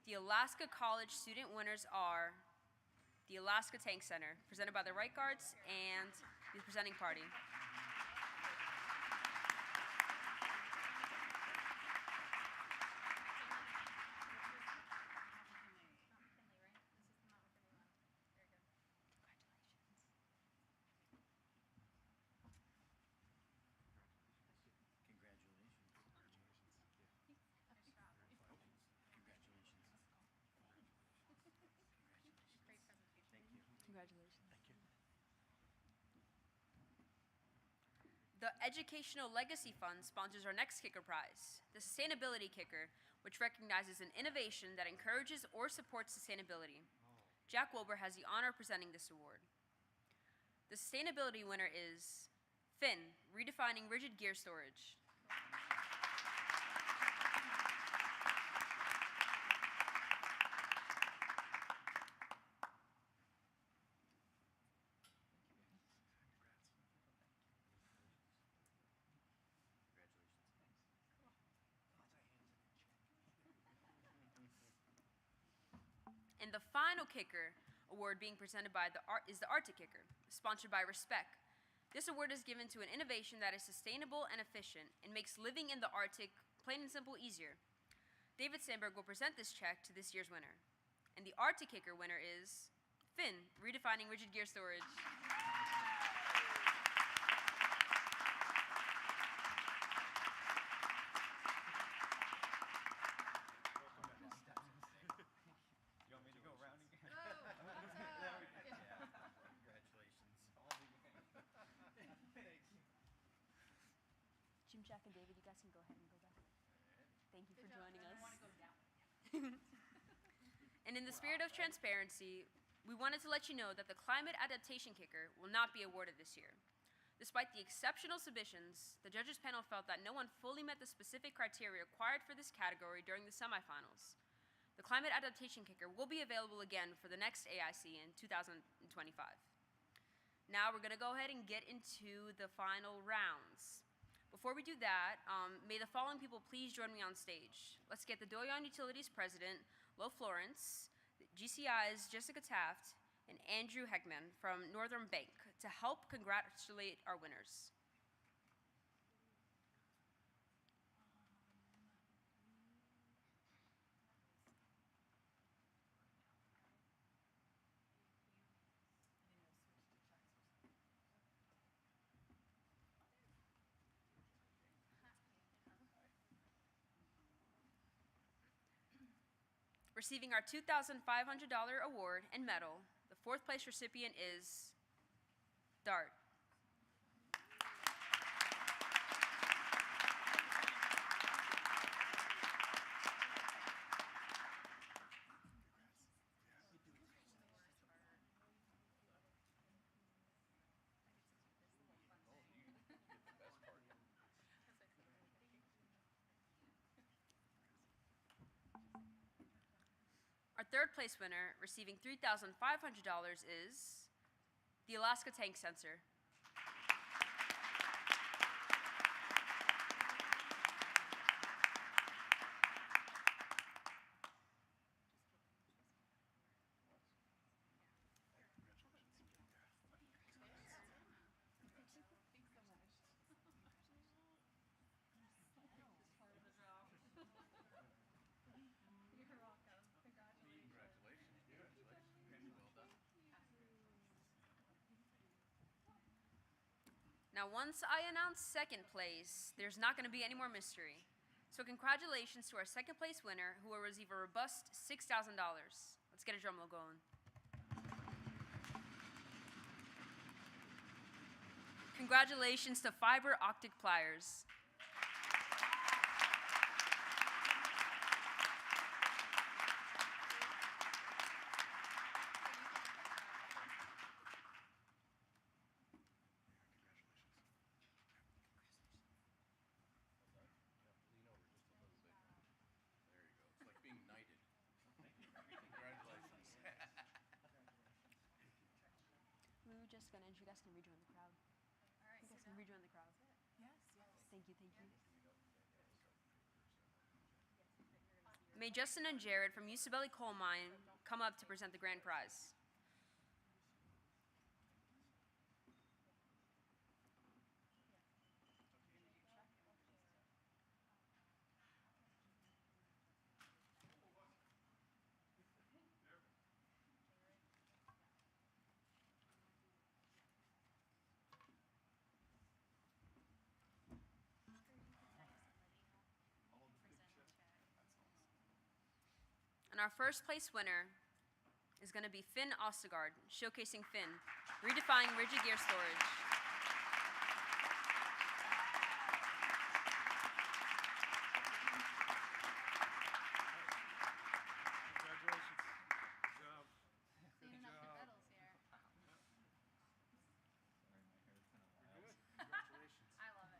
The Alaska College student winners are the Alaska Tank Center, presented by the Right Guards and the presenting party. Congratulations. Thank you. The Educational Legacy Fund sponsors our next kicker prize, the Sustainability Kicker, which recognizes an innovation that encourages or supports sustainability. Jack Wilbur has the honor of presenting this award. The sustainability winner is Finn, redefining rigid gear storage. And the final kicker award being presented by is the Arctic Kicker, sponsored by Respect. This award is given to an innovation that is sustainable and efficient and makes living in the Arctic plain and simple easier. David Sandberg will present this check to this year's winner. And the Arctic Kicker winner is Finn, redefining rigid gear storage. Jim, Jack, and David, you guys can go ahead and go back. Thank you for joining us. I want to go down. And in the spirit of transparency, we wanted to let you know that the Climate Adaptation Kicker will not be awarded this year. Despite the exceptional submissions, the judges panel felt that no one fully met the specific criteria required for this category during the semifinals. The Climate Adaptation Kicker will be available again for the next AIC in 2025. Now we're going to go ahead and get into the final rounds. Before we do that, may the following people please join me on stage. Let's get the Doyon Utilities President, Lo Florence, GCI's Jessica Taft, and Andrew Heckman from Northern Bank to help congratulate our winners. Receiving our $2,500 award and medal, the fourth place recipient is Dart. Our third place winner, receiving $3,500, is the Alaska Tank Sensor. Now, once I announce second place, there's not going to be any more mystery. So congratulations to our second place winner, who will receive a robust $6,000. Let's get a drum roll going. Congratulations to Fiber Optic Pliers. You guys can rejoin the crowd. All right. You guys can rejoin the crowd. Yes, yes. Thank you, thank you. May Justin and Jared from Usibelli Coal Mine come up to present the grand prize. And our first place winner is going to be Finn Ostegard, showcasing Finn, redefining rigid gear storage. Congratulations. Good job. Saving up the medals here. Congratulations. I love it.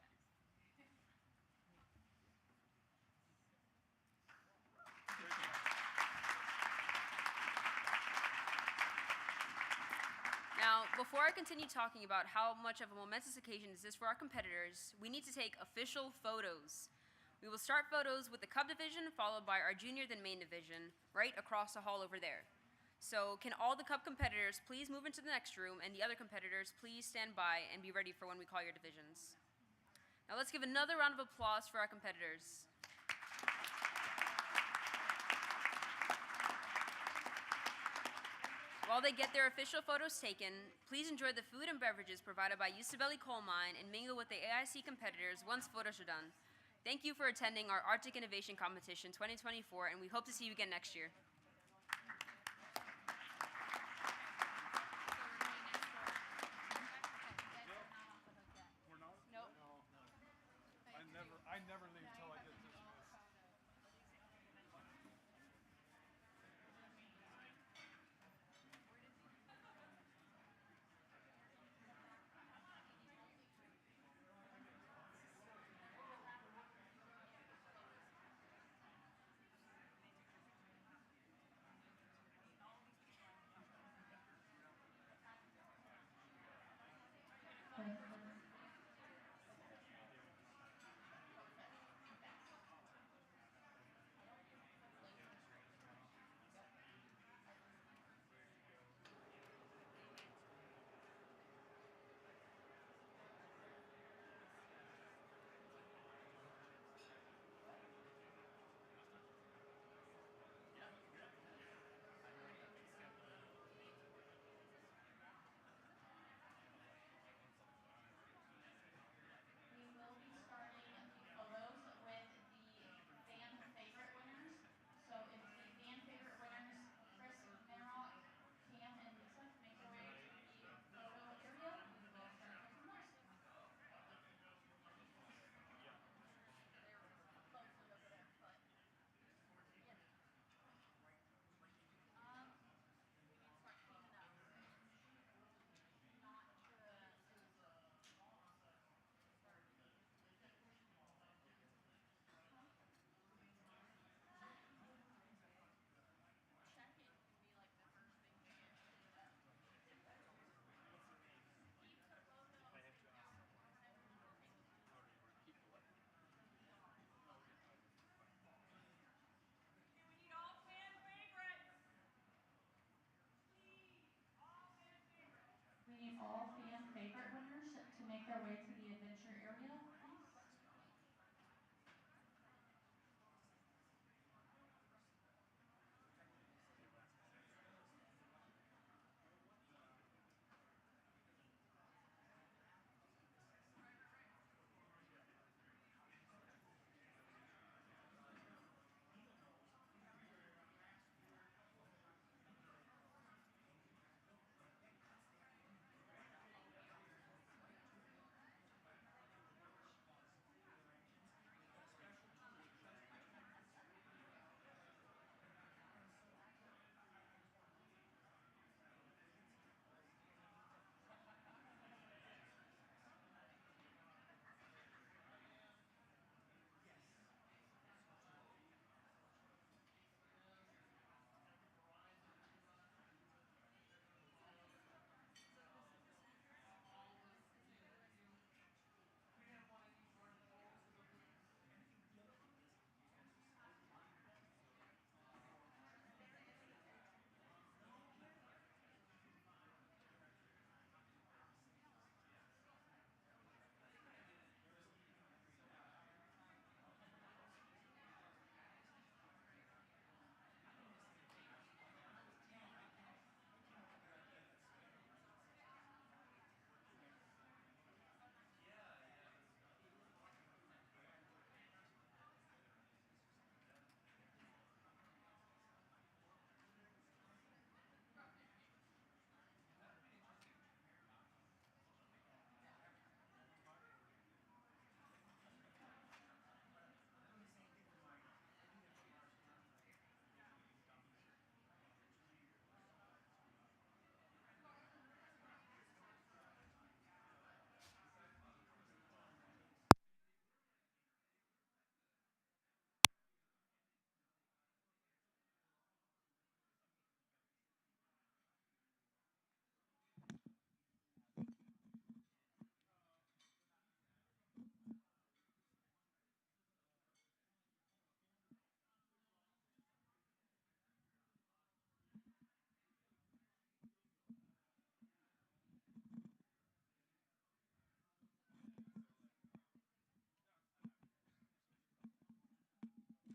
Now, before I continue talking about how much of a momentous occasion this is for our competitors, we need to take official photos. We will start photos with the Cub Division, followed by our Junior then Main Division, right across the hall over there. So can all the Cub competitors please move into the next room, and the other competitors please stand by and be ready for when we call your divisions. Now let's give another round of applause for our competitors. While they get their official photos taken, please enjoy the food and beverages provided by Usibelli Coal Mine and mingle with the AIC competitors once photos are done. Thank you for attending our Arctic Innovation Competition 2024, and we hope to see you again next year.